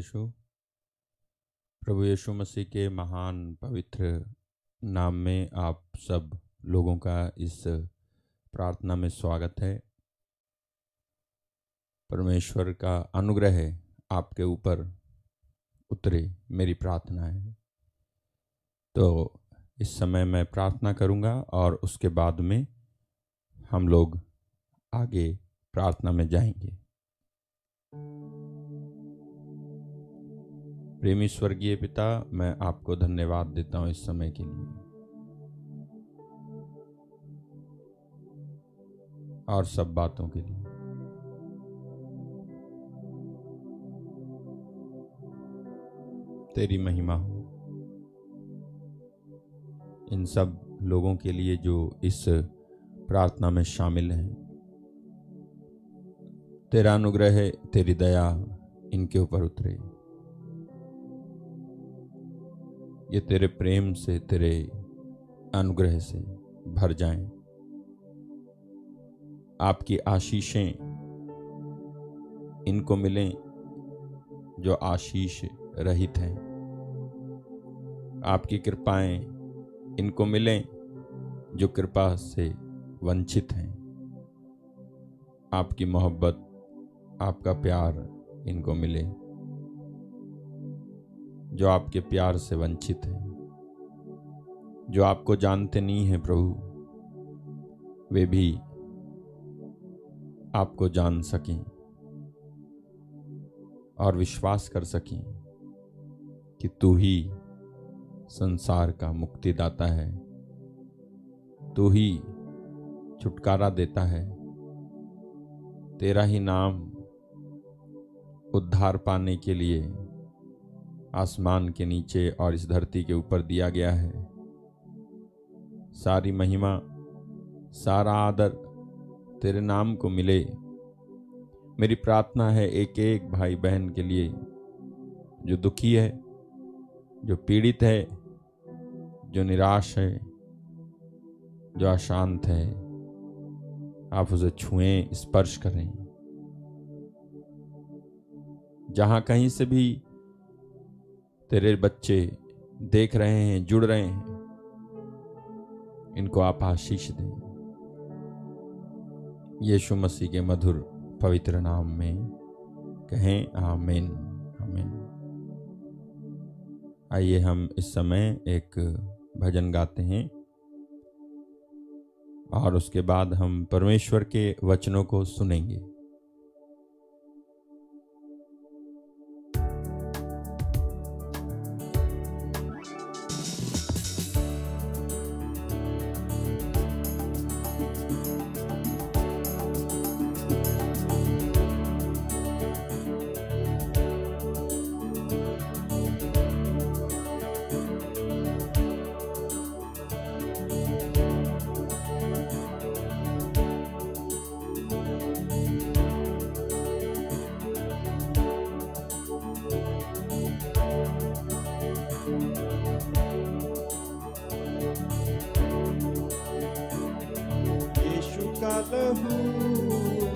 यीशु। प्रभु यीशु मसीह के महान पवित्र नाम में आप सब लोगों का इस प्रार्थना में स्वागत है। परमेश्वर का अनुग्रह आपके ऊपर उतरे, मेरी प्रार्थना है। तो इस समय मैं प्रार्थना करूंगा और उसके बाद में हम लोग आगे प्रार्थना में जाएंगे। प्रेमी स्वर्गीय पिता, मैं आपको धन्यवाद देता हूं इस समय के लिए और सब बातों के लिए। तेरी महिमा हो इन सब लोगों के लिए जो इस प्रार्थना में शामिल हैं। तेरा अनुग्रह, तेरी दया इनके ऊपर उतरे। ये तेरे प्रेम से, तेरे अनुग्रह से भर जाएं। आपकी आशीषें इनको मिलें जो आशीष रहित हैं। आपकी कृपाएं इनको मिलें जो कृपा से वंचित हैं। आपकी मोहब्बत, आपका प्यार इनको मिले जो आपके प्यार से वंचित हैं, जो आपको जानते नहीं हैं प्रभु, वे भी आपको जान सकें और विश्वास कर सकें कि तू ही संसार का मुक्तिदाता है, तू ही छुटकारा देता है। तेरा ही नाम उद्धार पाने के लिए आसमान के नीचे और इस धरती के ऊपर दिया गया है। सारी महिमा, सारा आदर तेरे नाम को मिले। मेरी प्रार्थना है एक एक भाई बहन के लिए जो दुखी है, जो पीड़ित है, जो निराश है, जो अशांत है, आप उसे छुएं, स्पर्श करें। जहां कहीं से भी तेरे बच्चे देख रहे हैं, जुड़ रहे हैं, इनको आप आशीष दें। यीशु मसीह के मधुर पवित्र नाम में कहें आमीन, आमीन। आइए हम इस समय एक भजन गाते हैं और उसके बाद हम परमेश्वर के वचनों को सुनेंगे। लहू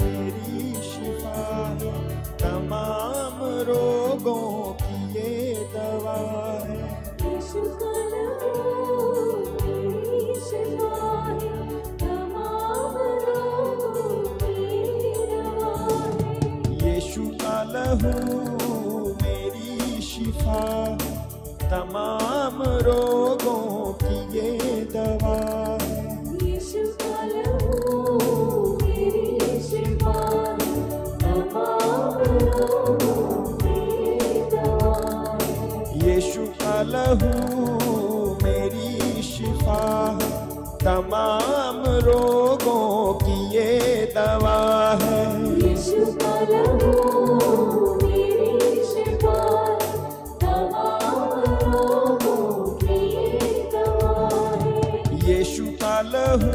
मेरी शिफा है, तमाम रोगों की ये दवा है। यीशु का लहू मेरी शिफा है, तमाम रोगों की दवा है। यीशु का लहू मेरी शिफा है, तमाम रोगों की ये दवा है। यीशु का लहू मेरी शिफा है, तमाम रोगों की दवा है। यीशु का लहू मेरी शिफा है, तमाम रोगों की ये दवा है। यीशु का लहू मेरी शिफा है, तमाम रोगों की दवा है। यीशु का लहू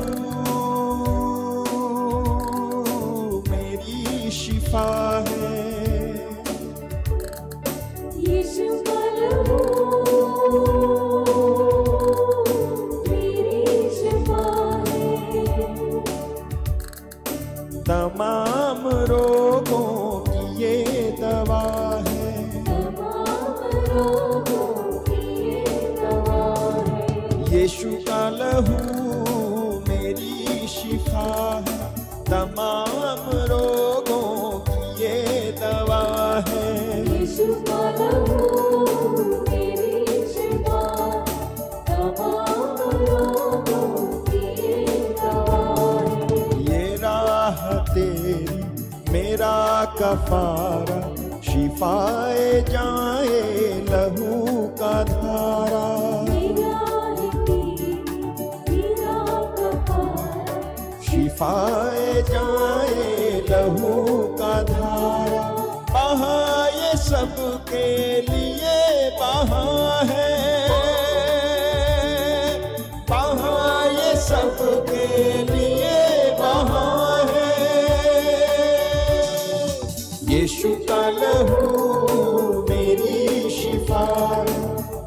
मेरी शिफा है। यीशु का लहू मेरी शिफा है, तमाम रोगों की ये दवा है। तमाम तमाम रोगों की ये दवा है। यीशु का लहू मेरी शिफा, तमाम रोगों की ये दवा है। ये राह तेरी मेरा कफारा, शिफाए जाए लहू का धारा। मेरा है तेरी मेरा कफारा, शिफाए जाए लहू का धारा। बहा ये सबके लिए बहा है, बहा ये सबके लिए बहा है। यीशु का लहू मेरी शिफा,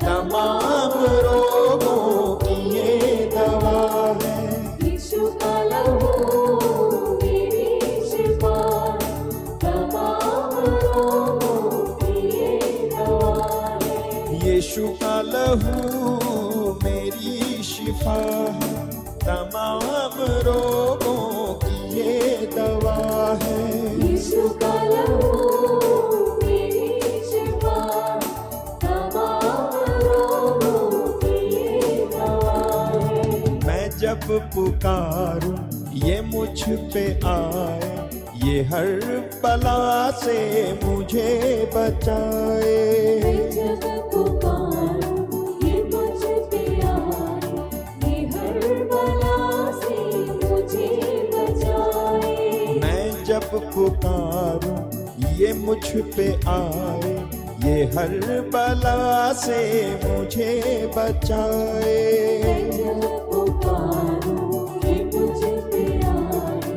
तमाम रोगों की ये दवा है। यीशु का लहू मेरी शिफा, तमाम रोगों की ये दवा है। यीशु का लहू मेरी शिफा, तमाम रोगों की ये दवा है। यीशु का लहू मेरी शिफा, तमाम रोगों की ये दवा है। मैं जब पुकारूं ये मुझ पे आए, ये हर बला से मुझे बचाए। जब पुकारूं ये मुझ पे आए, ये हर बला से मुझे बचाए। मैं जब पुकारूं ये मुझ पे आए, ये हर बला से मुझे बचाए। जब पुकारूं ये मुझ पे आए,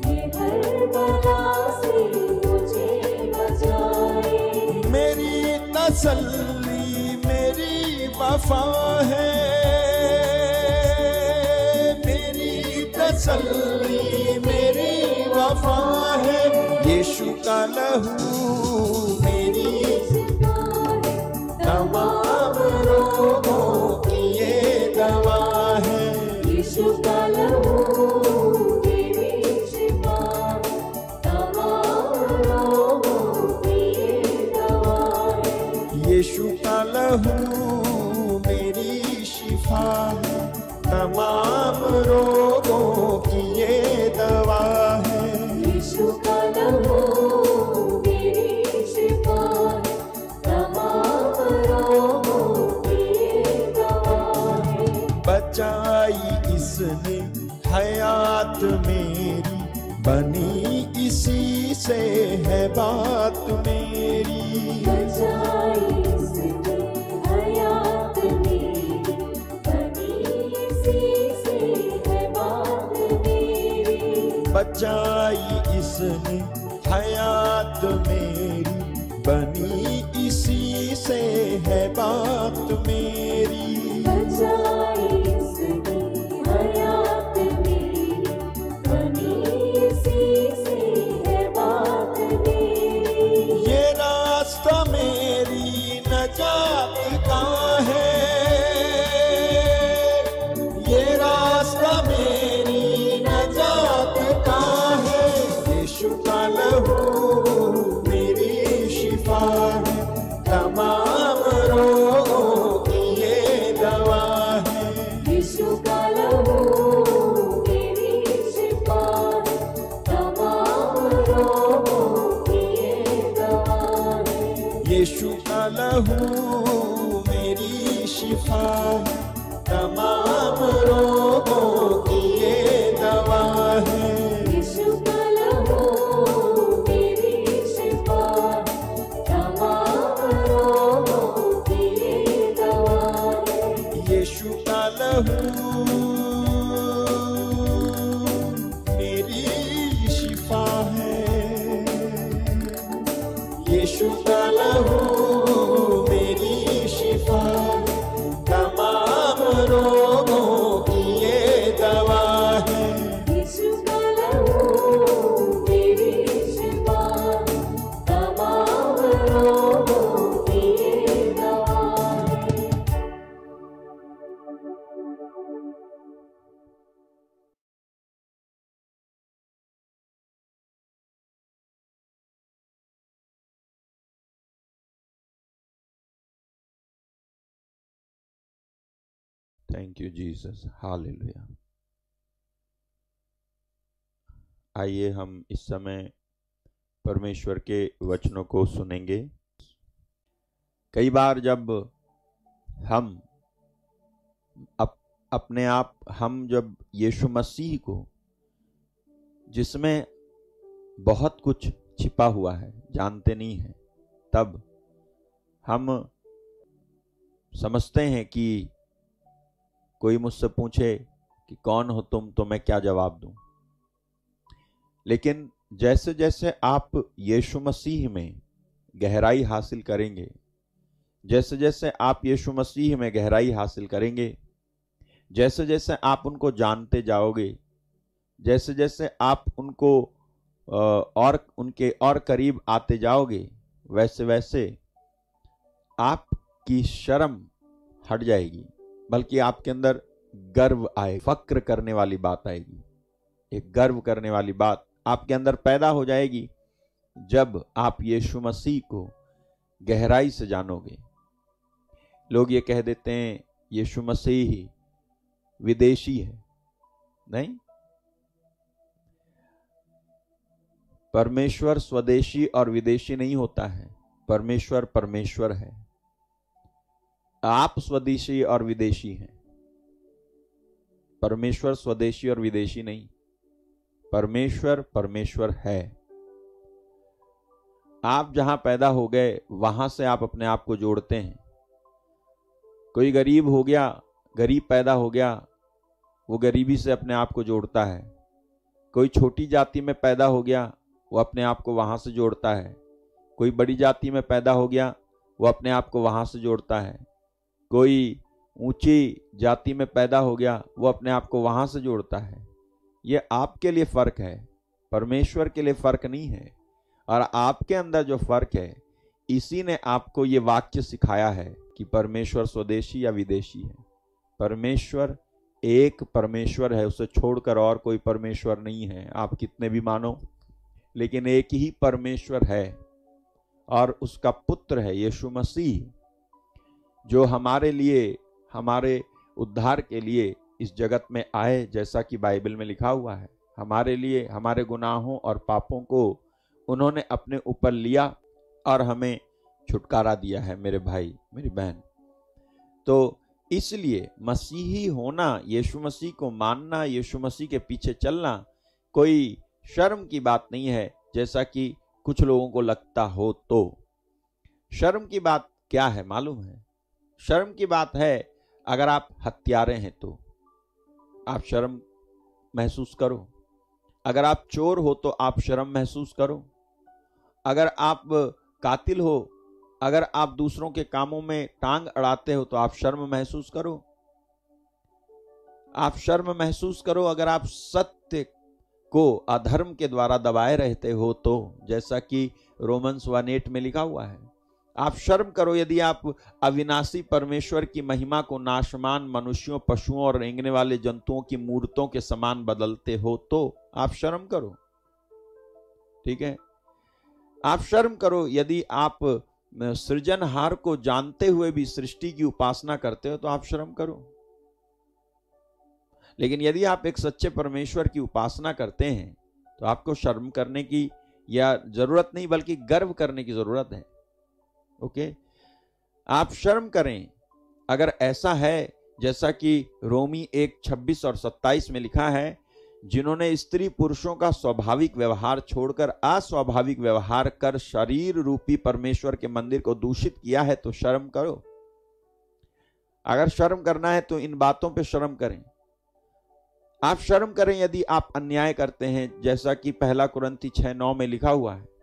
ये हर बला से मुझे बचाए। मेरी तसल्ली मेरी वफा है, मेरी तसल्ली मेरी वफा है। यीशु का लहू मेरी तमाम रोगों की ये दवा है। यीशु का लहू मेरी शिफा, तमाम रोगों की ये दवा है। यीशु का लहू मेरी शिफा है, तमाम रोगों की ये दवा है। यीशु का लहू मेरी शिफा, तमाम रोगों की ये दवा है। बचाई इसने हयात मेरी, बनी इसी से है बात मेरी। बचाई इसने हयात मेरी, बनी इसी से है बात मेरी। बचाई इसने हयात मेरी, बनी इसी से है बात मेरी। बचाई इसने हयात मेरी, बनी इसी से है बात मेरी। ये रास्ता मेरी नजात का है, ये रास्ता मेरी नजात का है। यीशु का लहू मेरी शिफा है, तमाम रोगों की ये दवा है। यीशु थैंक यू जीसस, हालेलुया। आइए हम इस समय परमेश्वर के वचनों को सुनेंगे। कई बार जब हम अपने आप जब यीशु मसीह को, जिसमें बहुत कुछ छिपा हुआ है, जानते नहीं हैं, तब हम समझते हैं कि कोई मुझसे पूछे कि कौन हो तुम, तो मैं क्या जवाब दूं। लेकिन जैसे जैसे आप यीशु मसीह में गहराई हासिल करेंगे, जैसे जैसे आप यीशु मसीह में गहराई हासिल करेंगे, जैसे जैसे आप उनको जानते जाओगे, जैसे जैसे आप उनको और उनके और करीब आते जाओगे, वैसे वैसे आपकी शर्म हट जाएगी, बल्कि आपके अंदर गर्व आए, फक्र करने वाली बात आएगी। एक गर्व करने वाली बात आपके अंदर पैदा हो जाएगी जब आप यीशु मसीह को गहराई से जानोगे। लोग ये कह देते हैं यीशु मसीह ही विदेशी है। नहीं, परमेश्वर स्वदेशी और विदेशी नहीं होता है। परमेश्वर परमेश्वर है। आप स्वदेशी और विदेशी हैं। परमेश्वर स्वदेशी और विदेशी नहीं, परमेश्वर परमेश्वर है। आप जहां पैदा हो गए वहां से आप अपने आप को जोड़ते हैं। कोई गरीब हो गया, गरीब पैदा हो गया, वो गरीबी से अपने आप को जोड़ता है। कोई छोटी जाति में पैदा हो गया, वो अपने आप को वहां से जोड़ता है। कोई बड़ी जाति में पैदा हो गया, वो अपने आप को वहां से जोड़ता है। कोई ऊंची जाति में पैदा हो गया, वो अपने आप को वहां से जोड़ता है। ये आपके लिए फर्क है, परमेश्वर के लिए फर्क नहीं है। और आपके अंदर जो फर्क है, इसी ने आपको ये वाक्य सिखाया है कि परमेश्वर स्वदेशी या विदेशी है। परमेश्वर एक परमेश्वर है, उसे छोड़कर और कोई परमेश्वर नहीं है। आप कितने भी मानो, लेकिन एक ही परमेश्वर है और उसका पुत्र है यीशु मसीह, जो हमारे लिए, हमारे उद्धार के लिए इस जगत में आए, जैसा कि बाइबल में लिखा हुआ है। हमारे लिए हमारे गुनाहों और पापों को उन्होंने अपने ऊपर लिया और हमें छुटकारा दिया है। मेरे भाई, मेरी बहन, तो इसलिए मसीही होना, यीशु मसीह को मानना, यीशु मसीह के पीछे चलना कोई शर्म की बात नहीं है, जैसा कि कुछ लोगों को लगता हो। तो शर्म की बात क्या है मालूम है? शर्म की बात है, अगर आप हत्यारे हैं तो आप शर्म महसूस करो। अगर आप चोर हो तो आप शर्म महसूस करो। अगर आप कातिल हो, अगर आप दूसरों के कामों में टांग अड़ाते हो तो आप शर्म महसूस करो। आप शर्म महसूस करो अगर आप सत्य को अधर्म के द्वारा दबाए रहते हो तो, जैसा कि रोमन्स 1:8 में लिखा हुआ है। आप शर्म करो यदि आप अविनाशी परमेश्वर की महिमा को नाशमान मनुष्यों, पशुओं और रेंगने वाले जंतुओं की मूर्तों के समान बदलते हो तो आप शर्म करो। ठीक है, आप शर्म करो यदि आप सृजनहार को जानते हुए भी सृष्टि की उपासना करते हो तो आप शर्म करो। लेकिन यदि आप एक सच्चे परमेश्वर की उपासना करते हैं तो आपको शर्म करने की या जरूरत नहीं, बल्कि गर्व करने की जरूरत है। ओके, आप शर्म करें अगर ऐसा है जैसा कि रोमी 1:26 और 27 में लिखा है, जिन्होंने स्त्री पुरुषों का स्वाभाविक व्यवहार छोड़कर अस्वाभाविक व्यवहार कर शरीर रूपी परमेश्वर के मंदिर को दूषित किया है, तो शर्म करो। अगर शर्म करना है तो इन बातों पे शर्म करें। आप शर्म करें यदि आप अन्याय करते हैं, जैसा कि 1 कुरिन्थी 6:9 में लिखा हुआ है।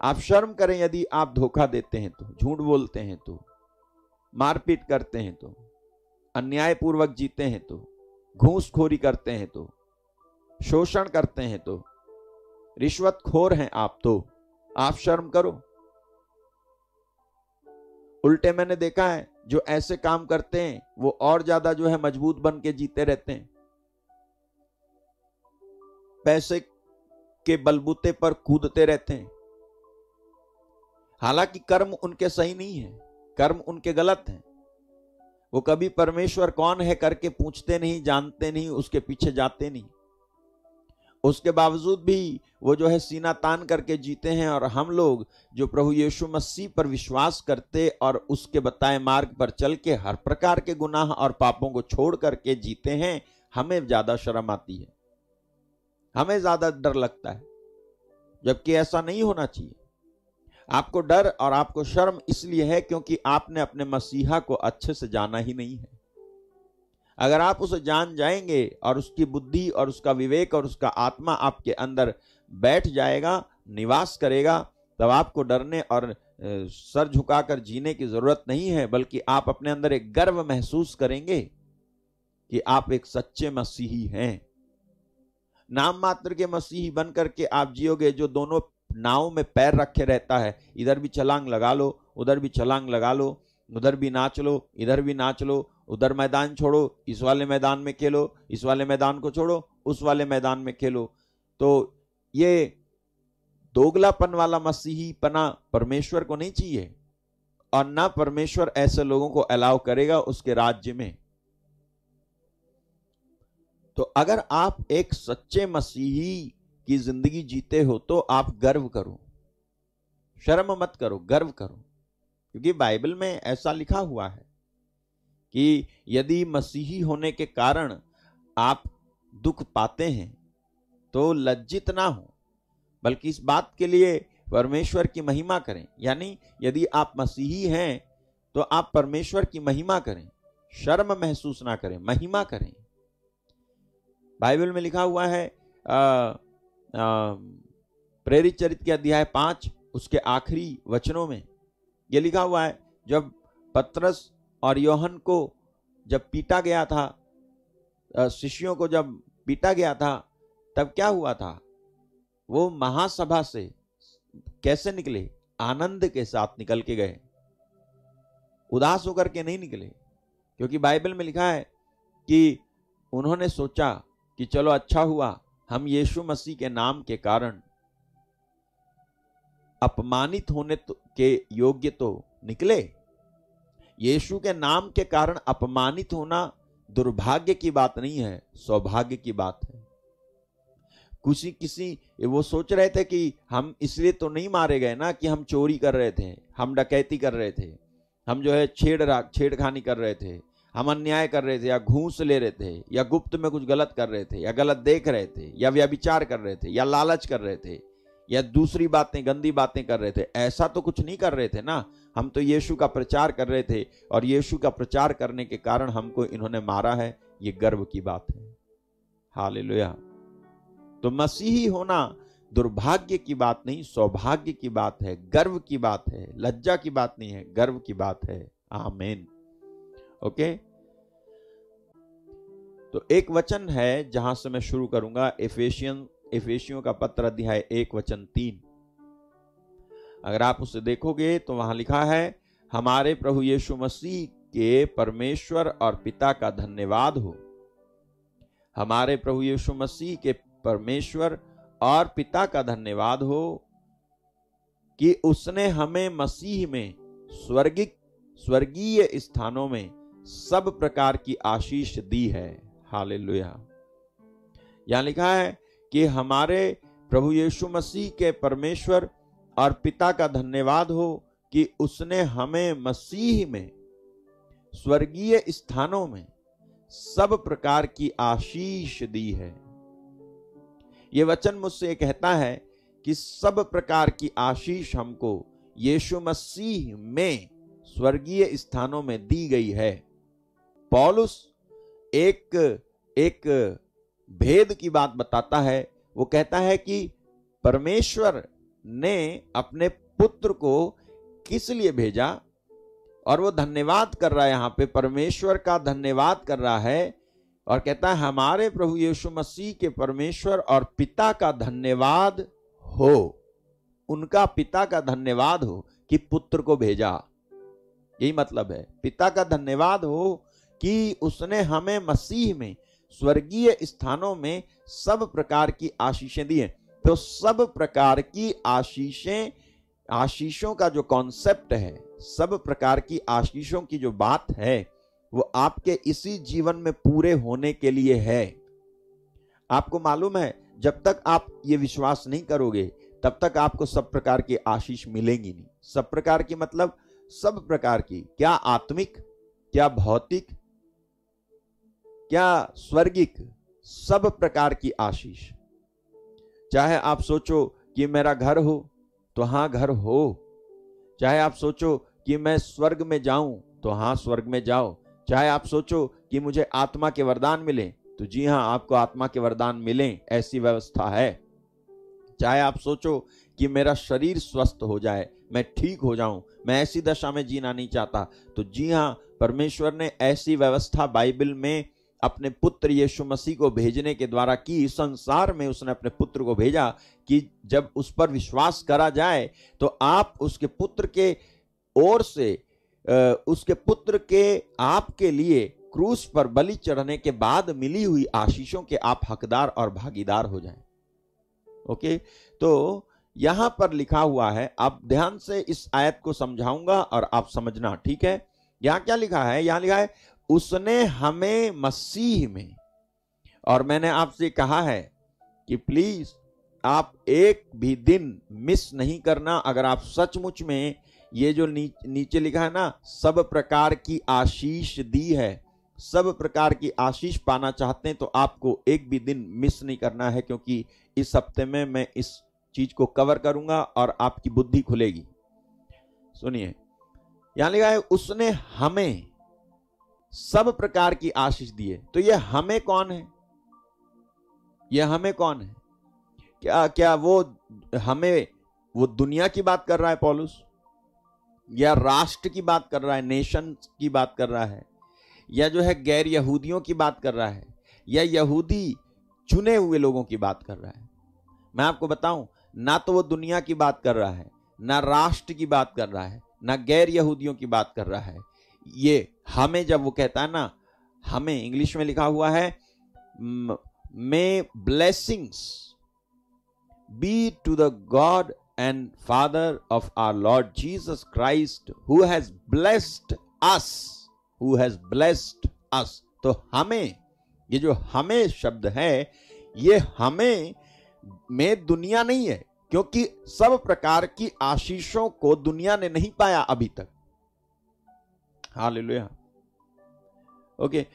आप शर्म करें यदि आप धोखा देते हैं तो, झूठ बोलते हैं तो, मारपीट करते हैं तो, अन्यायपूर्वक जीते हैं तो, घूसखोरी करते हैं तो, शोषण करते हैं तो, रिश्वतखोर हैं आप तो आप शर्म करो। उल्टे मैंने देखा है जो ऐसे काम करते हैं वो और ज्यादा जो है मजबूत बन के जीते रहते हैं। पैसे के बलबूते पर कूदते रहते हैं, हालांकि कर्म उनके सही नहीं है, कर्म उनके गलत हैं। वो कभी परमेश्वर कौन है करके पूछते नहीं, जानते नहीं, उसके पीछे जाते नहीं। उसके बावजूद भी वो जो है सीना तान करके जीते हैं। और हम लोग जो प्रभु यीशु मसीह पर विश्वास करते और उसके बताए मार्ग पर चल के हर प्रकार के गुनाह और पापों को छोड़ करके जीते हैं, हमें ज्यादा शर्म आती है, हमें ज्यादा डर लगता है, जबकि ऐसा नहीं होना चाहिए। आपको डर और आपको शर्म इसलिए है क्योंकि आपने अपने मसीहा को अच्छे से जाना ही नहीं है। अगर आप उसे जान जाएंगे और उसकी बुद्धि और उसका विवेक और उसका आत्मा आपके अंदर बैठ जाएगा, निवास करेगा, तब आपको डरने और सर झुकाकर जीने की जरूरत नहीं है, बल्कि आप अपने अंदर एक गर्व महसूस करेंगे कि आप एक सच्चे मसीही हैं। नाम मात्र के मसीही बन करके आप जियोगे जो दोनों नाव में पैर रखे रहता है, इधर भी छलांग लगा लो, उधर भी छलांग लगा लो, उधर भी नाच लो, इधर भी नाच लो, उधर मैदान छोड़ो, इस वाले मैदान में खेलो, इस वाले मैदान को छोड़ो, उस वाले मैदान में खेलो। तो ये दोगलापन वाला मसीहीपना परमेश्वर को नहीं चाहिए, और ना परमेश्वर ऐसे लोगों को अलाउ करेगा उसके राज्य में। तो अगर आप एक सच्चे मसीही की जिंदगी जीते हो तो आप गर्व करो, शर्म मत करो, गर्व करो। क्योंकि बाइबल में ऐसा लिखा हुआ है कि यदि मसीही होने के कारण आप दुख पाते हैं तो लज्जित ना हो, बल्कि इस बात के लिए परमेश्वर की महिमा करें। यानी यदि आप मसीही हैं तो आप परमेश्वर की महिमा करें, शर्म महसूस ना करें, महिमा करें। बाइबल में लिखा हुआ है प्रेरित चरित्र के अध्याय 5 उसके आखिरी वचनों में यह लिखा हुआ है, जब पतरस और यूहन्ना को जब पीटा गया था, शिष्यों को जब पीटा गया था, तब क्या हुआ था? वो महासभा से कैसे निकले? आनंद के साथ निकल के गए, उदास होकर के नहीं निकले। क्योंकि बाइबल में लिखा है कि उन्होंने सोचा कि चलो अच्छा हुआ हम यीशु मसीह के नाम के कारण अपमानित होने के योग्य तो निकले। यीशु के नाम के कारण अपमानित होना दुर्भाग्य की बात नहीं है, सौभाग्य की बात है। किसी वो सोच रहे थे कि हम इसलिए तो नहीं मारे गए ना कि हम चोरी कर रहे थे, हम डकैती कर रहे थे, हम जो है छेड़खानी कर रहे थे, हम अन्याय कर रहे थे, या घूस ले रहे थे, या गुप्त में कुछ गलत कर रहे थे, या गलत देख रहे थे, या व्यभिचार कर रहे थे, या लालच कर रहे थे, या दूसरी बातें गंदी बातें कर रहे थे। ऐसा तो कुछ नहीं कर रहे थे ना। हम तो यीशु का प्रचार कर रहे थे, और यीशु का प्रचार करने के कारण हमको इन्होंने मारा है। ये गर्व की बात है। हालेलुया। तो मसीही होना दुर्भाग्य की बात नहीं, सौभाग्य की बात है, गर्व की बात है, लज्जा की बात नहीं है, गर्व की बात है। आमीन। ओके। तो एक वचन है जहां से मैं शुरू करूंगा, एफेसियों का पत्र अध्याय 1 वचन 3। अगर आप उसे देखोगे तो वहां लिखा है, हमारे प्रभु यीशु मसीह के परमेश्वर और पिता का धन्यवाद हो। हमारे प्रभु यीशु मसीह के परमेश्वर और पिता का धन्यवाद हो कि उसने हमें मसीह में स्वर्गीय स्थानों में सब प्रकार की आशीष दी है। हालेलुया। यहां लिखा है कि हमारे प्रभु यीशु मसीह के परमेश्वर और पिता का धन्यवाद हो कि उसने हमें मसीह में स्वर्गीय स्थानों में सब प्रकार की आशीष दी है। यह वचन मुझसे कहता है कि सब प्रकार की आशीष हमको यीशु मसीह में स्वर्गीय स्थानों में दी गई है। पौलुस एक भेद की बात बताता है। वो कहता है कि परमेश्वर ने अपने पुत्र को किस लिए भेजा, और वो धन्यवाद कर रहा है, यहां पे परमेश्वर का धन्यवाद कर रहा है, और कहता है हमारे प्रभु यीशु मसीह के परमेश्वर और पिता का धन्यवाद हो। उनका पिता का धन्यवाद हो कि पुत्र को भेजा। यही मतलब है, पिता का धन्यवाद हो कि उसने हमें मसीह में स्वर्गीय स्थानों में सब प्रकार की आशीषें दी हैं। तो सब प्रकार की आशीषें, आशीषों का जो कॉन्सेप्ट है, सब प्रकार की आशीषों की जो बात है, वो आपके इसी जीवन में पूरे होने के लिए है। आपको मालूम है, जब तक आप ये विश्वास नहीं करोगे तब तक आपको सब प्रकार की आशीष मिलेंगी नहीं। सब प्रकार की मतलब सब प्रकार की, क्या आत्मिक, क्या भौतिक, क्या स्वर्गिक, सब प्रकार की आशीष। चाहे आप सोचो कि मेरा घर हो तो हां घर हो, चाहे आप सोचो कि मैं स्वर्ग में जाऊं तो हां स्वर्ग में जाओ, चाहे आप सोचो कि मुझे आत्मा के वरदान मिले तो जी हां आपको आत्मा के वरदान मिले, ऐसी व्यवस्था है। चाहे आप सोचो कि मेरा शरीर स्वस्थ हो जाए, मैं ठीक हो जाऊं, मैं ऐसी दशा में जीना नहीं चाहता, तो जी हां परमेश्वर ने ऐसी व्यवस्था बाइबल में अपने पुत्र यीशु मसीह को भेजने के द्वारा की। संसार में उसने अपने पुत्र को भेजा कि जब उस पर विश्वास करा जाए तो आप उसके पुत्र के ओर से उसके पुत्र के आपके लिए क्रूस पर बलि चढ़ने के बाद मिली हुई आशीषों के आप हकदार और भागीदार हो जाएं। ओके, तो यहां पर लिखा हुआ है, आप ध्यान से इस आयत को समझाऊंगा और आप समझना, ठीक है। यहां क्या लिखा है? यहां लिखा है उसने हमें मसीह में, और मैंने आपसे कहा है कि प्लीज आप एक भी दिन मिस नहीं करना। अगर आप सचमुच में ये जो नीचे लिखा है ना, सब प्रकार की आशीष दी है, सब प्रकार की आशीष पाना चाहते हैं तो आपको एक भी दिन मिस नहीं करना है, क्योंकि इस हफ्ते में मैं इस चीज को कवर करूंगा और आपकी बुद्धि खुलेगी। सुनिए, यहां लिखा है उसने हमें सब प्रकार की आशीष दी है। तो ये हमें कौन है? ये हमें कौन है? क्या वो हमें वो दुनिया की बात कर रहा है पौलुस, या राष्ट्र की बात कर रहा है, नेशन की बात कर रहा है, या जो है गैर यहूदियों की बात कर रहा है, या यहूदी चुने हुए लोगों की बात कर रहा है? मैं आपको बताऊं, ना तो वो दुनिया की बात कर रहा है, ना राष्ट्र की बात कर रहा है, ना गैर यहूदियों की बात कर रहा है। ये हमें जब वो कहता है ना, हमें इंग्लिश में लिखा हुआ है, may blessings be to the God and Father of our Lord Jesus Christ, who has blessed us, who has blessed us। तो हमें, ये जो हमें शब्द है, ये हमें में दुनिया नहीं है, क्योंकि सब प्रकार की आशीषों को दुनिया ने नहीं पाया अभी तक। हालेलुया। ओके,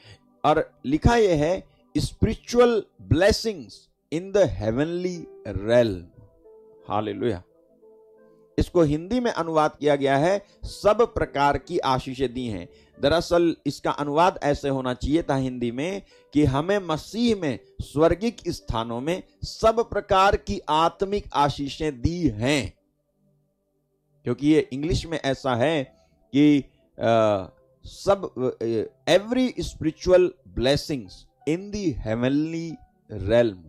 और लिखा यह है spiritual blessings in the heavenly realm. Hallelujah. इसको हिंदी में अनुवाद किया गया है सब प्रकार की आशीषें दी हैं। दरअसल इसका अनुवाद ऐसे होना चाहिए था हिंदी में कि हमें मसीह में स्वर्गिक स्थानों में सब प्रकार की आत्मिक आशीषें दी हैं, क्योंकि ये इंग्लिश में ऐसा है कि सब एवरी स्पिरिचुअल ब्लेसिंग्स इन दी हेवनली रेल्म।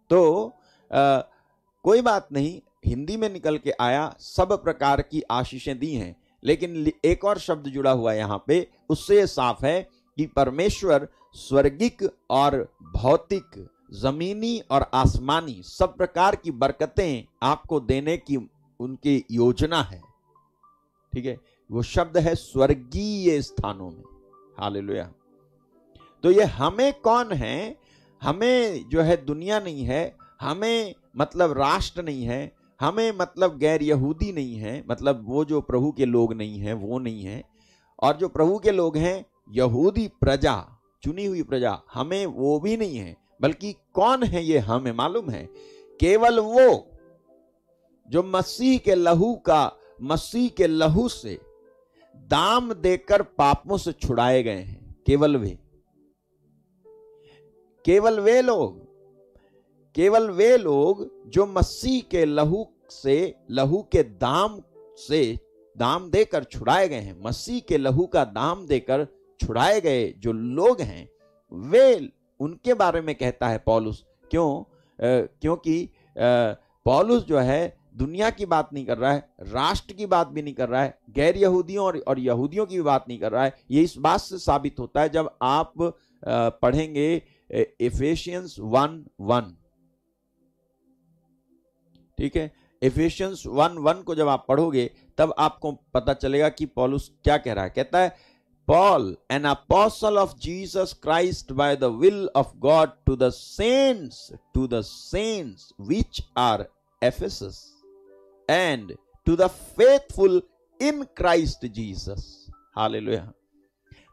तो कोई बात नहीं, हिंदी में निकल के आया सब प्रकार की आशीषें दी हैं, लेकिन एक और शब्द जुड़ा हुआ है यहां पे, उससे यह साफ है कि परमेश्वर स्वर्गिक और भौतिक, जमीनी और आसमानी सब प्रकार की बरकतें आपको देने की उनकी योजना है। ठीक है, वो शब्द है स्वर्गीय स्थानों में। हालेलुया। तो ये हमें कौन है? हमें जो है दुनिया नहीं है, हमें मतलब राष्ट्र नहीं है, हमें मतलब गैर यहूदी नहीं है, मतलब वो जो प्रभु के लोग नहीं हैं वो नहीं है, और जो प्रभु के लोग हैं यहूदी प्रजा, चुनी हुई प्रजा, हमें वो भी नहीं है। बल्कि कौन है ये हमें? मालूम है, केवल वो जो मसीह के लहू से दाम देकर पापों से छुड़ाए गए हैं। केवल वे लोग जो मसीह के लहू के दाम देकर छुड़ाए गए हैं। मसीह के लहू का दाम देकर छुड़ाए गए जो लोग हैं, वे उनके बारे में कहता है पौलुस। क्योंकि पौलुस जो है दुनिया की बात नहीं कर रहा है, राष्ट्र की बात भी नहीं कर रहा है, गैर यहूदियों और यहूदियों की भी बात नहीं कर रहा है। ये इस बात से साबित होता है जब आप पढ़ेंगे इफिशियंस 1:1। ठीक है, इफिशियंस 1:1 को जब आप पढ़ोगे तब आपको पता चलेगा कि पौलुस क्या कह रहा है। कहता है Paul, an apostle of Jesus Christ by the will of God to the saints which are Ephesus, and to the faithful in Christ Jesus. Hallelujah.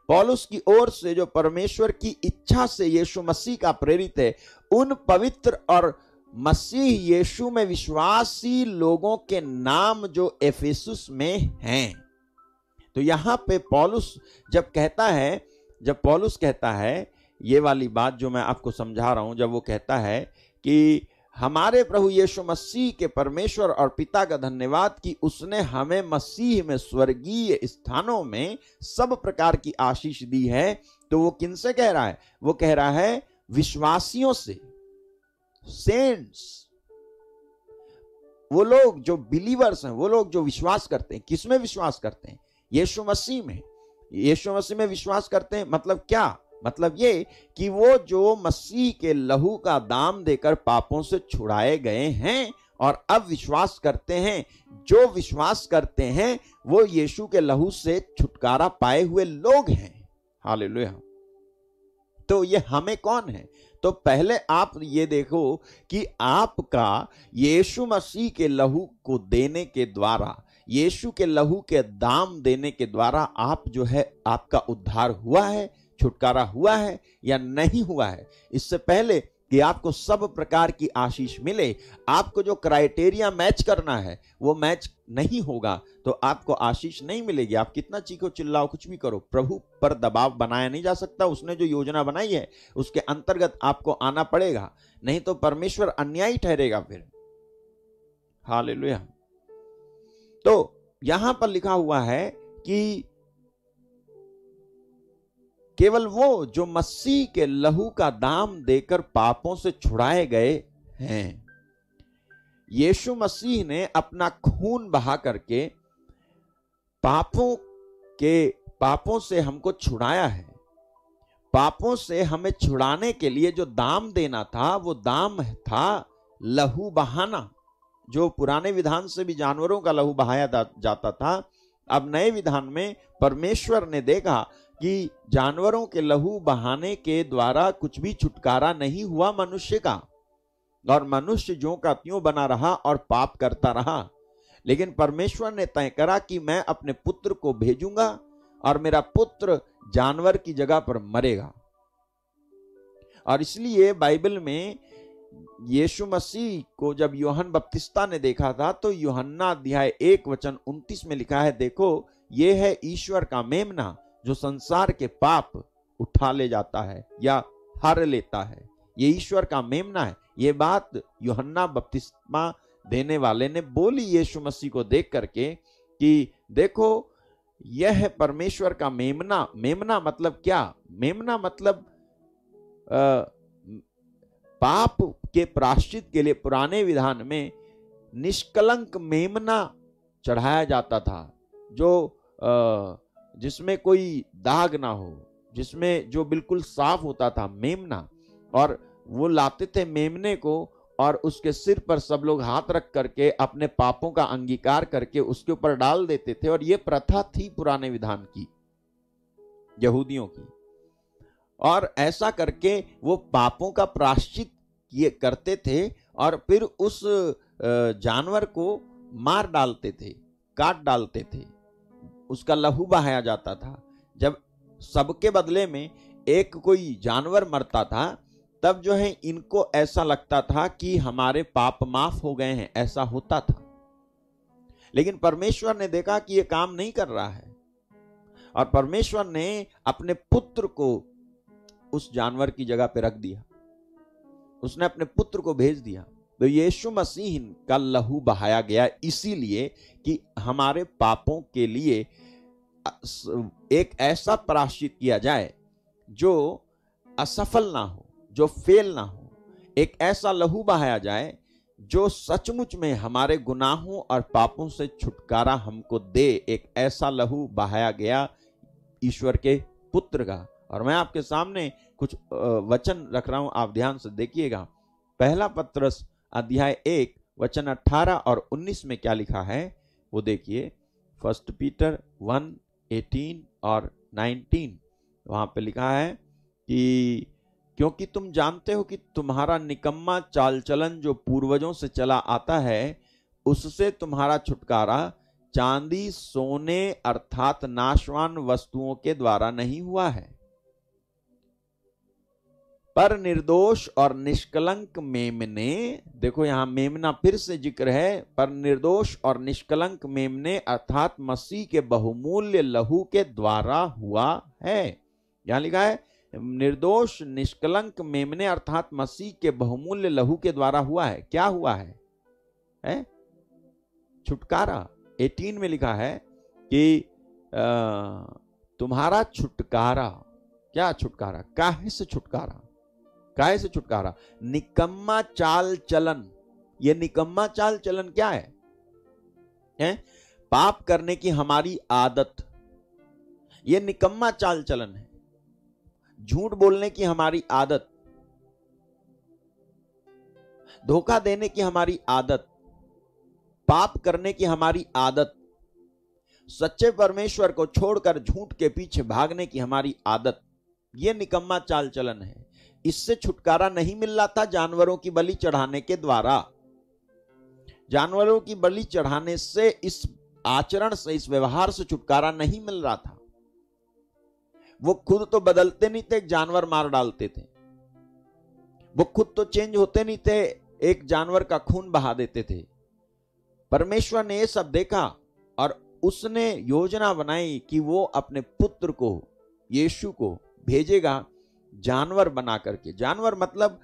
पौलुस की ओर से जो परमेश्वर की इच्छा से यीशु मसीह का प्रेरित है, उन पवित्र और मसीह यीशु में विश्वासी लोगों के नाम जो एफेसुस में हैं। तो यहां पे पौलुस जब पौलुस कहता है, ये वाली बात जो मैं आपको समझा रहा हूं, जब वो कहता है कि हमारे प्रभु यीशु मसीह के परमेश्वर और पिता का धन्यवाद कि उसने हमें मसीह में स्वर्गीय स्थानों में सब प्रकार की आशीष दी है, तो वो किनसे कह रहा है? वो कह रहा है विश्वासियों से, सेंट्स, वो लोग जो बिलीवर्स हैं, वो लोग जो विश्वास करते हैं। किसमें विश्वास करते हैं? यीशु मसीह में। यीशु मसीह में विश्वास करते हैं मतलब क्या? मतलब ये कि वो जो मसीह के लहू का दाम देकर पापों से छुड़ाए गए हैं और अब विश्वास करते हैं। जो विश्वास करते हैं वो यीशु के लहू से छुटकारा पाए हुए लोग हैं। हालेलुया। तो ये हमें कौन है? तो पहले आप ये देखो कि आपका यीशु मसीह के लहू को देने के द्वारा, यीशु के लहू के दाम देने के द्वारा आप जो है, आपका उद्धार हुआ है, छुटकारा हुआ है या नहीं हुआ है। इससे पहले कि आपको सब प्रकार की आशीष मिले, आपको जो क्राइटेरिया मैच करना है वो मैच नहीं होगा तो आपको आशीष नहीं मिलेगी। आप कितना चीखो चिल्लाओ, कुछ भी करो, प्रभु पर दबाव बनाया नहीं जा सकता। उसने जो योजना बनाई है उसके अंतर्गत आपको आना पड़ेगा, नहीं तो परमेश्वर अन्यायी ठहरेगा फिर। हालेलुया। तो यहां पर लिखा हुआ है कि केवल वो जो मसीह के लहू का दाम देकर पापों से छुड़ाए गए हैं। यीशु मसीह ने अपना खून बहा करके पापों से हमको छुड़ाया है। पापों से हमें छुड़ाने के लिए जो दाम देना था वो दाम था लहू बहाना। जो पुराने विधान से भी जानवरों का लहू बहाया जाता था, अब नए विधान में परमेश्वर ने देखा कि जानवरों के लहू बहाने के द्वारा कुछ भी छुटकारा नहीं हुआ मनुष्य का, और मनुष्य ज्यों का त्यों बना रहा और पाप करता रहा। लेकिन परमेश्वर ने तय करा कि मैं अपने पुत्र को भेजूंगा और मेरा पुत्र जानवर की जगह पर मरेगा। और इसलिए बाइबल में यीशु मसीह को जब यूहन्ना बपतिस्ता ने देखा था तो यूहन्ना अध्याय 1:29 में लिखा है, देखो ये है ईश्वर का मेमना जो संसार के पाप उठा ले जाता है या हर लेता है। ये ईश्वर का मेमना है। ये बात यूहन्ना बपतिस्मा देने वाले ने बोली यीशु मसीह को देख करके कि देखो यह है परमेश्वर का मेमना। मेमना मतलब क्या? मेमना मतलब पाप के प्रायश्चित के लिए पुराने विधान में निष्कलंक मेमना चढ़ाया जाता था, जो जिसमें कोई दाग ना हो, जिसमें जो बिल्कुल साफ होता था, मेमना। और वो लाते थे मेमने को और उसके सिर पर सब लोग हाथ रख करके अपने पापों का अंगीकार करके उसके ऊपर डाल देते थे। और ये प्रथा थी पुराने विधान की, यहूदियों की। और ऐसा करके वो पापों का प्रायश्चित ये करते थे और फिर उस जानवर को मार डालते थे, काट डालते थे, उसका लहू बहाया जाता था। जब सबके बदले में एक कोई जानवर मरता था तब जो है इनको ऐसा लगता था कि हमारे पाप माफ हो गए हैं, ऐसा होता था। लेकिन परमेश्वर ने देखा कि यह काम नहीं कर रहा है और परमेश्वर ने अपने पुत्र को उस जानवर की जगह पे रख दिया। उसने अपने पुत्र को भेज दिया। तो यीशु मसीह का लहू बहाया गया इसीलिए कि हमारे पापों के लिए एक ऐसा प्रायश्चित किया जाए जो असफल ना हो, जो फेल ना हो। एक ऐसा लहू बहाया जाए जो सचमुच में हमारे गुनाहों और पापों से छुटकारा हमको दे। एक ऐसा लहू बहाया गया ईश्वर के पुत्र का। और मैं आपके सामने कुछ वचन रख रहा हूं, आप ध्यान से देखिएगा। पहला पत्रस अध्याय 1:18 और 19 में क्या लिखा है वो देखिए। 1 पीटर 1:18 और 19 वहां पे लिखा है कि क्योंकि तुम जानते हो कि तुम्हारा निकम्मा चाल चलन जो पूर्वजों से चला आता है उससे तुम्हारा छुटकारा चांदी सोने अर्थात नाशवान वस्तुओं के द्वारा नहीं हुआ है, पर निर्दोष और निष्कलंक मेमने, देखो यहां मेमना फिर से जिक्र है, पर निर्दोष और निष्कलंक मेमने अर्थात मसीह के बहुमूल्य लहू के द्वारा हुआ है। यहां लिखा है निर्दोष निष्कलंक मेमने अर्थात मसीह के बहुमूल्य लहू के द्वारा हुआ है। क्या हुआ है? छुटकारा। 18 में लिखा है कि तुम्हारा छुटकारा। क्या छुटकारा? काहे से छुटकारा? काहे से छुटकारा? निकम्मा चाल चलन। ये निकम्मा चाल चलन क्या है? पाप करने की हमारी आदत, ये निकम्मा चाल चलन है। झूठ बोलने की हमारी आदत, धोखा देने की हमारी आदत, पाप करने की हमारी आदत, सच्चे परमेश्वर को छोड़कर झूठ के पीछे भागने की हमारी आदत, यह निकम्मा चाल चलन है। इससे छुटकारा नहीं मिल रहा था जानवरों की बलि चढ़ाने के द्वारा। जानवरों की बलि चढ़ाने से, इस आचरण से, इस व्यवहार से छुटकारा नहीं मिल रहा था। वो खुद तो बदलते नहीं थे, एक जानवर मार डालते थे। वो खुद तो चेंज होते नहीं थे, एक जानवर का खून बहा देते थे। परमेश्वर ने ये सब देखा और उसने योजना बनाई कि वो अपने पुत्र को, यीशु को भेजेगा जानवर बना करके। जानवर मतलब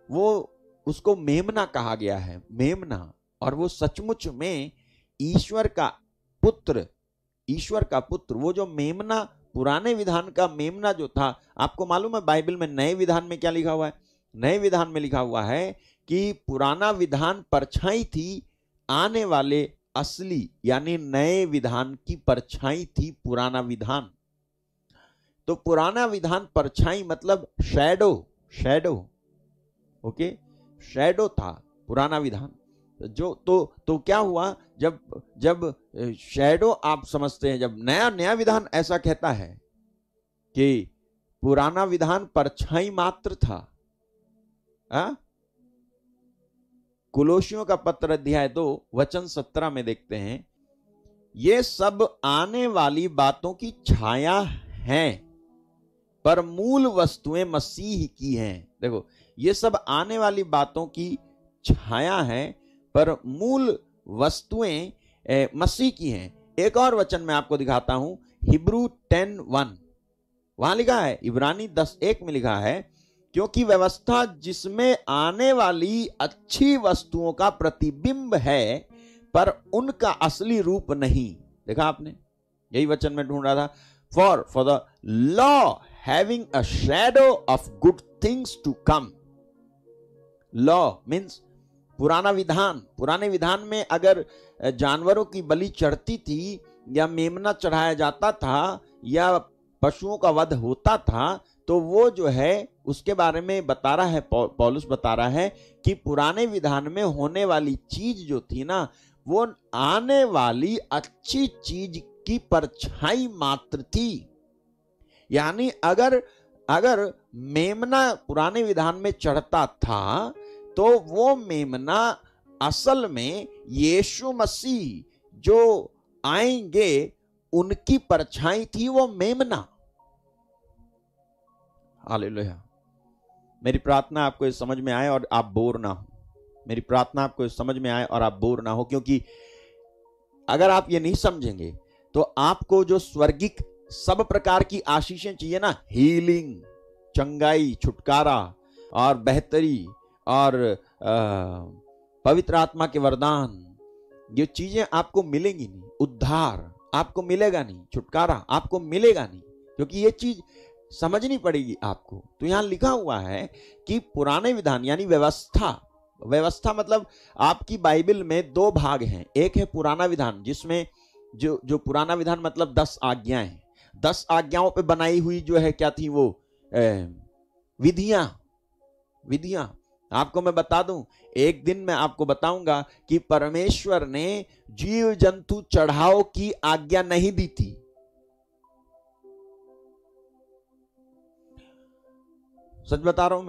वो, उसको मेमना कहा गया है, मेमना। और वो सचमुच में ईश्वर का पुत्र, ईश्वर का पुत्र। वो जो मेमना, पुराने विधान का मेमना जो था, आपको मालूम है बाइबल में नए विधान में क्या लिखा हुआ है? नए विधान में लिखा हुआ है कि पुराना विधान परछाई थी आने वाले असली, यानी नए विधान की परछाई थी पुराना विधान। तो पुराना विधान परछाई मतलब शैडो, शैडो, ओके, शैडो था पुराना विधान। जो तो क्या हुआ, जब शैडो, आप समझते हैं, जब नया विधान ऐसा कहता है कि पुराना विधान परछाई मात्र था। कुलोसियों का पत्र अध्याय 2 वचन 17 में देखते हैं, ये सब आने वाली बातों की छाया हैं, पर मूल वस्तुएं मसीह की हैं। देखो, ये सब आने वाली बातों की छाया है, पर मूल वस्तुएं मसीह की हैं। एक और वचन मैं आपको दिखाता हूं, हिब्रू 10:1, वहां लिखा है, इब्रानी 10:1 में लिखा है, क्योंकि व्यवस्था जिसमें आने वाली अच्छी वस्तुओं का प्रतिबिंब है, पर उनका असली रूप नहीं। देखा आपने? यही वचन में ढूंढ रहा था। For the law having a shadow of good things to come. Law means पुराना विधान। पुराने विधान में अगर जानवरों की बलि चढ़ती थी या मेमना चढ़ाया जाता था या पशुओं का वध होता था, तो वो जो है उसके बारे में बता रहा है, पौलुस बता रहा है कि पुराने विधान में होने वाली चीज जो थी ना, वो आने वाली अच्छी चीज की परछाई मात्र थी। यानी अगर मेमना पुराने विधान में चढ़ता था तो वो मेमना असल में यीशु मसीह जो आएंगे उनकी परछाई थी, वो मेमना। हालेलुया। मेरी प्रार्थना आपको ये समझ में आए और आप बोर ना हो। मेरी प्रार्थना आपको ये समझ में आए और आप बोर ना हो, क्योंकि अगर आप ये नहीं समझेंगे तो आपको जो स्वर्गिक सब प्रकार की आशीषें चाहिए ना, हीलिंग, चंगाई, छुटकारा और बेहतरी और पवित्र आत्मा के वरदान, ये चीजें आपको मिलेंगी नहीं। उद्धार आपको मिलेगा नहीं, छुटकारा आपको मिलेगा नहीं, क्योंकि ये चीज समझनी पड़ेगी आपको। तो यहां लिखा हुआ है कि पुराने विधान यानी व्यवस्था मतलब आपकी बाइबल में 2 भाग हैं। एक है पुराना विधान, जिसमें जो पुराना विधान मतलब 10 आज्ञाएं हैं। 10 आज्ञाओं पे बनाई हुई जो है क्या थी, वो विधियां। आपको मैं बता दूं, एक दिन मैं आपको बताऊंगा कि परमेश्वर ने जीव जंतु चढ़ाओ की आज्ञा नहीं दी थी। सच बता रहा हूं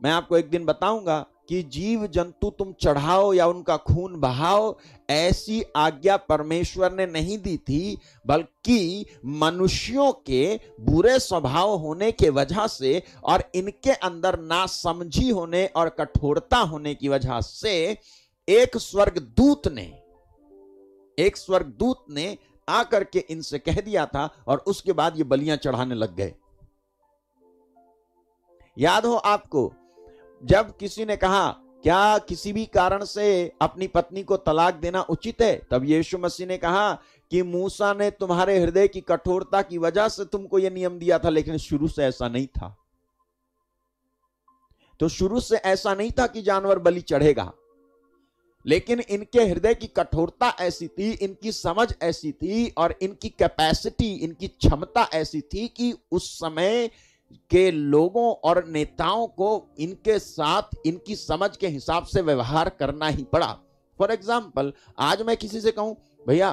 मैं आपको एक दिन बताऊंगा कि जीव जंतु तुम चढ़ाओ या उनका खून बहाओ, ऐसी आज्ञा परमेश्वर ने नहीं दी थी, बल्कि मनुष्यों के बुरे स्वभाव होने के वजह से और इनके अंदर नासमझी होने और कठोरता होने की वजह से एक स्वर्गदूत ने आकर के इनसे कह दिया था, और उसके बाद ये बलियां चढ़ाने लग गए। याद हो आपको, जब किसी ने कहा क्या किसी भी कारण से अपनी पत्नी को तलाक देना उचित है, तब यीशु मसीह ने कहा कि मूसा ने तुम्हारे हृदय की कठोरता की वजह से तुमको यह नियम दिया था, लेकिन शुरू से ऐसा नहीं था। तो शुरू से ऐसा नहीं था कि जानवर बलि चढ़ेगा, लेकिन इनके हृदय की कठोरता ऐसी थी, इनकी समझ ऐसी थी, और इनकी कैपेसिटी, इनकी क्षमता ऐसी थी कि उस समय के लोगों और नेताओं को इनके साथ इनकी समझ के हिसाब से व्यवहार करना ही पड़ा। फॉर एग्जाम्पल, आज मैं किसी से कहूं भैया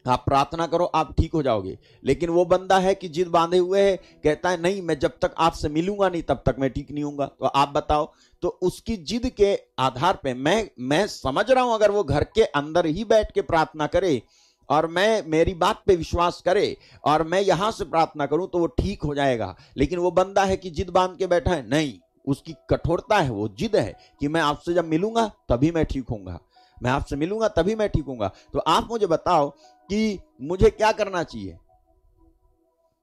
आप प्रार्थना करो आप ठीक हो जाओगे, लेकिन वो बंदा है कि जिद बांधे हुए है, कहता है नहीं मैं जब तक आपसे मिलूंगा नहीं तब तक मैं ठीक नहीं होऊंगा। तो आप बताओ, तो उसकी जिद के आधार पे मैं समझ रहा हूं, अगर वो घर के अंदर ही बैठ के प्रार्थना करे और मेरी बात पे विश्वास करे और मैं यहां से प्रार्थना करूं तो वो ठीक हो जाएगा। लेकिन वो बंदा है कि जिद बांध के बैठा है, नहीं, उसकी कठोरता है, वो जिद है कि मैं आपसे जब मिलूंगा तभी मैं ठीक होऊंगा, मैं आपसे मिलूंगा तभी मैं ठीक होऊंगा। तो आप मुझे बताओ कि मुझे क्या करना चाहिए?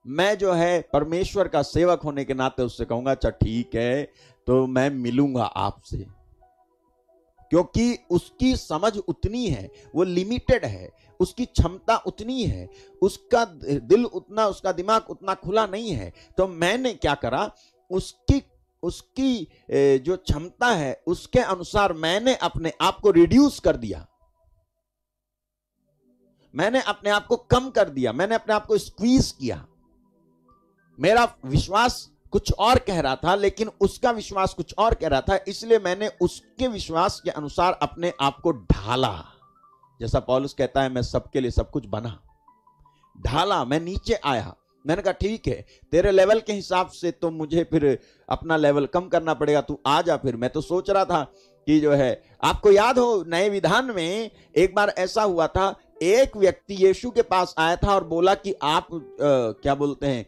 मैं जो है परमेश्वर का सेवक होने के नाते उससे कहूंगा अच्छा ठीक है तो मैं मिलूंगा आपसे, क्योंकि उसकी समझ उतनी है, वो लिमिटेड है, उसकी क्षमता उतनी है, उसका दिल उतना, उसका दिमाग उतना खुला नहीं है। तो मैंने क्या करा, उसकी जो क्षमता है उसके अनुसार मैंने अपने आप को रिड्यूस कर दिया, मैंने अपने आप को कम कर दिया, मैंने अपने आप को स्क्वीज किया। मेरा विश्वास कुछ और कह रहा था, लेकिन उसका विश्वास कुछ और कह रहा था, इसलिए मैंने उसके विश्वास के अनुसार अपने आप को ढाला। जैसा पौलुस कहता है मैं सबके लिए सब कुछ बना, ढाला, मैं नीचे आया। मैंने कहा ठीक है, तेरे लेवल के हिसाब से तो मुझे फिर अपना लेवल कम करना पड़ेगा, तू आ जा। फिर मैं तो सोच रहा था कि जो है, आपको याद हो नए विधान में एक बार ऐसा हुआ था, एक व्यक्ति यीशु के पास आया था और बोला कि आप क्या बोलते हैं,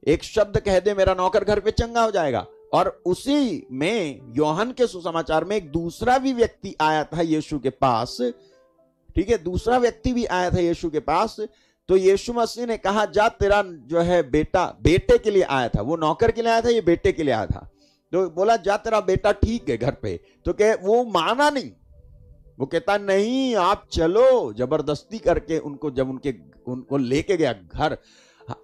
एक शब्द कह दे मेरा नौकर घर पे चंगा हो जाएगा। और उसी में यूहन्ना के सुसमाचार में एक दूसरा भी व्यक्ति आया था यीशु के पास, ठीक है, दूसरा व्यक्ति भी आया था यीशु के पास। तो यीशु मसीह ने कहा जा तेरा जो है बेटा, बेटे के लिए आया था, वो नौकर के लिए आया था, ये बेटे के लिए आया था। तो बोला जा तेरा बेटा ठीक है घर पे। तो कहे वो माना नहीं, वो कहता नहीं आप चलो, जबरदस्ती करके उनको जब उनको लेके गया घर।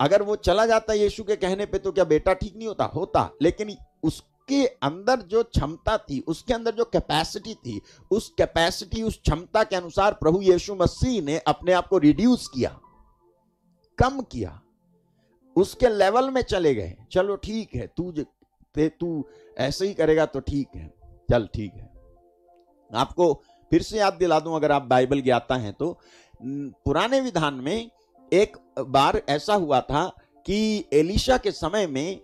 अगर वो चला जाता यीशु के कहने पे तो क्या बेटा ठीक नहीं होता, लेकिन उसके अंदर जो क्षमता थी, उसके अंदर जो कैपेसिटी थी, उस कैपेसिटी, उस क्षमता के अनुसार प्रभु यीशु मसीह ने अपने आप को रिड्यूस किया, कम किया, उसके लेवल में चले गए। चलो ठीक है, तू ऐसे ही करेगा तो ठीक है, चल ठीक है। आपको फिर से याद दिला दूं, अगर आप बाइबल ज्ञाता हैं तो, पुराने विधान में एक बार ऐसा हुआ था कि एलीशा के समय में,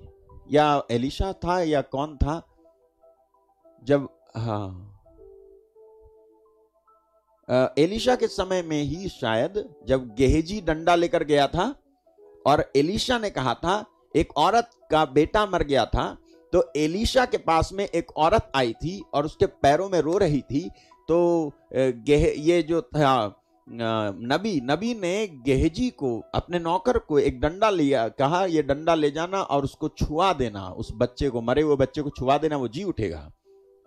या एलीशा था या कौन था, जब एलीशा के समय में ही शायद, जब गेहजी डंडा लेकर गया था और एलीशा ने कहा था, एक औरत का बेटा मर गया था, तो एलीशा के पास में एक औरत आई थी और उसके पैरों में रो रही थी। तो ये जो था नबी ने गेहजी को, अपने नौकर को एक डंडा लिया, कहा ये डंडा ले जाना और उसको छुआ देना, उस बच्चे को, मरे हुए बच्चे को छुआ देना, वो जी उठेगा।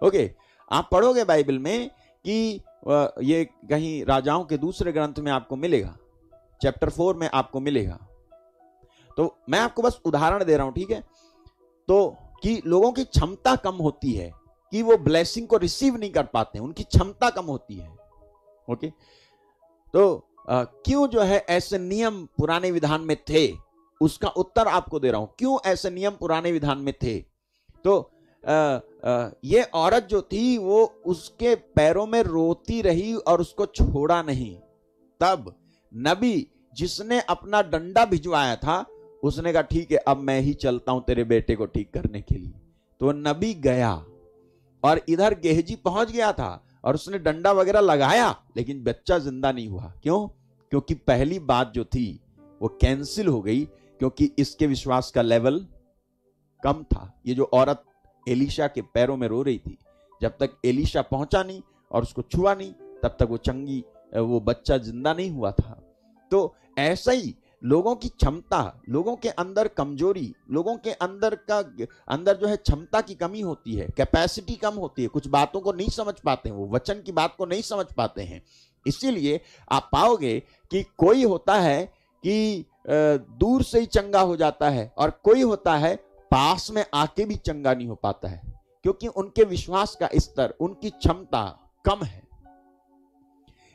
ओके, आप पढ़ोगे बाइबल में कि ये कहीं राजाओं के दूसरे ग्रंथ में आपको मिलेगा, चैप्टर 4 में आपको मिलेगा। तो मैं आपको बस उदाहरण दे रहा हूं, ठीक है। तो कि लोगों की क्षमता कम होती है कि वो ब्लेसिंग को रिसीव नहीं कर पाते, उनकी क्षमता कम होती है। ओके, तो क्यों जो है ऐसे नियम पुराने विधान में थे, उसका उत्तर आपको दे रहा हूं, क्यों ऐसे नियम पुराने विधान में थे। तो ये औरत जो थी वो उसके पैरों में रोती रही और उसको छोड़ा नहीं। तब नबी जिसने अपना डंडा भिजवाया था, उसने कहा ठीक है, अब मैं ही चलता हूं तेरे बेटे को ठीक करने के लिए। तो नबी गया और इधर गेहजी पहुंच गया था और उसने डंडा वगैरह लगाया, लेकिन बच्चा जिंदा नहीं हुआ। क्यों? क्योंकि पहली बात जो थी वो कैंसिल हो गई, क्योंकि इसके विश्वास का लेवल कम था। ये जो औरत एलीशा के पैरों में रो रही थी, जब तक एलीशा पहुंचा नहीं और उसको छुआ नहीं, तब तक वो बच्चा जिंदा नहीं हुआ था। तो ऐसा ही लोगों की क्षमता, लोगों के अंदर कमजोरी, लोगों के अंदर जो है क्षमता की कमी होती है, कैपेसिटी कम होती है, कुछ बातों को नहीं समझ पाते हैं, वो वचन की बात को नहीं समझ पाते हैं। इसीलिए आप पाओगे कि कोई होता है कि दूर से ही चंगा हो जाता है और कोई होता है पास में आके भी चंगा नहीं हो पाता है, क्योंकि उनके विश्वास का स्तर, उनकी क्षमता कम है।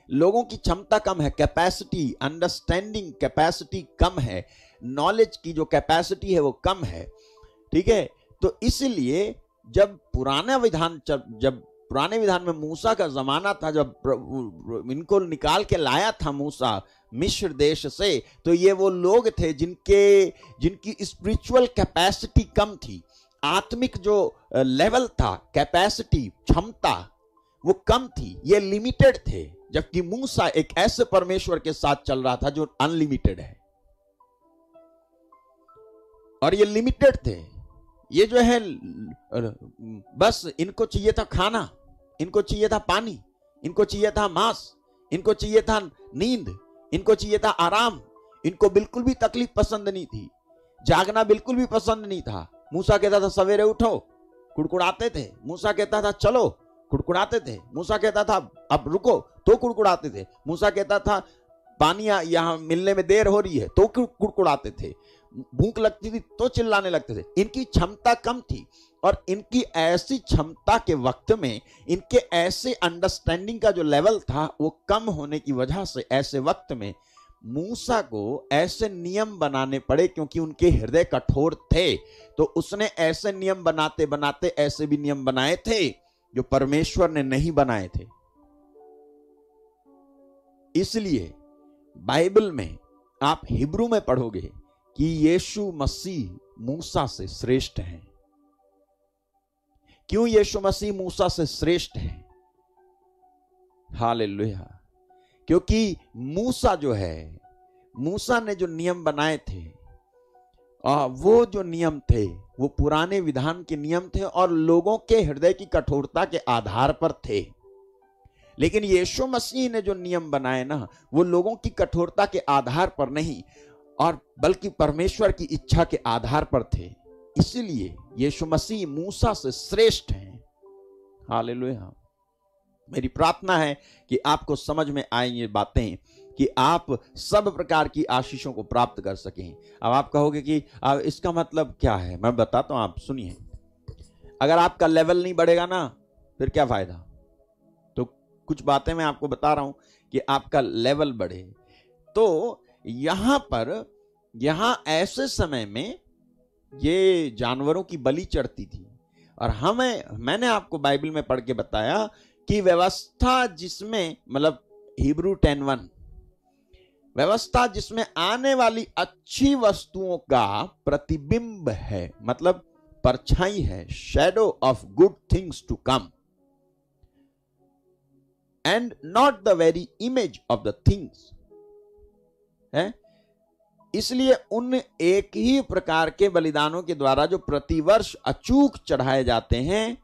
लोगों की क्षमता कम है, कैपेसिटी, अंडरस्टैंडिंग कैपेसिटी कम है, नॉलेज की जो कैपेसिटी है वो कम है। ठीक है, तो इसलिए जब पुराने विधान में मूसा का जमाना था, जब इनको निकाल के लाया था मूसा मिस्र देश से, तो ये वो लोग थे जिनकी स्पिरिचुअल कैपेसिटी कम थी, आत्मिक जो लेवल था, कैपेसिटी, क्षमता, वो कम थी, ये लिमिटेड थे। जबकि मूसा एक ऐसे परमेश्वर के साथ चल रहा था जो अनलिमिटेड है, और ये लिमिटेड थे। ये जो है बस इनको चाहिए था खाना, इनको चाहिए था पानी, इनको चाहिए था मांस, इनको चाहिए था नींद, इनको चाहिए था आराम। इनको बिल्कुल भी तकलीफ पसंद नहीं थी, जागना बिल्कुल भी पसंद नहीं था। मूसा कहता था सवेरे उठो, कुड़कुड़ाते थे। मूसा कहता था चलो, कुड़कुड़ाते थे। मूसा कहता था अब रुको, तो कुड़कुड़ाते थे। मूसा कहता था पानी यहां मिलने में देर हो रही है, तो कुड़कुड़ाते थे। भूख लगती थी तो चिल्लाने लगते थे। इनकी क्षमता कम थी, और इनकी ऐसी क्षमता के वक्त में, इनके ऐसे अंडरस्टैंडिंग का जो लेवल था वो कम होने की वजह से ऐसे वक्त में मूसा को ऐसे नियम बनाने पड़े, क्योंकि उनके हृदय कठोर थे। तो उसने ऐसे नियम बनाते बनाते ऐसे भी नियम बनाए थे जो परमेश्वर ने नहीं बनाए थे। इसलिए बाइबल में आप हिब्रू में पढ़ोगे कि यीशु मसीह मूसा से श्रेष्ठ है। क्यों यीशु मसीह मूसा से श्रेष्ठ है? हालेलुया। क्योंकि मूसा जो है, मूसा ने जो नियम बनाए थे, वो जो नियम थे वो पुराने विधान के नियम थे और लोगों के हृदय की कठोरता के आधार पर थे। लेकिन यीशु मसीह ने जो नियम बनाए ना, वो लोगों की कठोरता के आधार पर नहीं, और बल्कि परमेश्वर की इच्छा के आधार पर थे। इसीलिए यीशु मसीह मूसा से श्रेष्ठ हैं। हालेलुया। मेरी प्रार्थना है कि आपको समझ में आए ये बातें, कि आप सब प्रकार की आशीषों को प्राप्त कर सकें। अब आप कहोगे कि इसका मतलब क्या है? मैं बताता हूं, आप सुनिए। अगर आपका लेवल नहीं बढ़ेगा ना, फिर क्या फायदा? तो कुछ बातें मैं आपको बता रहा हूं कि आपका लेवल बढ़े। तो यहां ऐसे समय में ये जानवरों की बलि चढ़ती थी, और मैंने आपको बाइबल में पढ़ के बताया कि व्यवस्था जिसमें, मतलब हिब्रू 10:1, व्यवस्था जिसमें आने वाली अच्छी वस्तुओं का प्रतिबिंब है, मतलब परछाई है, shadow of good things to come, and not the very image of the things है। इसलिए उन एक ही प्रकार के बलिदानों के द्वारा जो प्रतिवर्ष अचूक चढ़ाए जाते हैं,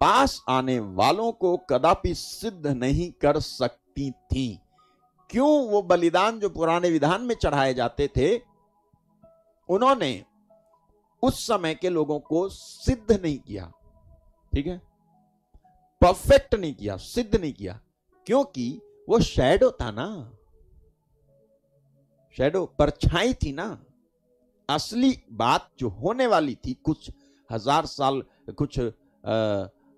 पास आने वालों को कदापि सिद्ध नहीं कर सकती थी। क्यों? वो बलिदान जो पुराने विधान में चढ़ाए जाते थे, उन्होंने उस समय के लोगों को सिद्ध नहीं किया। ठीक है, परफेक्ट नहीं किया, सिद्ध नहीं किया, क्योंकि वो शैडो था ना, शैडो, परछाई थी ना। असली बात जो होने वाली थी कुछ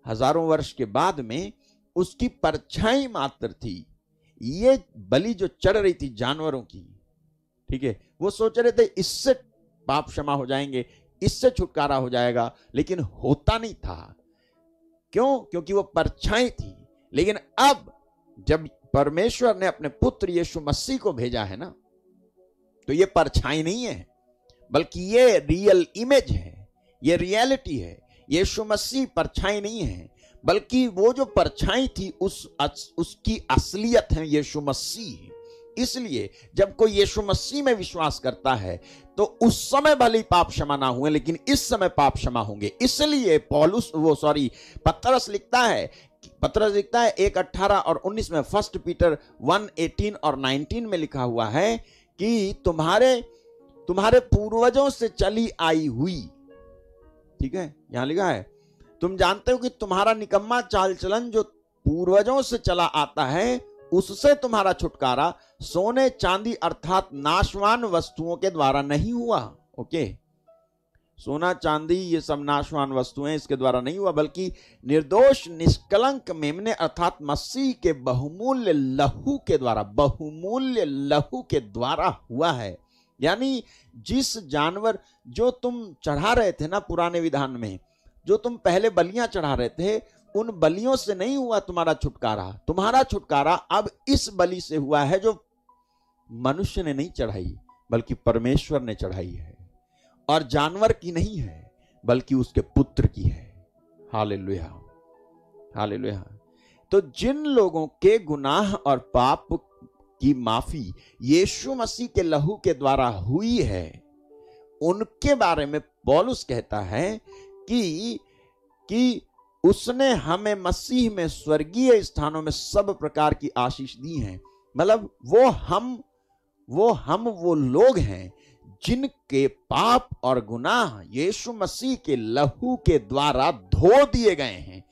हजारों वर्ष के बाद में, उसकी परछाई मात्र थी। ये बलि जो चढ़ रही थी जानवरों की, ठीक है, वो सोच रहे थे इससे पाप क्षमा हो जाएंगे, इससे छुटकारा हो जाएगा, लेकिन होता नहीं था। क्यों? क्योंकि वो परछाई थी। लेकिन अब जब परमेश्वर ने अपने पुत्र यीशु मसीह को भेजा है ना, तो ये परछाई नहीं है, बल्कि ये रियल इमेज है, ये रियलिटी है। यीशु मसीह परछाई नहीं है, बल्कि वो जो परछाई थी उसकी असलियत है यीशु मसीह। इसलिए जब कोई यीशु मसीह में विश्वास करता है तो उस समय भले ही पाप क्षमा ना हुए, लेकिन इस समय पाप क्षमा होंगे। इसलिए पतरस लिखता है 1:18 और 19 में, 1 पीटर 1:18 और 19 में लिखा हुआ है कि तुम्हारे पूर्वजों से चली आई हुई, ठीक है, यहां लिखा है, तुम जानते हो कि तुम्हारा निकम्मा चाल चलन जो पूर्वजों से चला आता है, उससे तुम्हारा छुटकारा सोने चांदी अर्थात नाशवान वस्तुओं के द्वारा नहीं हुआ। ओके, सोना चांदी ये सब नाशवान वस्तुएं, इसके द्वारा नहीं हुआ, बल्कि निर्दोष निष्कलंक मेमने अर्थात मसीह के बहुमूल्य लहू के द्वारा हुआ है। यानी जिस जानवर जो तुम चढ़ा रहे थे ना पुराने विधान में, जो तुम पहले बलियां चढ़ा रहे थे, उन बलियों से नहीं हुआ तुम्हारा छुटकारा। तुम्हारा छुटकारा अब इस बलि से हुआ है जो मनुष्य ने नहीं चढ़ाई, बल्कि परमेश्वर ने चढ़ाई है, और जानवर की नहीं है, बल्कि उसके पुत्र की है। Hallelujah, hallelujah. तो जिन लोगों के गुनाह और पाप की माफी यीशु मसीह के लहू के द्वारा हुई है, उनके बारे में पौलुस कहता है कि उसने हमें मसीह में स्वर्गीय स्थानों में सब प्रकार की आशीष दी है। मतलब वो लोग हैं जिनके पाप और गुनाह यीशु मसीह के लहू के द्वारा धो दिए गए हैं,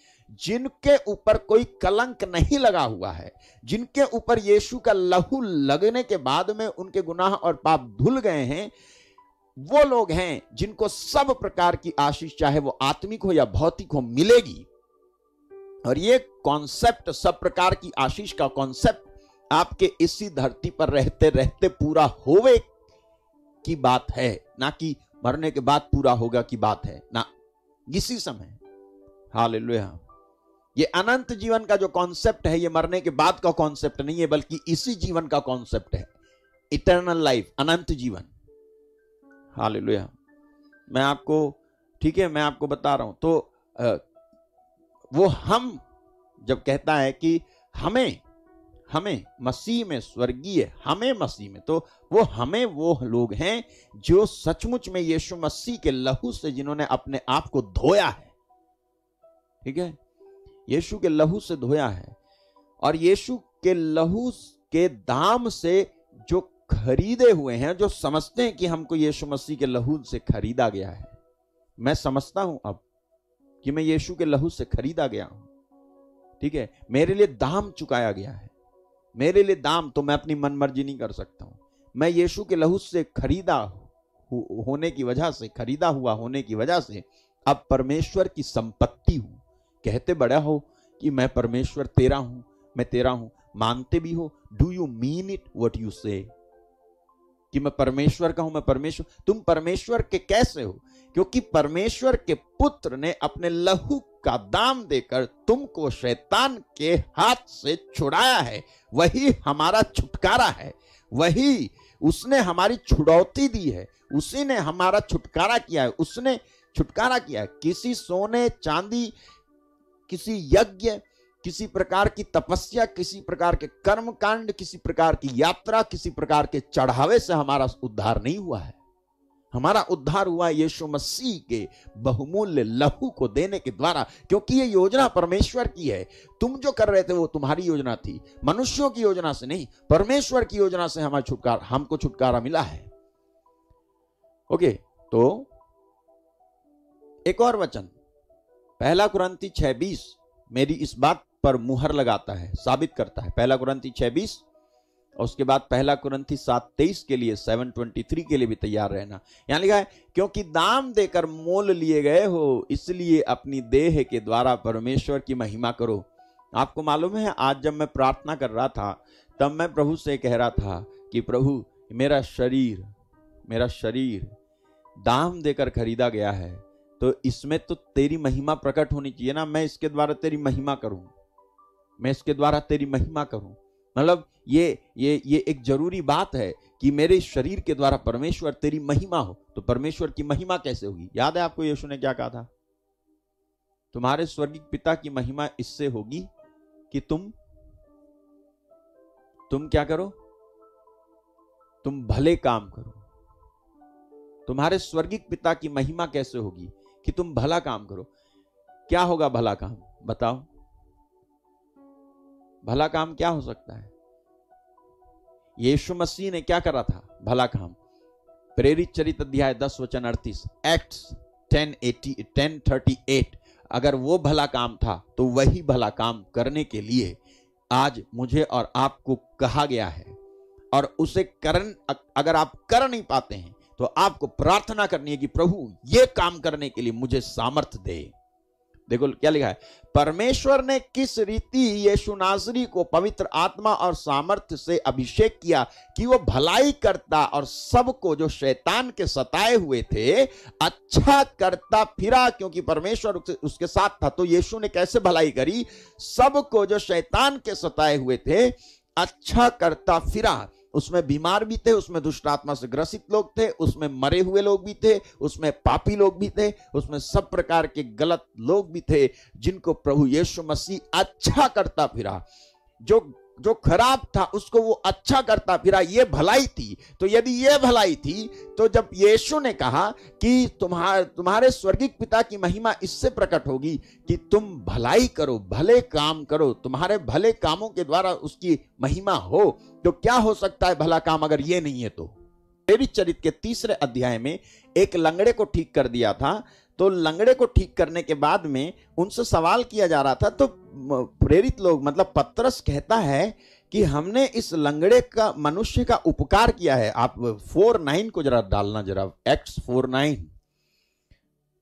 जिनके ऊपर कोई कलंक नहीं लगा हुआ है, जिनके ऊपर यीशु का लहू लगने के बाद में उनके गुनाह और पाप धुल गए हैं। वो लोग हैं जिनको सब प्रकार की आशीष, चाहे वो आत्मिक हो या भौतिक हो, मिलेगी। और ये कॉन्सेप्ट, सब प्रकार की आशीष का कॉन्सेप्ट आपके इसी धरती पर रहते रहते पूरा होवे की बात है, ना कि मरने के बाद पूरा होगा की बात है, ना इसी समय। हालेलुया। ये अनंत जीवन का जो कॉन्सेप्ट है, ये मरने के बाद का कॉन्सेप्ट नहीं है, बल्कि इसी जीवन का कॉन्सेप्ट है, इटर्नल लाइफ, अनंत जीवन। हालेलुया। मैं आपको बता रहा हूं। तो वो हम जब कहता है कि हमें मसीह में स्वर्गीय, हमें मसीह में, तो वो लोग हैं जो सचमुच में यीशु मसीह के लहू से, जिन्होंने अपने आप को धोया है, ठीक है, यीशु के लहू से धोया है, और यीशु के लहू के दाम से जो खरीदे हुए हैं, जो समझते हैं कि हमको यीशु मसीह के लहू से खरीदा गया है। मैं समझता हूं अब कि मैं यीशु के लहू से खरीदा गया हूं, ठीक है, मेरे लिए दाम चुकाया गया है, मेरे लिए दाम, तो मैं अपनी मन मर्जी नहीं कर सकता हूं। मैं यीशु के लहू से खरीदा होने की वजह से, खरीदा हुआ होने की वजह से अब परमेश्वर की संपत्ति हूं। कहते बड़ा हो कि मैं परमेश्वर तेरा हूं, मैं तेरा हूं, मानते भी हो। Do you mean it what you से, कि मैं परमेश्वर का हूं, मैं परमेश्वर। तुम परमेश्वर के कैसे हो? क्योंकि परमेश्वर के पुत्र ने अपने लहू का दाम देकर तुमको शैतान के हाथ से छुड़ाया है। वही हमारा छुटकारा है, वही उसने हमारी छुड़ौती दी है, उसी ने हमारा छुटकारा किया है, उसने छुटकारा किया है। किसी सोने चांदी, किसी यज्ञ, किसी प्रकार की तपस्या, किसी प्रकार के कर्म कांड, किसी प्रकार की यात्रा, किसी प्रकार के चढ़ावे से हमारा उद्धार नहीं हुआ है। हमारा उद्धार हुआ यीशु मसीह के बहुमूल्य लहू को देने के द्वारा, क्योंकि ये योजना परमेश्वर की है। तुम जो कर रहे थे वो तुम्हारी योजना थी, मनुष्यों की योजना से नहीं, परमेश्वर की योजना से हमको छुटकारा मिला है। ओके, तो एक और वचन 1 कुरिन्थी 6:20 मेरी इस बात पर मुहर लगाता है, साबित करता है। 1 कुरिन्थी 6:20 और उसके बाद 1 कुरिन्थी 7:23 के लिए, 7:23 के लिए भी तैयार रहना। यहां लिखा है, क्योंकि दाम देकर मोल लिए गए हो, इसलिए अपनी देह के द्वारा परमेश्वर की महिमा करो। आपको मालूम है, आज जब मैं प्रार्थना कर रहा था, तब मैं प्रभु से कह रहा था कि प्रभु, मेरा शरीर दाम देकर खरीदा गया है, तो इसमें तो तेरी महिमा प्रकट होनी चाहिए ना। मैं इसके द्वारा तेरी महिमा करूं, मैं इसके द्वारा तेरी महिमा करूं। मतलब ये एक जरूरी बात है कि मेरे शरीर के द्वारा परमेश्वर तेरी महिमा हो, तो परमेश्वर की महिमा कैसे होगी? याद है आपको यीशु ने क्या कहा था? तुम्हारे स्वर्गीय पिता की महिमा इससे होगी कि तुम क्या करो? तुम भले काम करो। तुम्हारे स्वर्गीय पिता की महिमा कैसे होगी? कि तुम भला काम करो। क्या होगा भला काम? बताओ, भला काम क्या हो सकता है? यीशु मसीह ने क्या करा था भला काम? प्रेरित चरित्र अध्याय 10 वचन 38, एक्ट्स 10:38, अगर वो भला काम था तो वही भला काम करने के लिए आज मुझे और आपको कहा गया है। और उसे अगर आप कर नहीं पाते हैं तो आपको प्रार्थना करनी है कि प्रभु ये काम करने के लिए मुझे सामर्थ दे। देखो क्या लिखा है, परमेश्वर ने किस रीति यीशु नासरी को पवित्र आत्मा और सामर्थ्य से अभिषेक किया कि वो भलाई करता और सबको जो शैतान के सताए हुए थे अच्छा करता फिरा, क्योंकि परमेश्वर उसके साथ था। तो यीशु ने कैसे भलाई करी? सबको जो शैतान के सताए हुए थे अच्छा करता फिरा। उसमें बीमार भी थे, उसमें दुष्ट आत्मा से ग्रसित लोग थे, उसमें मरे हुए लोग भी थे, उसमें पापी लोग भी थे, उसमें सब प्रकार के गलत लोग भी थे, जिनको प्रभु यीशु मसीह अच्छा करता फिरा। जो खराब था उसको वो अच्छा करता फिरा। ये भलाई थी। तो यदि ये भलाई थी तो जब यीशु ने कहा कि तुम्हारे स्वर्गीय पिता की महिमा इससे प्रकट होगी कि तुम भलाई करो, भले काम करो, तुम्हारे भले कामों के द्वारा उसकी महिमा हो, तो क्या हो सकता है भला काम अगर ये नहीं है? तो प्रेरित चरित्र के 3 अध्याय में एक लंगड़े को ठीक कर दिया था। तो लंगड़े को ठीक करने के बाद में उनसे सवाल किया जा रहा था, तो प्रेरित लोग मतलब पतरस कहता है कि हमने इस लंगड़े का मनुष्य का उपकार किया है। आप 4:9 को जरा डालना, जरा एक्ट्स 4:9,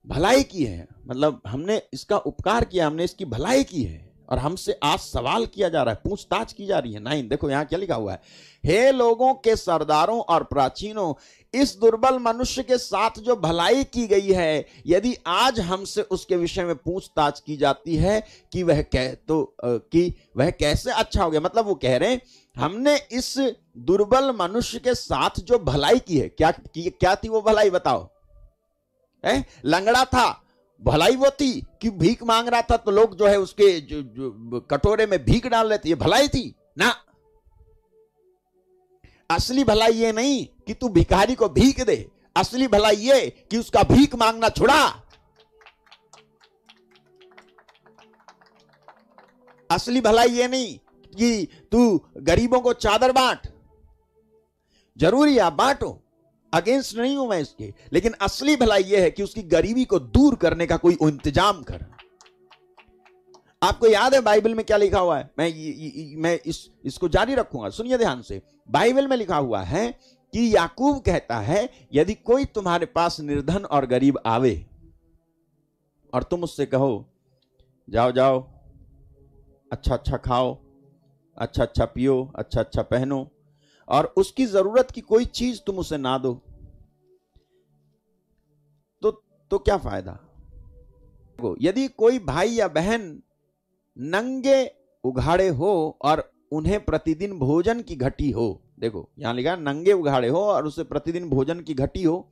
भलाई की है, मतलब हमने इसका उपकार किया, हमने इसकी भलाई की है। और हमसे आज सवाल किया जा रहा है, पूछताछ की जा रही है। 9 देखो यहां क्या लिखा हुआ है, हे लोगों के सरदारों और प्राचीनों, इस दुर्बल मनुष्य के साथ जो भलाई की गई है, यदि आज हमसे उसके विषय में पूछताछ की जाती है कि वह कैसे अच्छा हो गया, मतलब वो कह रहे हैं हमने इस दुर्बल मनुष्य के साथ जो भलाई की है, क्या थी वो भलाई? बताओ। लंगड़ा था, भलाई वो थी कि भीख मांग रहा था तो लोग जो है उसके जो कटोरे में भीख डाल रहे थे, ये भलाई थी ना। असली भलाई ये नहीं कि तू भिखारी को भीख दे, असली भलाई ये कि उसका भीख मांगना छुड़ा। असली भलाई ये नहीं कि तू गरीबों को चादर बांट, जरूरी है आप बांटो, अगेंस्ट नहीं हूं मैं इसके, लेकिन असली भलाई यह है कि उसकी गरीबी को दूर करने का कोई इंतजाम कर। आपको याद है बाइबल में क्या लिखा हुआ है? मैं इसको जारी रखूंगा, सुनिए ध्यान से। बाइबल में लिखा हुआ है कि याकूब कहता है, यदि कोई तुम्हारे पास निर्धन और गरीब आवे और तुम उससे कहो जाओ जाओ, अच्छा अच्छा खाओ, अच्छा अच्छा पियो, अच्छा अच्छा पहनो, और उसकी जरूरत की कोई चीज तुम उसे ना दो, तो क्या फायदा? यदि कोई भाई या बहन नंगे उघाड़े हो और उन्हें प्रतिदिन भोजन की घटी हो, देखो यहां लिखा नंगे उघाड़े हो और उसे प्रतिदिन भोजन की घटी हो,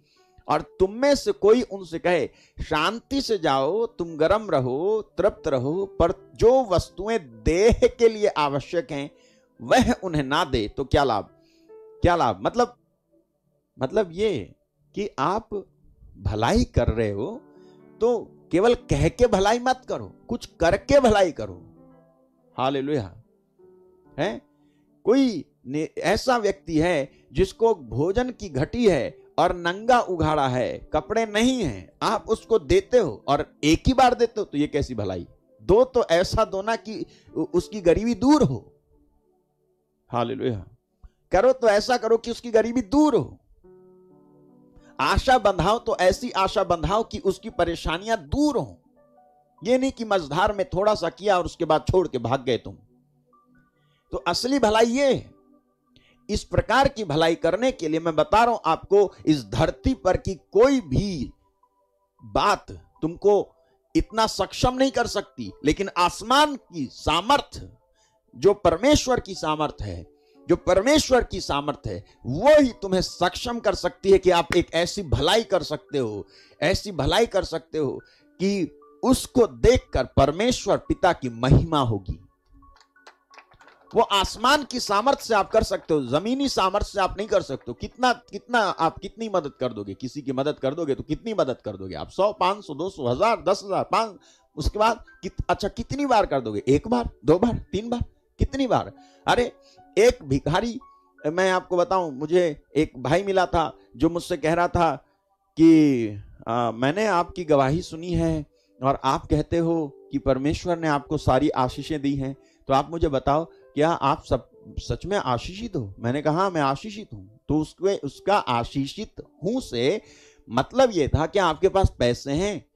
और तुम में से कोई उनसे कहे शांति से जाओ, तुम गर्म रहो, तृप्त रहो, पर जो वस्तुएं देह के लिए आवश्यक हैं वह उन्हें ना दे, तो क्या लाभ? क्या लाभ? मतलब ये कि आप भलाई कर रहे हो तो केवल कह के भलाई मत करो, कुछ करके भलाई करो। हालेलुया। है कोई ऐसा व्यक्ति है जिसको भोजन की घटी है और नंगा उघाड़ा है, कपड़े नहीं हैं, आप उसको देते हो और एक ही बार देते हो, तो ये कैसी भलाई? दो तो ऐसा दो ना कि उसकी गरीबी दूर हो। हालेलुया। करो तो ऐसा करो कि उसकी गरीबी दूर हो। आशा बंधाओ तो ऐसी आशा बंधाओ कि उसकी परेशानियां दूर हो। ये नहीं कि मझधार में थोड़ा सा किया और उसके बाद छोड़ के भाग गए तुम। तो असली भलाई ये है। इस प्रकार की भलाई करने के लिए मैं बता रहा हूं आपको, इस धरती पर की कोई भी बात तुमको इतना सक्षम नहीं कर सकती, लेकिन आसमान की सामर्थ, जो परमेश्वर की सामर्थ है, जो परमेश्वर की सामर्थ है, वो ही तुम्हें सक्षम कर सकती है कि आप एक ऐसी भलाई कर सकते हो, ऐसी भलाई कर सकते हो कि उसको देखकर परमेश्वर पिता की महिमा होगी। वो आसमान की सामर्थ से आप कर सकते हो, जमीनी सामर्थ से आप नहीं कर सकते हो। कितना आप कितनी मदद कर दोगे? किसी की मदद कर दोगे तो कितनी मदद कर दोगे आप? 100, 500, 200, 1000, 10,000, 5, उसके बाद अच्छा कितनी बार कर दोगे? 1 बार, 2 बार, 3 बार, कितनी बार? अरे एक भिखारी, मैं आपको बताऊं, मुझे एक भाई मिला था जो मुझसे कह रहा था कि मैंने आपकी गवाही सुनी है और आप कहते हो कि परमेश्वर ने आपको सारी आशीषें दी हैं, तो आप मुझे बताओ क्या आप सब सच में आशीषित हो? मैंने कहा हाँ, मैं आशीषित हूं। तो उसका आशीषित हूं से मतलब ये था कि आपके पास पैसे हैं।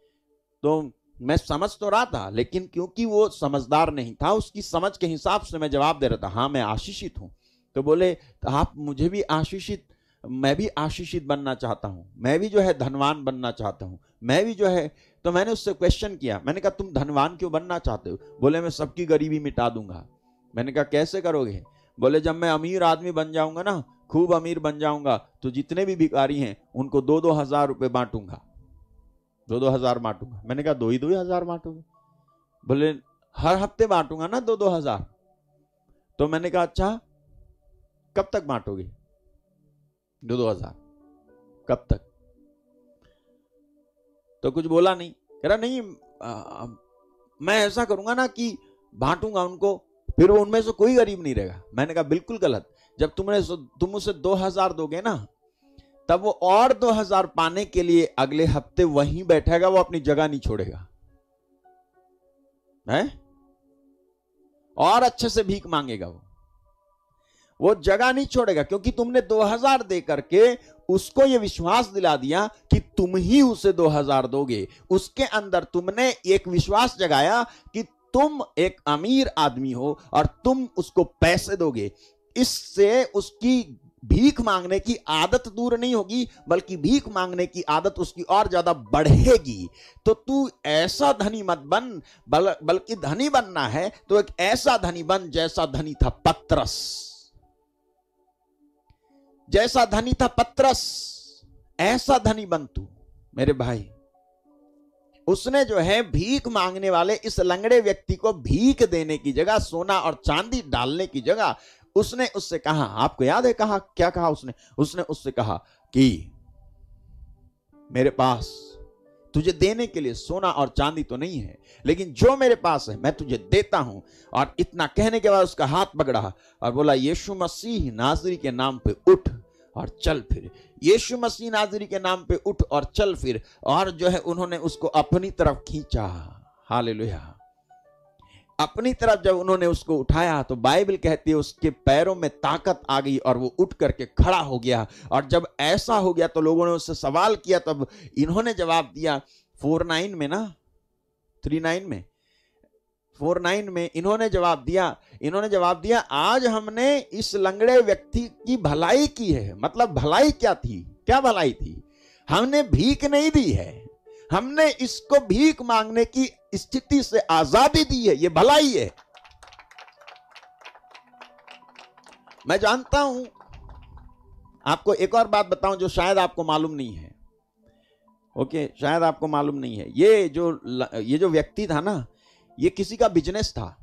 तो मैं समझ तो रहा था, लेकिन क्योंकि वो समझदार नहीं था, उसकी समझ के हिसाब से मैं जवाब दे रहा था, हाँ मैं आशीषित हूं। तो बोले तो आप मुझे भी आशीषित, मैं भी आशीषित बनना चाहता हूं, मैं भी जो है धनवान बनना चाहता हूं, मैं भी जो है। तो मैंने उससे क्वेश्चन किया, मैंने कहा तुम धनवान क्यों बनना चाहते हो? बोले मैं सबकी गरीबी मिटा दूंगा। मैंने कहा कैसे करोगे? बोले जब मैं अमीर आदमी बन जाऊंगा ना, खूब अमीर बन जाऊंगा, तो जितने भी भिखारी हैं उनको 2-2 हजार रुपए बांटूंगा, 2-2 हजार बांटूंगा। मैंने कहा 2-2 हजार बांटोगे? बोले हर हफ्ते बांटूंगा ना 2-2 हजार। तो मैंने कहा अच्छा कब तक बांटोगे 2-2 हजार, कब तक? तो कुछ बोला नहीं, कह रहा नहीं मैं ऐसा करूंगा ना कि बांटूंगा उनको, फिर वो उनमें से कोई गरीब नहीं रहेगा। मैंने कहा बिल्कुल गलत। जब तुम उसे 2000 दोगे ना, तब वो और 2000 पाने के लिए अगले हफ्ते वहीं बैठेगा, वो अपनी जगह नहीं छोड़ेगा है, और अच्छे से भीख मांगेगा। वो जगह नहीं छोड़ेगा, क्योंकि तुमने 2000 दे करके उसको ये विश्वास दिला दिया कि तुम ही उसे 2000 दोगे। उसके अंदर तुमने एक विश्वास जगाया कि तुम एक अमीर आदमी हो और तुम उसको पैसे दोगे। इससे उसकी भीख मांगने की आदत दूर नहीं होगी, बल्कि भीख मांगने की आदत उसकी और ज्यादा बढ़ेगी। तो तू ऐसा धनी मत बन, बल्कि धनी बनना है तो एक ऐसा धनी बन जैसा धनी था पतरस, जैसा धनी था पतरस, ऐसा धनी बन तू मेरे भाई। उसने जो है भीख मांगने वाले इस लंगड़े व्यक्ति को भीख देने की जगह, सोना और चांदी डालने की जगह, उसने उससे कहा, आपको याद है कहा क्या कहा उसने उससे कहा कि मेरे पास तुझे देने के लिए सोना और चांदी तो नहीं है, लेकिन जो मेरे पास है मैं तुझे देता हूं। और इतना कहने के बाद उसका हाथ पकड़ा और बोला यीशु मसीह नाज़री के नाम पे उठ और चल फिर, यीशु मसीह नाज़री के नाम पे उठ और चल फिर। और जो है उन्होंने उसको अपनी तरफ खींचा, हालेलुया। अपनी तरफ जब उन्होंने उसको उठाया तो बाइबल कहती है उसके पैरों में ताकत आ गई और वो उठ करके खड़ा हो गया। और जब ऐसा हो गया तो लोगों ने उससे सवाल किया, तब इन्होंने जवाब दिया 49 में ना 39 में 49 में इन्होंने जवाब दिया आज हमने इस लंगड़े व्यक्ति की भलाई की है। मतलब भलाई क्या थी? क्या भलाई थी? हमने भीख नहीं दी है, हमने इसको भीख मांगने की स्थिति से आजादी दी है, ये भलाई है। मैं जानता हूं, आपको एक और बात बताऊं जो शायद आपको मालूम नहीं है। ओके, शायद आपको मालूम नहीं है। ये जो व्यक्ति था ना, ये किसी का बिजनेस था।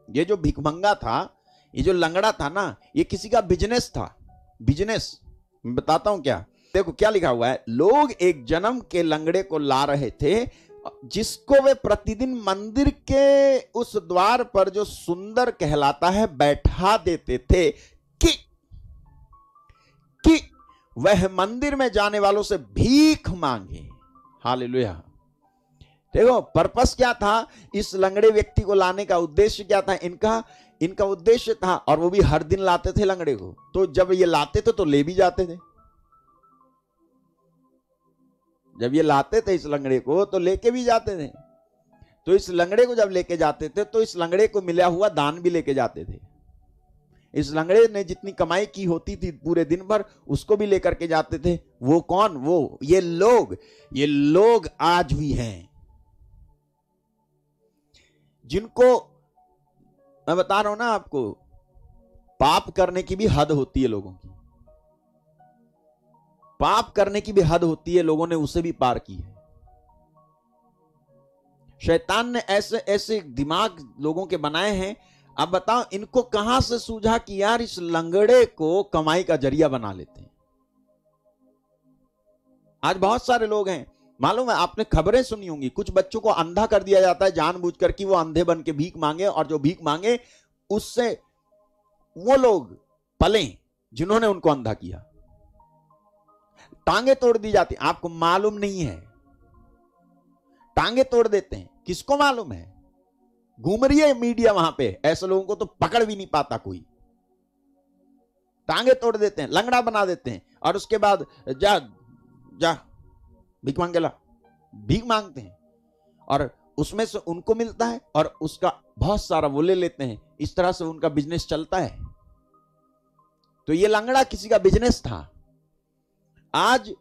ये जो भिखमंगा था, ये जो लंगड़ा था ना, ये किसी का बिजनेस था। बिजनेस मैं बताता हूं क्या। देखो क्या लिखा हुआ है, लोग एक जन्म के लंगड़े को ला रहे थे जिसको वे प्रतिदिन मंदिर के उस द्वार पर जो सुंदर कहलाता है बैठा देते थे कि वह मंदिर में जाने वालों से भीख मांगे। हालेलुया। देखो पर्पस क्या था इस लंगड़े व्यक्ति को लाने का? उद्देश्य क्या था इनका उद्देश्य था, और वो भी हर दिन लाते थे लंगड़े को। तो जब ये लाते थे तो ले भी जाते थे। जब ये लाते थे इस लंगड़े को तो लेके भी जाते थे। तो इस लंगड़े को जब लेके जाते थे तो इस लंगड़े को मिला हुआ दान भी लेके जाते थे। इस लंगड़े ने जितनी कमाई की होती थी पूरे दिन भर, उसको भी लेकर के जाते थे। वो कौन? वो ये लोग आज भी हैं जिनको मैं बता रहा हूं ना आपको, पाप करने की भी हद होती है लोगों की, पाप करने की भी हद होती है, लोगों ने उसे भी पार की है। शैतान ने ऐसे ऐसे दिमाग लोगों के बनाए हैं। अब बताओ इनको कहां से सूझा कि यार इस लंगड़े को कमाई का जरिया बना लेते हैं। आज बहुत सारे लोग हैं, मालूम है आपने खबरें सुनी होंगी, कुछ बच्चों को अंधा कर दिया जाता है जानबूझकर कि वो अंधे बन के भीख मांगे, और जो भीख मांगे उससे वो लोग पले जिन्होंने उनको अंधा किया। टांगे तोड़ दी जाती, आपको मालूम नहीं है, टांगे तोड़ देते हैं, किसको मालूम है? घूम रही है मीडिया वहां पे, ऐसे लोगों को तो पकड़ भी नहीं पाता कोई। टांगे तोड़ देते हैं, लंगड़ा बना देते हैं, और उसके बाद जा जा भीख मांगे ला, भीख मांगते हैं, और उसमें से उनको मिलता है और उसका बहुत सारा वो ले लेते हैं। इस तरह से उनका बिजनेस चलता है। तो ये लंगड़ा किसी का बिजनेस था। आज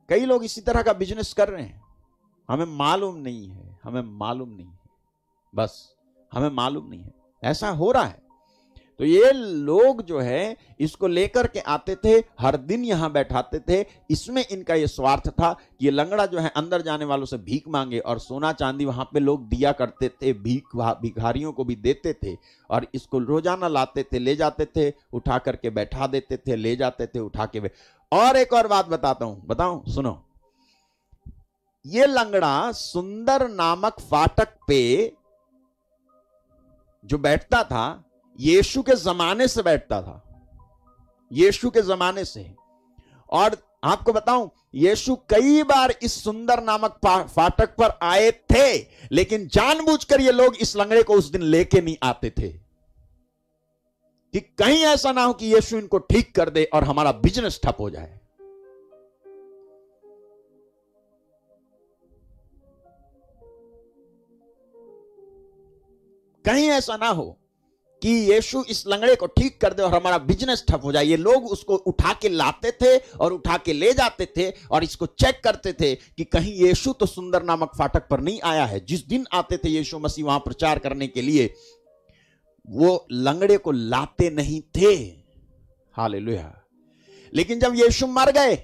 कई लोग इसी तरह का बिजनेस कर रहे हैं, हमें मालूम नहीं है, हमें मालूम नहीं है, बस हमें मालूम नहीं है, ऐसा हो रहा है। तो ये लोग जो है इसको लेकर के आते थे, हर दिन यहां बैठाते थे। इसमें इनका ये स्वार्थ था कि ये लंगड़ा जो है अंदर जाने वालों से भीख मांगे, और सोना चांदी वहां पे लोग दिया करते थे, भिखारियों को भी देते थे, और इसको रोजाना लाते थे, ले जाते थे, उठा करके बैठा देते थे, ले जाते थे, उठा के। और एक और बात बताता हूं, बताऊं, सुनो। ये लंगड़ा सुंदर नामक फाटक पे जो बैठता था, यीशु के जमाने से बैठता था, यीशु के जमाने से। और आपको बताऊं, यीशु कई बार इस सुंदर नामक फाटक पर आए थे, लेकिन जानबूझकर ये लोग इस लंगड़े को उस दिन लेके नहीं आते थे कि कहीं ऐसा ना हो कि यीशु इनको ठीक कर दे और हमारा बिजनेस ठप हो जाए। कहीं ऐसा ना हो कि यीशु इस लंगड़े को ठीक कर दे और हमारा बिजनेस ठप हो जाए। ये लोग उसको उठा के लाते थे और उठा के ले जाते थे, और इसको चेक करते थे कि कहीं यीशु तो सुंदर नामक फाटक पर नहीं आया है। जिस दिन आते थे यीशु मसीह वहां प्रचार करने के लिए, वो लंगड़े को लाते नहीं थे। हालेलुया। लेकिन जब यीशु मर गए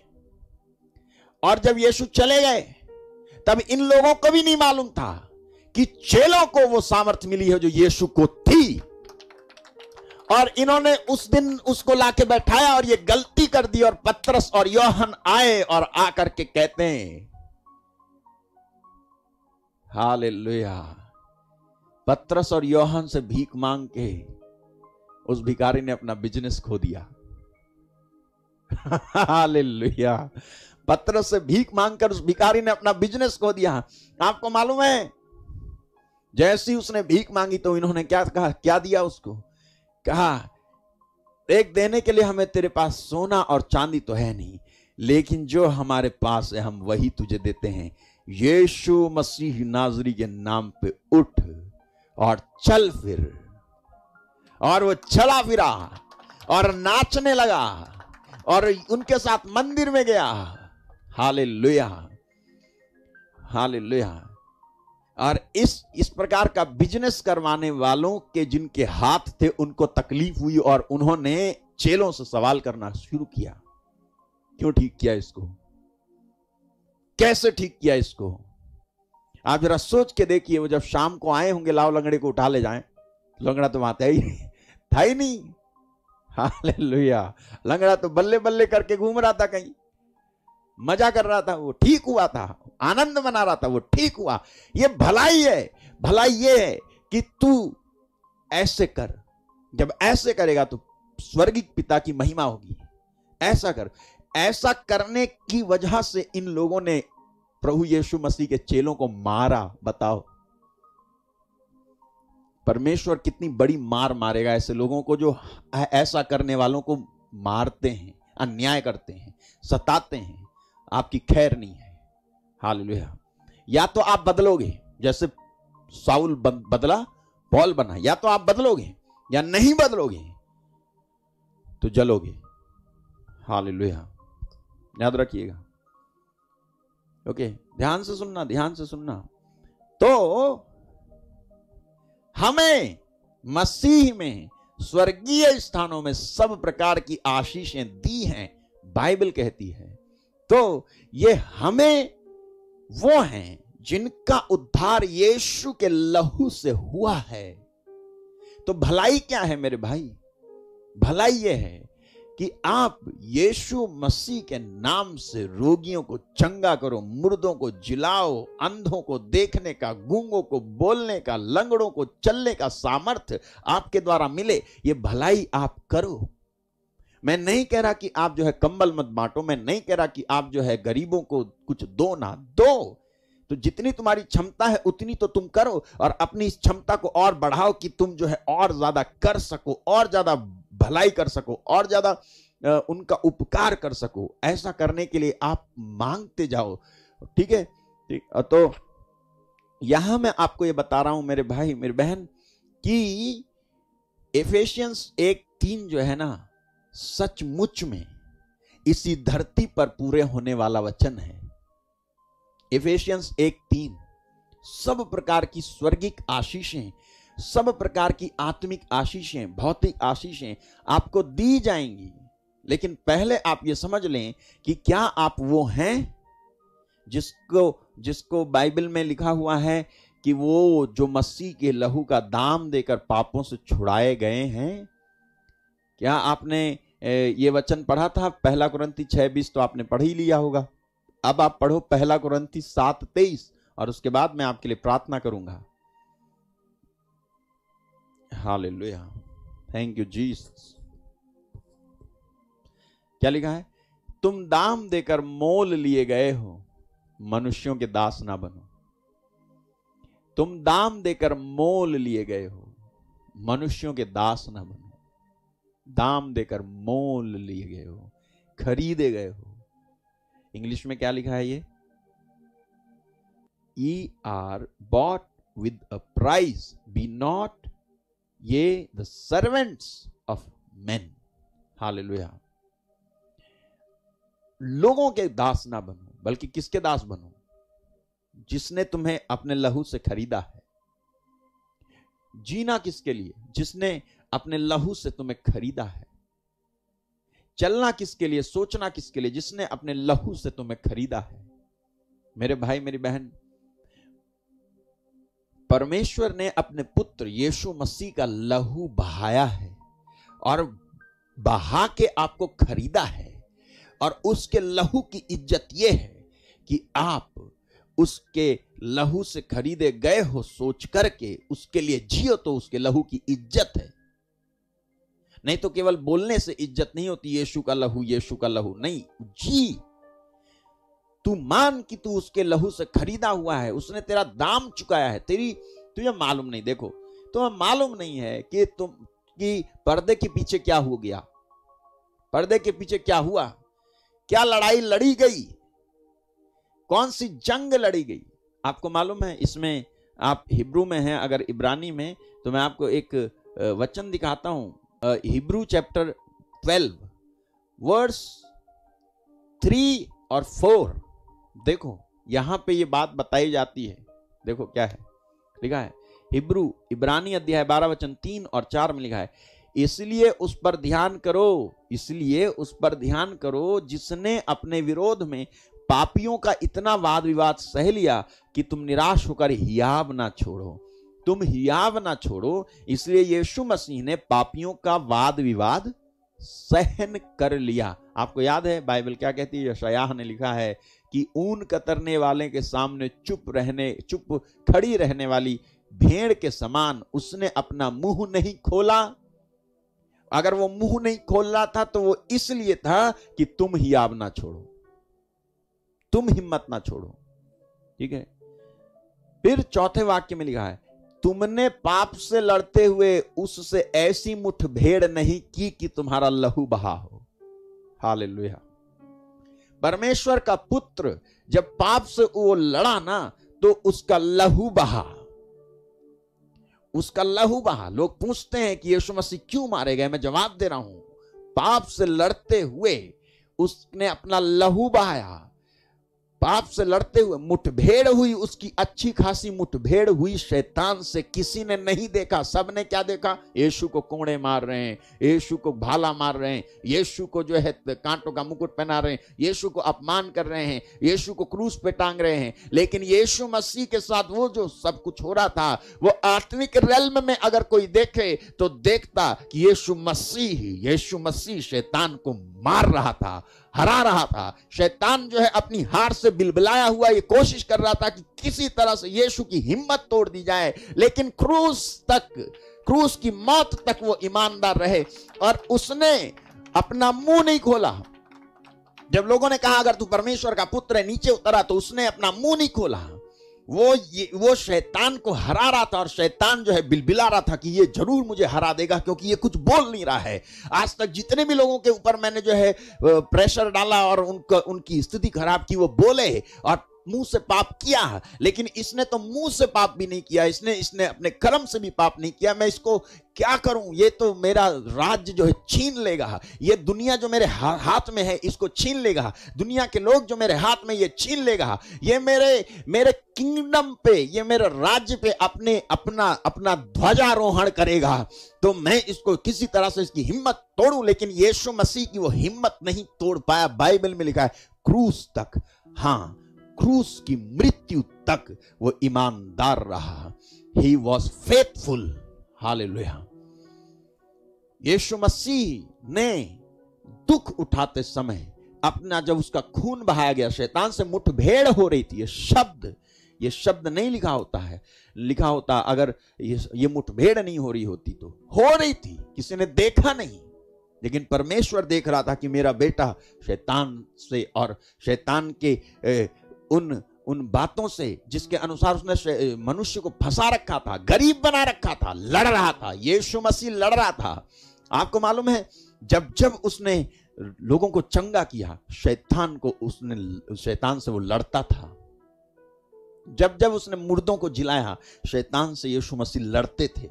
और जब यीशु चले गए, तब इन लोगों को भी नहीं मालूम था कि चेलों को वो सामर्थ्य मिली है जो यीशु को थी, और इन्होंने उस दिन उसको लाके बैठाया और ये गलती कर दी। और पतरस और यूहन्ना आए और आकर के कहते हैं, हालेलुया, पतरस और यूहन्ना से भीख मांग के उस भिखारी ने अपना बिजनेस खो दिया। हालेलुया। पतरस से भीख मांगकर उस भिखारी ने अपना बिजनेस खो दिया। आपको मालूम है, जैसी उसने भीख मांगी तो इन्होंने क्या कहा, क्या दिया उसको? कहा, एक देने के लिए हमें तेरे पास सोना और चांदी तो है नहीं, लेकिन जो हमारे पास है हम वही तुझे देते हैं। यीशु मसीह नाजरी के नाम पे उठ और चल फिर। और वो चला फिरा और नाचने लगा और उनके साथ मंदिर में गया। Hallelujah, hallelujah. और इस प्रकार का बिजनेस करवाने वालों के जिनके हाथ थे, उनको तकलीफ हुई और उन्होंने चेलों से सवाल करना शुरू किया, क्यों ठीक किया इसको, कैसे ठीक किया इसको। आप जरा सोच के देखिए, वो जब शाम को आए होंगे, लाओ लंगड़े को उठा ले जाएं, लंगड़ा तो वहां था ही नहीं। हालेलुया। लंगड़ा तो बल्ले बल्ले करके घूम रहा था, कहीं मजा कर रहा था, वो ठीक हुआ था, आनंद मना रहा था, वो ठीक हुआ। ये भलाई है। भलाई ये है कि तू ऐसे कर, जब ऐसे करेगा तो स्वर्गिक पिता की महिमा होगी। ऐसा कर। ऐसा करने की वजह से इन लोगों ने प्रभु यीशु मसीह के चेलों को मारा। बताओ, परमेश्वर कितनी बड़ी मार मारेगा ऐसे लोगों को जो ऐसा करने वालों को मारते हैं, अन्याय करते हैं, सताते हैं। आपकी खैर नहीं है। हालेलुया। या तो आप बदलोगे, जैसे साउल बदला, पौल बना। या तो आप बदलोगे, या नहीं बदलोगे तो जलोगे। हालेलुया। याद रखिएगा। ओके, ध्यान से सुनना, ध्यान से सुनना। तो हमें मसीह में स्वर्गीय स्थानों में सब प्रकार की आशीषें दी हैं, बाइबल कहती है। तो ये हमें वो हैं जिनका उद्धार यीशु के लहू से हुआ है। तो भलाई क्या है मेरे भाई? भलाई ये है कि आप यीशु मसीह के नाम से रोगियों को चंगा करो, मुर्दों को जिलाओ, अंधों को देखने का, गूंगों को बोलने का, लंगड़ों को चलने का सामर्थ्य आपके द्वारा मिले। ये भलाई आप करो। मैं नहीं कह रहा कि आप जो है कंबल मत बांटो, मैं नहीं कह रहा कि आप जो है गरीबों को कुछ दो ना दो, तो जितनी तुम्हारी क्षमता है उतनी तो तुम करो, और अपनी इस क्षमता को और बढ़ाओ कि तुम जो है और ज्यादा कर सको, और ज्यादा भलाई कर सको, और ज्यादा उनका उपकार कर सको। ऐसा करने के लिए आप मांगते जाओ, ठीक है? तो यहां मैं आपको ये बता रहा हूं मेरे भाई मेरे बहन कि एफेसियंस 1:3 जो है ना, सचमुच में इसी धरती पर पूरे होने वाला वचन है। एफेसियंस 1:3 सब प्रकार की स्वर्गिक आशीषें, सब प्रकार की आत्मिक आशीषें, भौतिक आशीषें आपको दी जाएंगी। लेकिन पहले आप ये समझ लें कि क्या आप वो हैं जिसको बाइबल में लिखा हुआ है कि वो जो मसीह के लहू का दाम देकर पापों से छुड़ाए गए हैं। क्या आपने ये वचन पढ़ा था? 1 कुरिन्थी 6:20 तो आपने पढ़ ही लिया होगा। अब आप पढ़ो 1 कुरिन्थी 7:23 और उसके बाद मैं आपके लिए प्रार्थना करूंगा। Hallelujah, thank you Jesus. क्या लिखा है? तुम दाम देकर मोल लिए गए हो, मनुष्यों के दास ना बनो। तुम दाम देकर मोल लिए गए हो, मनुष्यों के दास ना बनो। दाम देकर मोल लिए गए हो, खरीदे गए हो। इंग्लिश में क्या लिखा है ये? Ye are bought with a price, be not ye the servants of men। Hallelujah. लोगों के दास ना बनो, बल्कि किसके दास बनो? जिसने तुम्हें अपने लहू से खरीदा है। जीना किसके लिए? जिसने अपने लहू से तुम्हें खरीदा है। चलना किसके लिए? सोचना किसके लिए? जिसने अपने लहू से तुम्हें खरीदा है। मेरे भाई मेरी बहन, परमेश्वर ने अपने पुत्र यीशु मसीह का लहू बहाया है और बहा के आपको खरीदा है। और उसके लहू की इज्जत यह है कि आप उसके लहू से खरीदे गए हो सोच करके उसके लिए जियो, तो उसके लहू की इज्जत है। नहीं तो केवल बोलने से इज्जत नहीं होती। यीशु का लहू, यीशु का लहू नहीं, जी तू मान कि तू उसके लहू से खरीदा हुआ है, उसने तेरा दाम चुकाया है। तुझे मालूम नहीं, देखो तुम्हें मालूम नहीं है कि पर्दे के पीछे क्या हो गया, पर्दे के पीछे क्या हुआ, क्या लड़ाई लड़ी गई, कौन सी जंग लड़ी गई, आपको मालूम है? इसमें आप हिब्रू में हैं, अगर इब्रानी में, तो मैं आपको एक वचन दिखाता हूं। हिब्रू चैप्टर 12 वर्स 3 और 4। देखो यहां पे ये बात बताई जाती है। देखो क्या है लिखा है। इब्रानी अध्याय 12 वचन 3 और 4 में लिखा है, इसलिए उस पर ध्यान करो, इसलिए उस पर ध्यान करो जिसने अपने विरोध में पापियों का इतना वाद विवाद सह लिया कि तुम निराश होकर हियाव ना छोड़ो। तुम हियाव ना छोड़ो, इसलिए यीशु मसीह ने पापियों का वाद विवाद सहन कर लिया। आपको याद है बाइबल क्या कहती है? यशायाह ने लिखा है कि ऊन कतरने वाले के सामने चुप खड़ी रहने वाली भेड़ के समान उसने अपना मुंह नहीं खोला। अगर वो मुंह नहीं खोल रहा था तो वो इसलिए था कि तुम हियाव ना छोड़ो, तुम हिम्मत ना छोड़ो, ठीक है। फिर चौथे वाक्य में लिखा है, तुमने पाप से लड़ते हुए उससे ऐसी मुठभेड़ नहीं की कि तुम्हारा लहू बहा हो। हालेलुया। परमेश्वर का पुत्र जब पाप से वो लड़ा ना तो उसका लहू बहा, उसका लहू बहा। लोग पूछते हैं कि यीशु मसीह क्यों मारे गए? मैं जवाब दे रहा हूं, पाप से लड़ते हुए उसने अपना लहू बहाया। पाप से लड़ते हुए मुठभेड़ हुई, उसकी अच्छी खासी मुठभेड़ हुई शैतान से। किसी ने नहीं देखा, सबने क्या देखा? यीशु को कोड़े मार रहे हैं, यीशु को भाला मार रहे हैं, यीशु को जो है कांटों का मुकुट पहना रहे हैं, यीशु को अपमान कर रहे हैं, यीशु को क्रूस पे टांग रहे हैं। लेकिन यीशु मसीह के साथ वो जो सब कुछ हो रहा था, वो आत्मिक रेल्म में अगर कोई देखे तो देखता कि यीशु मसीह शैतान को मार रहा था, हरा रहा था। शैतान जो है अपनी हार से बिलबिलाया हुआ ये कोशिश कर रहा था कि किसी तरह से यीशु की हिम्मत तोड़ दी जाए, लेकिन क्रूस की मौत तक वो ईमानदार रहे और उसने अपना मुंह नहीं खोला। जब लोगों ने कहा अगर तू परमेश्वर का पुत्र है नीचे उतरा, तो उसने अपना मुंह नहीं खोला। वो शैतान को हरा रहा था और शैतान जो है बिलबिला रहा था कि ये जरूर मुझे हरा देगा, क्योंकि ये कुछ बोल नहीं रहा है। आज तक जितने भी लोगों के ऊपर मैंने जो है प्रेशर डाला और उनकी स्थिति खराब की, वो बोले और मुंह से पाप किया, लेकिन इसने तो मुंह से पाप भी नहीं किया, इसने अपने कर्म से भी पाप नहीं किया। मैं इसको क्या करूं? ये तो मेरा राज्य जो है छीन लेगा, ये दुनिया जो मेरे हाथ में है इसको छीन लेगा, दुनिया के लोग जो मेरे हाथ में ये छीन लेगा, ये मेरे किंगडम पे, ये मेरे राज्य पे अपना ध्वजारोहण करेगा। तो मैं इसको किसी तरह से इसकी हिम्मत तोड़ूं, लेकिन यीशु मसीह की वो हिम्मत नहीं तोड़ पाया। बाइबल में लिखा है क्रूस तक, हाँ क्रूस की मृत्यु तक वो ईमानदार रहा। He was faithful. हालेलुया। यीशु मसीह ने दुख उठाते समय अपना, जब उसका खून बहाया गया, शैतान से मुठभेड़ हो रही थी, ये शब्द नहीं लिखा होता है, लिखा होता अगर ये मुठभेड़ नहीं हो रही होती तो हो रही थी, किसी ने देखा नहीं, लेकिन परमेश्वर देख रहा था कि मेरा बेटा शैतान से और शैतान के उन बातों से जिसके अनुसार उसने मनुष्य को फंसा रखा था, गरीब बना रखा था, लड़ रहा था। यीशु मसीह लड़ रहा था। आपको मालूम है जब उसने लोगों को चंगा किया, शैतान से वो लड़ता था। जब उसने मुर्दों को जिलाया, शैतान से यीशु मसीह लड़ते थे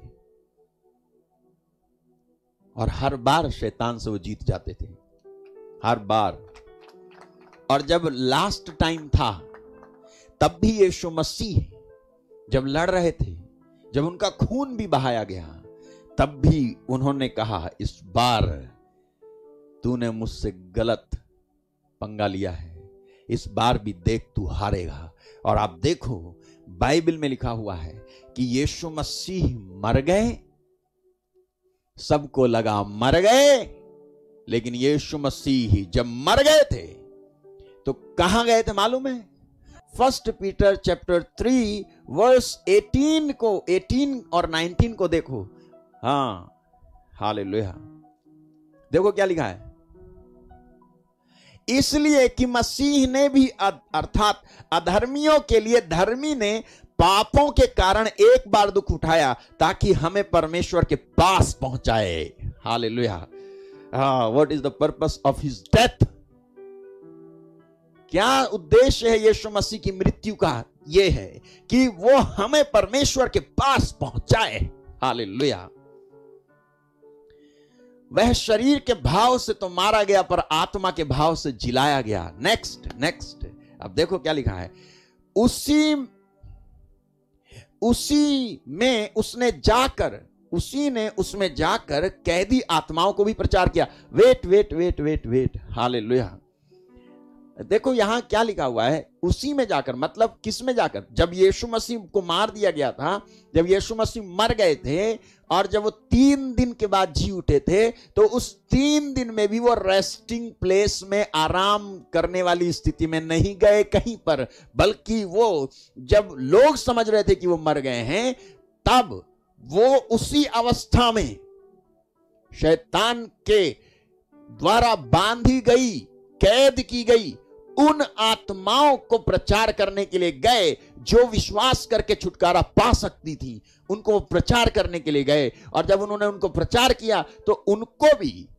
और हर बार शैतान से वो जीत जाते थे, हर बार। और जब लास्ट टाइम था, तब भी यीशु मसीह जब लड़ रहे थे, जब उनका खून भी बहाया गया, तब भी उन्होंने कहा इस बार तूने मुझसे गलत पंगा लिया है, इस बार भी देख तू हारेगा। और आप देखो बाइबल में लिखा हुआ है कि यीशु मसीह मर गए, सबको लगा मर गए, लेकिन यीशु मसीह जब मर गए थे तो कहां गए थे मालूम है? 1 पीटर चैप्टर 3 वर्स 18 और 19 को देखो। हाँ हालेलुया। देखो क्या लिखा है, इसलिए कि मसीह ने भी अर्थात अधर्मियों के लिए धर्मी ने पापों के कारण एक बार दुख उठाया, ताकि हमें परमेश्वर के पास पहुंचाए। Hallelujah. What is the purpose of his death? क्या उद्देश्य है यीशु मसीह की मृत्यु का? यह है कि वो हमें परमेश्वर के पास पहुंचाए। हालेलुया। वह शरीर के भाव से तो मारा गया, पर आत्मा के भाव से जिलाया गया। नेक्स्ट अब देखो क्या लिखा है, उसी ने उसमें जाकर कैदी आत्माओं को भी प्रचार किया। वेट। हालेलुया। देखो यहां क्या लिखा हुआ है, उसी में जाकर, मतलब किस में जाकर? जब यीशु मसीह को मार दिया गया था, जब यीशु मसीह मर गए थे और जब वो 3 दिन के बाद जी उठे थे, तो उस 3 दिन में भी वो रेस्टिंग प्लेस में, आराम करने वाली स्थिति में नहीं गए कहीं पर, बल्कि वो जब लोग समझ रहे थे कि वो मर गए हैं, तब वो उसी अवस्था में शैतान के द्वारा बांधी गई, कैद की गई उन आत्माओं को प्रचार करने के लिए गए जो विश्वास करके छुटकारा पा सकती थी। उनको प्रचार करने के लिए गए, और जब उन्होंने उनको प्रचार किया तो उनको भी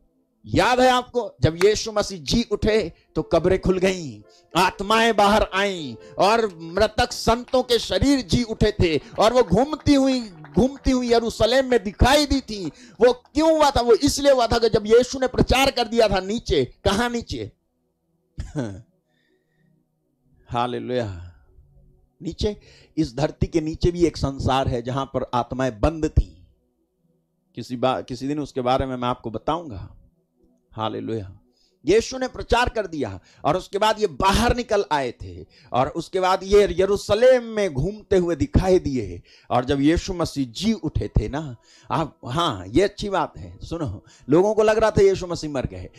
याद है आपको, जब यीशु मसीह जी उठे तो कब्रें खुल गईं, आत्माएं बाहर आईं और मृतक संतों के शरीर जी उठे थे, और वो घूमती हुई यरूशलेम में दिखाई दी थी। वो क्यों हुआ था? वो इसलिए हुआ था कि जब यीशु ने प्रचार कर दिया था नीचे। कहां नीचे? हालेलुया। नीचे इस धरती के नीचे भी एक संसार है जहां पर आत्माएं बंद थी। किसी दिन उसके बारे में मैं आपको बताऊंगा। हालेलुया। यीशु ने प्रचार कर दिया और उसके बाद ये बाहर निकल आए थे और उसके बाद ये यरूशलेम में घूमते हुए दिखाई दिए। और जब यीशु मसीह जी उठे थे ना, आप, हाँ, ये अच्छी बात है। सुनो, लोगों को लग रहा था यीशु मसीह मर गए,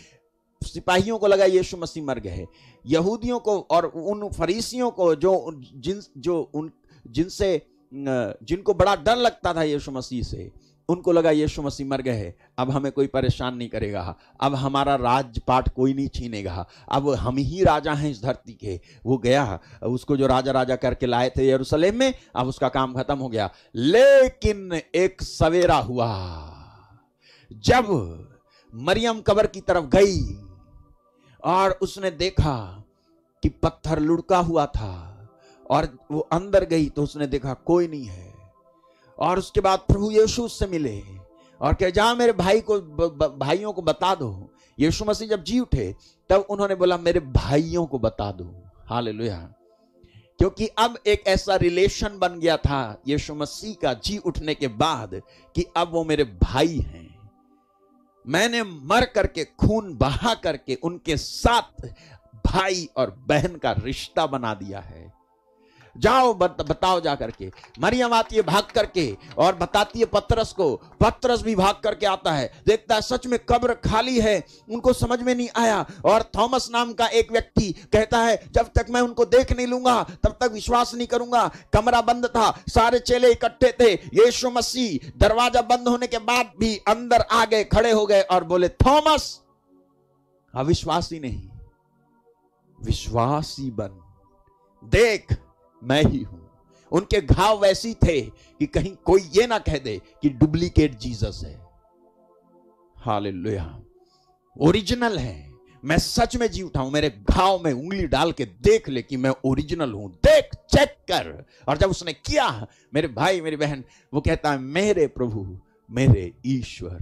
सिपाहियों को लगा यीशु मसीह मर गए, यहूदियों को और उन फरीसियों को जिनको बड़ा डर लगता था यीशु मसीह से, उनको लगा यीशु मसीह मर गए, अब हमें कोई परेशान नहीं करेगा, अब हमारा राजपाट कोई नहीं छीनेगा, अब हम ही राजा हैं इस धरती के। वो गया, उसको जो राजा राजा करके लाए थे यरूशलेम में, अब उसका काम खत्म हो गया। लेकिन एक सवेरा हुआ जब मरियम कब्र की तरफ गई और उसने देखा कि पत्थर लुढ़का हुआ था और वो अंदर गई तो उसने देखा कोई नहीं है। और उसके बाद प्रभु यीशु उससे मिले और कहे, जा मेरे भाइयों को बता दो। यीशु मसीह जब जी उठे तब उन्होंने बोला, मेरे भाइयों को बता दो। हालेलुया। क्योंकि अब एक ऐसा रिलेशन बन गया था यीशु मसीह का जी उठने के बाद कि अब वो मेरे भाई हैं। मैंने मर करके, खून बहा करके उनके साथ भाई और बहन का रिश्ता बना दिया है। जाओ बताओ जा करके। मरियम आती है भाग करके और बताती है पतरस को। पतरस भी भाग करके आता है, देखता है सच में कब्र खाली है। उनको समझ में नहीं आया। और थॉमस नाम का एक व्यक्ति कहता है, जब तक मैं उनको देख नहीं लूंगा तब तक विश्वास नहीं करूंगा। कमरा बंद था, सारे चेले इकट्ठे थे। यीशु मसीह दरवाजा बंद होने के बाद भी अंदर आ गए, खड़े हो गए और बोले, थॉमस अविश्वासी नहीं, विश्वासी बन, देख मैं ही हूं। उनके घाव वैसी थे कि कहीं कोई ये ना कह दे कि डुप्लीकेट जीसस है। हालेलुया। ओरिजिनल है। मैं सच में जी उठा हूं। मेरे घाव में उंगली डाल के देख ले कि मैं ओरिजिनल हूं, देख, चेक कर। और जब उसने किया, मेरे भाई मेरी बहन, वो कहता है, मेरे प्रभु मेरे ईश्वर,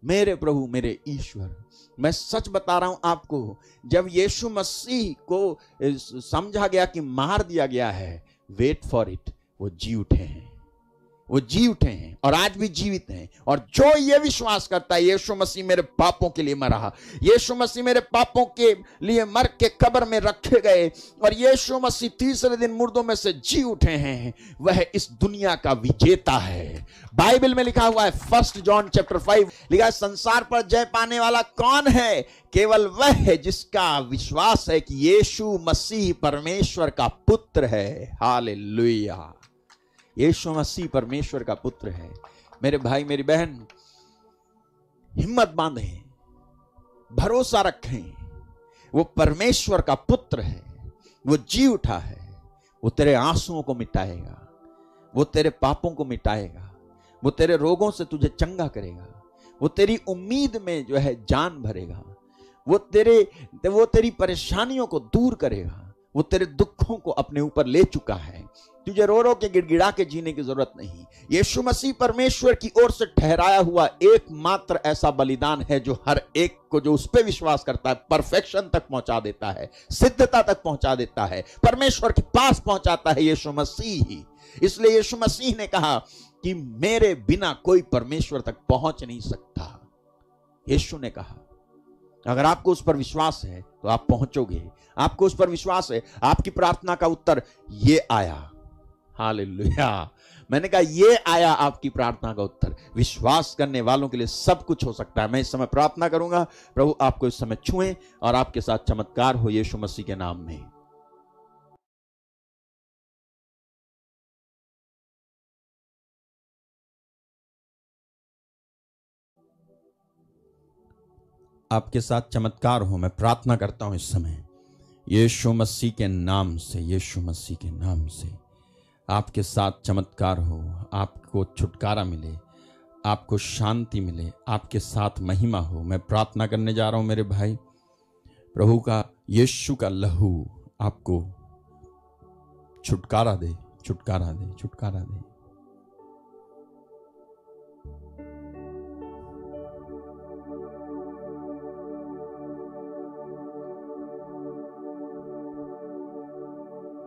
मेरे प्रभु मेरे ईश्वर। मैं सच बता रहा हूं आपको, जब यीशु मसीह को समझा गया कि मार दिया गया है, वेट फॉर इट, वो जी उठे हैं। वो जी उठे हैं और आज भी जीवित हैं। और जो ये विश्वास करता है, यीशु मसीह मेरे पापों के लिए मरा, यीशु मसीह मेरे पापों के लिए मर के कब्र में रखे गए और यीशु मसीह तीसरे दिन मुर्दों में से जी उठे हैं, वह इस दुनिया का विजेता है। बाइबल में लिखा हुआ है, 1 जॉन चैप्टर 5 लिखा है, संसार पर जय पाने वाला कौन है? केवल वह है जिसका विश्वास है कि यीशु मसीह परमेश्वर का पुत्र है। हालेलुया। यीशु मसीह परमेश्वर का पुत्र है। मेरे भाई मेरी बहन, हिम्मत बांधें, भरोसा रखें, वो परमेश्वर का पुत्र है, वो जी उठा है। वो तेरे आंसुओं को मिटाएगा, वो तेरे पापों को मिटाएगा, वो तेरे रोगों से तुझे चंगा करेगा, वो तेरी उम्मीद में जो है जान भरेगा, वो तेरी परेशानियों को दूर करेगा, वो तेरे दुखों को अपने ऊपर ले चुका है। तुझे रो रो के गिड़गिड़ा के जीने की जरूरत नहीं। यीशु मसीह परमेश्वर की ओर से ठहराया हुआ एकमात्र ऐसा बलिदान है जो हर एक को, जो उस पर विश्वास करता है, परफेक्शन तक पहुंचा देता है, सिद्धता तक पहुंचा देता है, परमेश्वर के पास पहुंचाता है यीशु मसीह ही। इसलिए यीशु मसीह ने कहा कि मेरे बिना कोई परमेश्वर तक पहुंच नहीं सकता। यीशु ने कहा, अगर आपको उस पर विश्वास है तो आप पहुंचोगे। आपको उस पर विश्वास है, आपकी प्रार्थना का उत्तर ये आया। हालेलुया। मैंने कहा ये आया आपकी प्रार्थना का उत्तर। विश्वास करने वालों के लिए सब कुछ हो सकता है। मैं इस समय प्रार्थना करूंगा, प्रभु आपको इस समय छुएं और आपके साथ चमत्कार हो यीशु मसीह के नाम में। आपके साथ चमत्कार हो, मैं प्रार्थना करता हूं इस समय यीशु मसीह के नाम से, यीशु मसीह के नाम से आपके साथ चमत्कार हो, आपको छुटकारा मिले, आपको शांति मिले, आपके साथ महिमा हो। मैं प्रार्थना करने जा रहा हूं मेरे भाई, प्रभु का, यीशु का लहू आपको छुटकारा दे, छुटकारा दे, छुटकारा दे।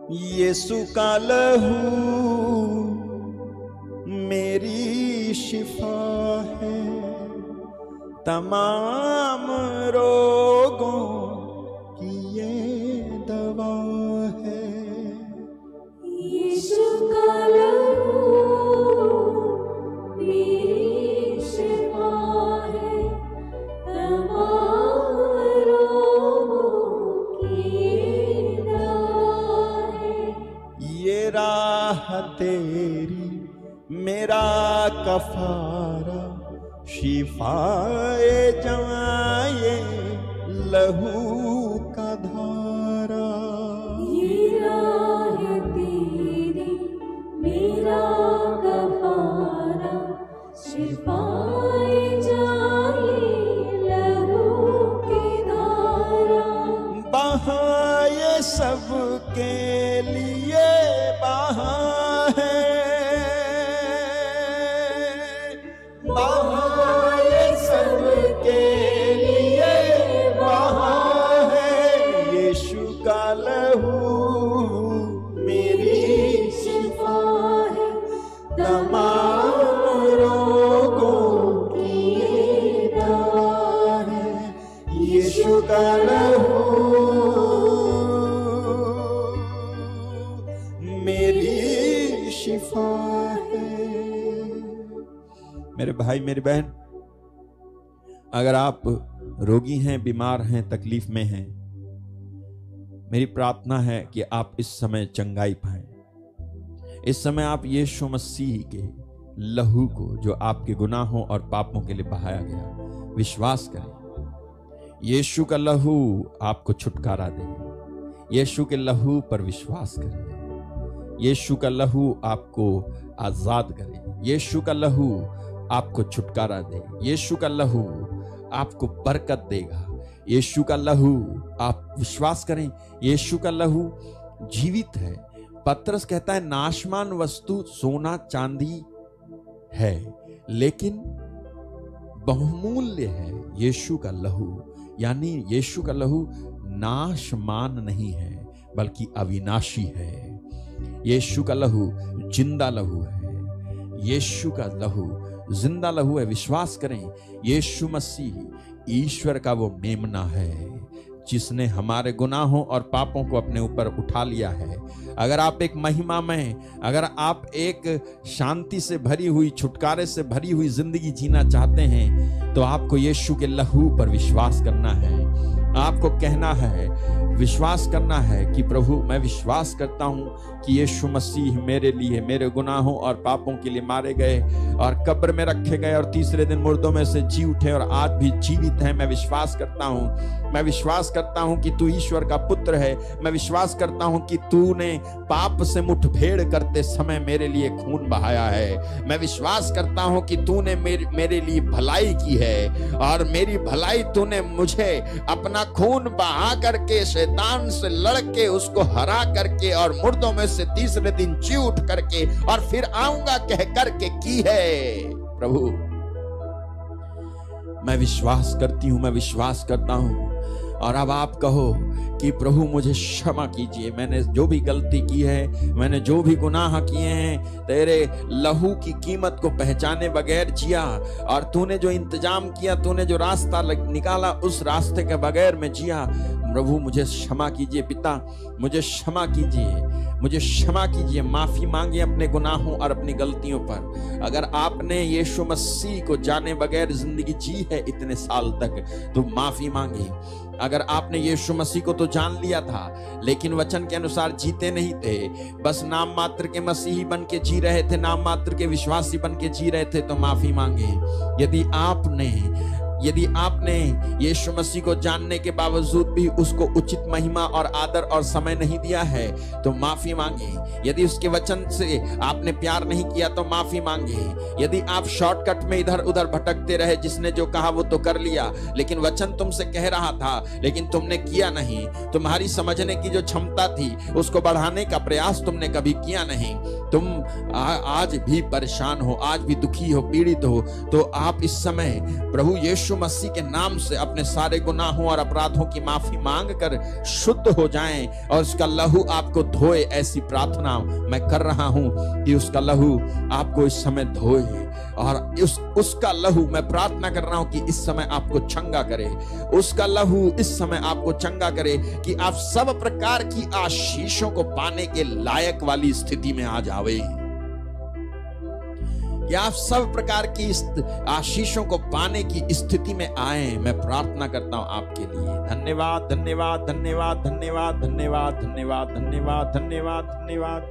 यीशु का लहू मेरी शिफा है, तमाम रोगों की ये दवा है। यीशु का लहू मेरी शिफा है, तमाम रोगों की दवा है। ये राह तेरी मेरा कफारा, शिफाए जवाए लहू का धारा। ये राह तेरी मेरा कफारा, शिफाए जाए लहू की धारा। बहाए सबके लिए बहा है, बहाए सबके लिए बहा है। यीशु का लहू मेरी शिफा है, तमाम रोगों की दवा है। यीशु का लहू मेरी शिफा है। मेरे भाई मेरी बहन, अगर आप रोगी हैं, बीमार हैं, तकलीफ में हैं, मेरी प्रार्थना है कि आप इस समय चंगाई पाएं। इस समय आप यीशु मसीह के लहू को, जो आपके गुनाहों और पापों के लिए बहाया गया, विश्वास करें। यीशु का लहू आपको छुटकारा दे। यीशु के लहू पर विश्वास करें। यीशु का लहू आपको आजाद करे। यीशु का लहू आपको छुटकारा दे। यीशु का लहू आपको बरकत देगा। यीशु का लहू, आप विश्वास करें, यीशु का लहू जीवित है। पतरस कहता है नाशमान वस्तु सोना चांदी है, लेकिन बहुमूल्य है यीशु का लहू। यानी यीशु का लहू नाशमान नहीं है, बल्कि अविनाशी है। यीशु का लहू जिंदा लहू है। यीशु का लहू जिंदा लहू है। विश्वास करें, यीशु मसीह ईश्वर का वो मेमना है जिसने हमारे गुनाहों और पापों को अपने ऊपर उठा लिया है। अगर आप एक महिमा में, अगर आप एक शांति से भरी हुई, छुटकारे से भरी हुई जिंदगी जीना चाहते हैं, तो आपको यीशु के लहू पर विश्वास करना है। आपको कहना है, विश्वास करना है कि प्रभु, मैं विश्वास करता हूं कि यीशु मसीह मेरे लिए, मेरे गुनाहों और पापों के लिए मारे गए और कब्र में रखे गए और तीसरे दिन मुर्दों में से जी उठे और आज भी जीवित हैं। मैं विश्वास करता हूं, मैं विश्वास करता हूं कि तू ईश्वर का पुत्र है। मैं विश्वास करता हूं कि तूने पाप से मुठभेड़ करते समय मेरे लिए खून बहाया है। मैं विश्वास करता हूं कि तूने मेरे लिए भलाई की है और मेरी भलाई तूने मुझे अपना खून बहा करके, शैतान से लड़के, उसको हरा करके और मुर्दों में से तीसरे दिन जी उठ करके और फिर आऊंगा कह करके की है। प्रभु, मैं विश्वास करती हूं, मैं विश्वास करता हूं। और अब आप कहो कि प्रभु मुझे क्षमा कीजिए, मैंने जो भी गलती की है, मैंने जो भी गुनाह किए हैं, तेरे लहू की कीमत को पहचाने बगैर जिया और तूने जो इंतजाम किया, तूने जो रास्ता निकाला, उस रास्ते के बगैर मैं जिया। प्रभु मुझे क्षमा कीजिए। पिता मुझे क्षमा कीजिए, मुझे क्षमा कीजिए। माफी मांगे अपने गुनाहों और अपनी गलतियों पर। अगर आपने यीशु मसीह को जाने बगैर जिंदगी जी है इतने साल तक, तो माफी मांगे। अगर आपने यीशु मसीह को तो जान लिया था, लेकिन वचन के अनुसार जीते नहीं थे, बस नाम मात्र के मसीही बन के जी रहे थे, नाम मात्र के विश्वासी बन के जी रहे थे, तो माफी मांगे। यदि आपने यीशु मसीह को जानने के बावजूद भी उसको उचित महिमा और आदर और समय नहीं दिया है, तो माफी मांगे। यदि उसके वचन से आपने प्यार नहीं किया, तो माफी मांगे। यदि आप शॉर्टकट में इधर उधर भटकते रहे, जिसने जो कहा वो तो कर लिया, लेकिन वचन तुमसे कह रहा था लेकिन तुमने किया नहीं, तुम्हारी समझने की जो क्षमता थी उसको बढ़ाने का प्रयास तुमने कभी किया नहीं, तुम आज भी परेशान हो, आज भी दुखी हो, पीड़ित हो, तो आप इस समय प्रभु यीशु यीशु मसीह के नाम से अपने सारे गुनाहों और अपराधों की माफी मांग कर शुद्ध हो जाएं और उसका लहू आपको धोए। ऐसी प्रार्थना मैं कर रहा हूं कि उसका लहू आपको इस समय धोए और उसका लहू मैं प्रार्थना कर रहा हूं कि इस समय आपको चंगा करे। उसका लहू इस समय आपको चंगा करे कि आप सब प्रकार की आशीषों को पाने के लायक वाली स्थिति में आ जावे, कि आप सब प्रकार की आशीषों को पाने की स्थिति में आए। मैं प्रार्थना करता हूं आपके लिए। धन्यवाद धन्यवाद धन्यवाद धन्यवाद धन्यवाद धन्यवाद धन्यवाद धन्यवाद धन्यवाद।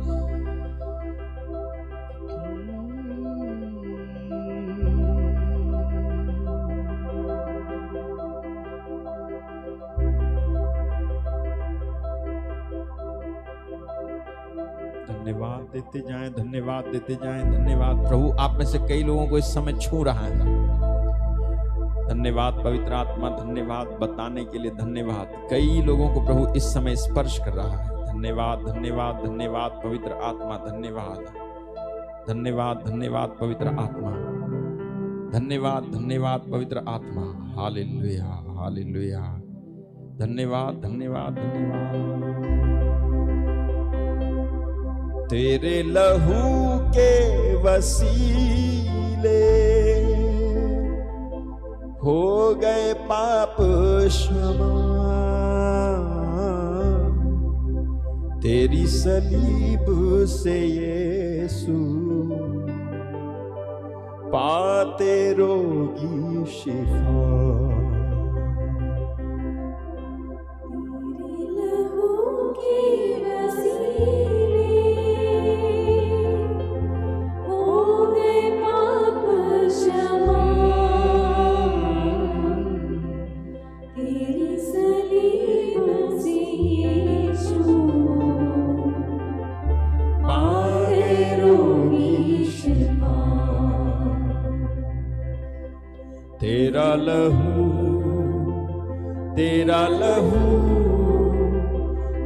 धन्यवाद देते जाएं, धन्यवाद देते जाएं, धन्यवाद। प्रभु आप में से कई लोगों को इस समय छू रहा है। धन्यवाद पवित्र आत्मा, धन्यवाद बताने के लिए धन्यवाद। कई लोगों को प्रभु इस समय स्पर्श कर रहा है। धन्यवाद धन्यवाद धन्यवाद पवित्र आत्मा, धन्यवाद धन्यवाद धन्यवाद पवित्र आत्मा, धन्यवाद धन्यवाद पवित्र आत्मा। Hallelujah hallelujah. धन्यवाद धन्यवाद धन्यवाद। तेरे लहू के वसीले हो गए पाप क्षमा, तेरी सलीब से यीशु पाते रोगी शिफा। तेरा लहू तेरा लहू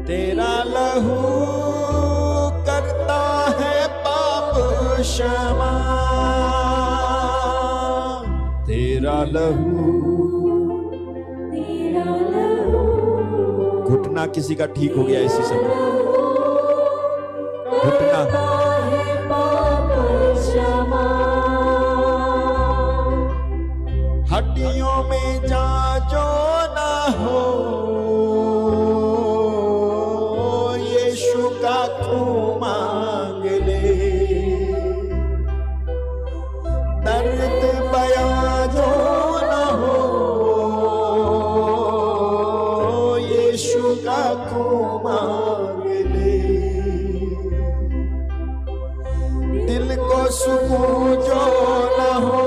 तेरा लहू करता है पाप क्षमा, तेरा लहू। घुटना किसी का ठीक हो गया इसी समय। घुटना हड्डियों में जांचो ना हो, यीशु का खून मांग ले। दर्द बयां जो ना हो, यीशु का खून मांग ले। दिल को सुकून जो ना हो,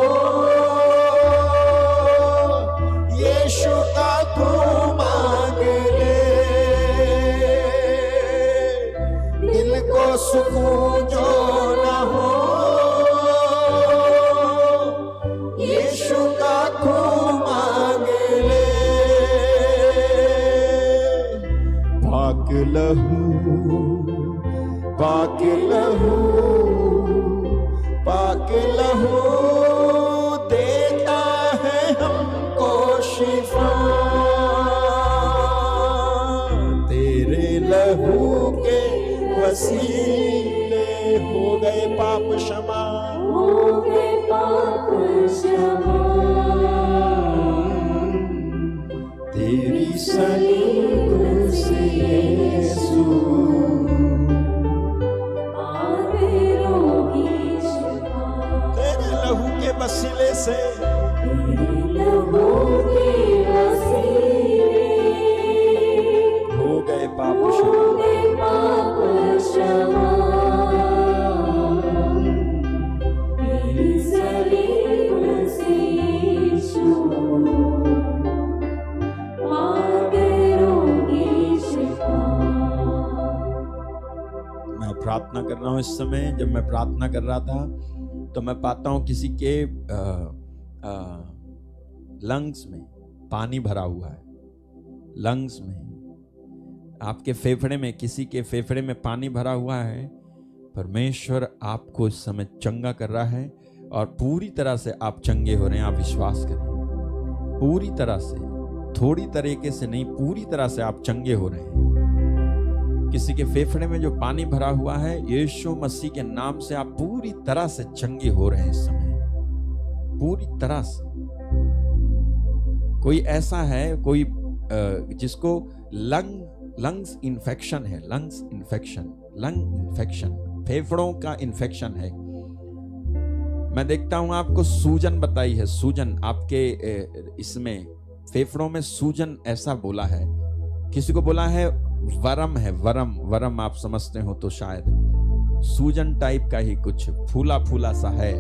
यीशु का खून मांग ले। दिल को सुकून जो ना हो, यीशु का खून मांग ले। पाक लहू पाक लहू पाक लहू देता है हमको शिफा। तेरे लहू के वसीले हो गए पाप क्षमा, हो गए पाप क्षमा। तेरी सलीब से यीशु पावे रोगी शिफा। तेरे लहू के वसीले से, तेरे लहू के वसीले हो गए पाप हो क्षमा। गए पाप क्षमा। तेरी सलीब से यीशु पावे रोगी शिफा। मैं प्रार्थना कर रहा हूं इस समय। जब मैं प्रार्थना कर रहा था तो मैं पाता हूं किसी के लंग्स में पानी भरा हुआ है। लंग्स में, आपके फेफड़े में, किसी के फेफड़े में पानी भरा हुआ है। परमेश्वर आपको इस समय चंगा कर रहा है और पूरी तरह से आप चंगे हो रहे हैं। आप विश्वास करें, पूरी तरह से, थोड़ी तरीके से नहीं, पूरी तरह से आप चंगे हो रहे हैं। किसी के फेफड़े में जो पानी भरा हुआ है, यीशु मसीह के नाम से आप पूरी तरह से चंगे हो रहे हैं इस समय, पूरी तरह से। कोई ऐसा है, कोई जिसको लंग्स इन्फेक्शन है, लंग इन्फेक्शन, फेफड़ों का इन्फेक्शन है। मैं देखता हूं आपको सूजन बताई है, सूजन आपके इसमें फेफड़ों में सूजन ऐसा बोला है। किसी को बोला है वरम है, वरम आप समझते हो तो शायद सूजन टाइप का ही कुछ फूला फूला सा है।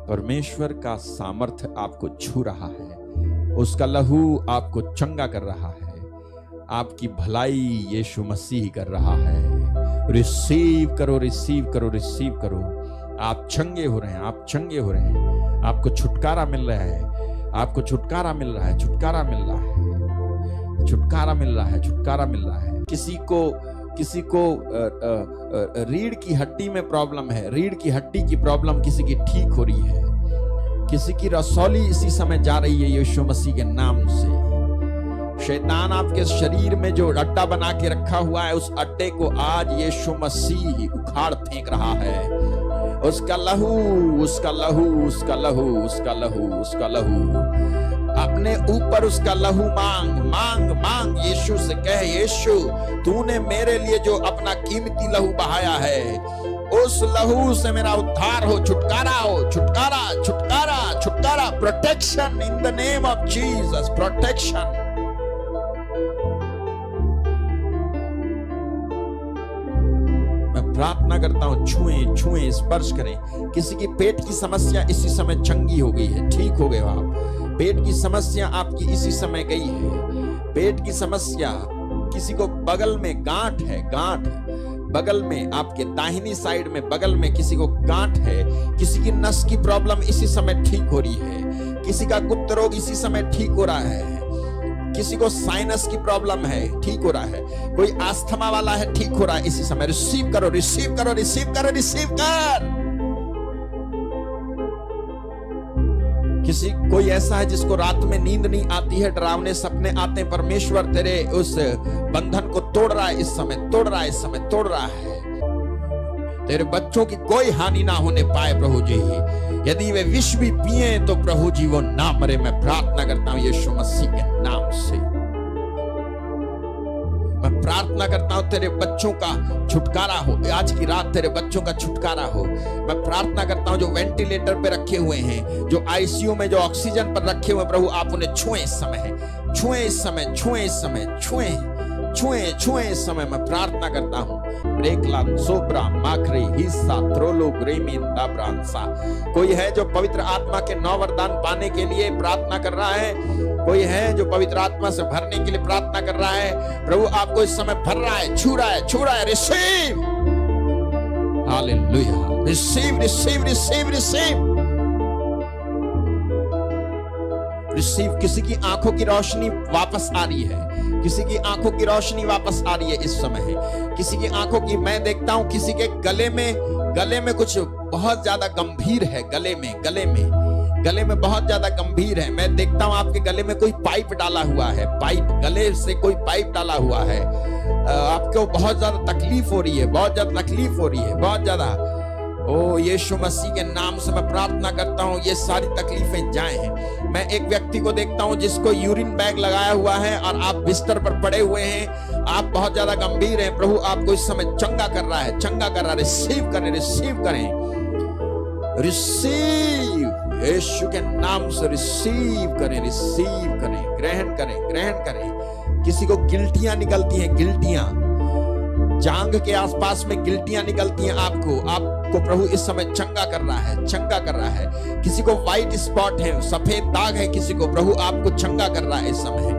परमेश्वर का सामर्थ्य आपको छू रहा है, उसका लहू आपको चंगा कर रहा है, आपकी भलाई यीशु मसीह कर रहा है। रिसीव करो, रिसीव करो, रिसीव करो। आप चंगे हो रहे हैं, आप चंगे हो रहे हैं, आपको छुटकारा मिल रहा है, आपको छुटकारा मिल रहा है, छुटकारा मिल रहा है, छुटकारा मिल रहा है, छुटकारा मिल रहा है। किसी को रीढ़ की हड्डी में प्रॉब्लम है, रीढ़ की हड्डी की प्रॉब्लम किसी की ठीक हो रही है, किसी की रसौली इसी समय जा रही है यीशु मसीह के नाम से। शैतान आपके शरीर में जो अड्डा बना के रखा हुआ है, उस अड्डे को आज यीशु मसीह उखाड़ फेंक रहा है। उसका लहू, उसका लहू, उसका लहू, उसका लहू, उसका लहू, अपने ऊपर उसका लहू मांग मांग मांग। यीशु से कह, यीशु तूने मेरे लिए जो अपना कीमती लहू बहाया है, उस लहू से मेरा उद्धार हो, छुटकारा हो, छुटकारा, छुटकारा, छुटकारा। Protection in the name of Jesus, protection. मैं प्रार्थना करता हूं, छुएं छुएं, स्पर्श करें। किसी की पेट की समस्या इसी समय चंगी हो गई है, ठीक हो गए आप। पेट की समस्या आपकी इसी समय गई है। पेट की समस्या, किसी को बगल में गांठ है, गांठ बगल में, आपके दाहिनी साइड में बगल में किसी को गांठ है, किसी की नस की प्रॉब्लम इसी समय ठीक हो रही है, किसी का गुप्त रोग इसी समय ठीक हो रहा है, किसी को साइनस की प्रॉब्लम है, ठीक हो रहा है, कोई आस्थमा वाला है, ठीक हो रहा है इसी समय। रिसीव करो, रिसीव करो, रिसीव करो, रिसीव कर। कोई ऐसा है जिसको रात में नींद नहीं आती है, डरावने सपने आते हैं, परमेश्वर तेरे उस बंधन को तोड़ रहा है इस समय, तोड़ रहा है इस समय, तोड़ रहा है। तेरे बच्चों की कोई हानि ना होने पाए प्रभु जी। यदि वे विष भी पिए तो प्रभु जी वो ना मरे। मैं प्रार्थना करता हूं यीशु मसीह के नाम से। मैं प्रार्थना करता हूं तेरे बच्चों का छुटकारा हो, आज की रात तेरे बच्चों का छुटकारा हो। मैं प्रार्थना करता हूं जो वेंटिलेटर पे रखे हुए हैं, जो आईसीयू में, जो ऑक्सीजन पर रखे हुए, प्रभु आप उन्हें छुएं इस समय, छुएं इस समय, छुएं इस समय, छुएं छुएं छुएं इस समय। मैं प्रार्थना करता हूं रेकलान सोब्रा माखरी हिस्सा त्रोलो ग्रेमिन दाब्रांसा। कोई है जो पवित्र आत्मा के 9 वरदान पाने के लिए प्रार्थना कर रहा है, कोई है जो पवित्र आत्मा से भरने के लिए प्रार्थना कर रहा है, प्रभु आपको इस समय भर रहा है, छू रहा है, छू रहा है। Receive, hallelujah, receive, receive, receive, receive, receive. किसी की आंखों की रोशनी वापस आ रही है, किसी की आंखों की रोशनी वापस आ रही है इस समय, किसी की आंखों की, मैं देखता हूं किसी के गले में कुछ बहुत ज्यादा गंभीर है, गले में बहुत ज्यादा गंभीर है। मैं देखता हूं आपके गले में कोई पाइप डाला हुआ है, पाइप, गले से कोई पाइप डाला हुआ है। आपको बहुत ज्यादा तकलीफ हो रही है, बहुत ज्यादा तकलीफ हो रही है, बहुत ज्यादा। ओ यीशु मसीह के नाम से मैं प्रार्थना करता हूं ये सारी तकलीफें जाएं। मैं एक व्यक्ति को देखता हूं जिसको यूरिन बैग लगाया हुआ है और आप बिस्तर पर पड़े हुए हैं, आप बहुत ज्यादा गंभीर हैं, प्रभु आपको इस समय चंगा कर रहा है, चंगा कर रहा है। रिसीव करें, रिसीव करें, रिसीव, यीशु के नाम से रिसीव करें, रिसीव करें, ग्रहण करें, ग्रहण करें। किसी को गिल्टियां निकलती हैं, गिल्टियां, जांघ के आसपास में गिल्टियां निकलती हैं, आपको प्रभु इस समय चंगा कर रहा है, चंगा कर रहा है। किसी को व्हाइट स्पॉट है, सफेद दाग है, किसी को प्रभु आपको चंगा कर रहा है इस समय,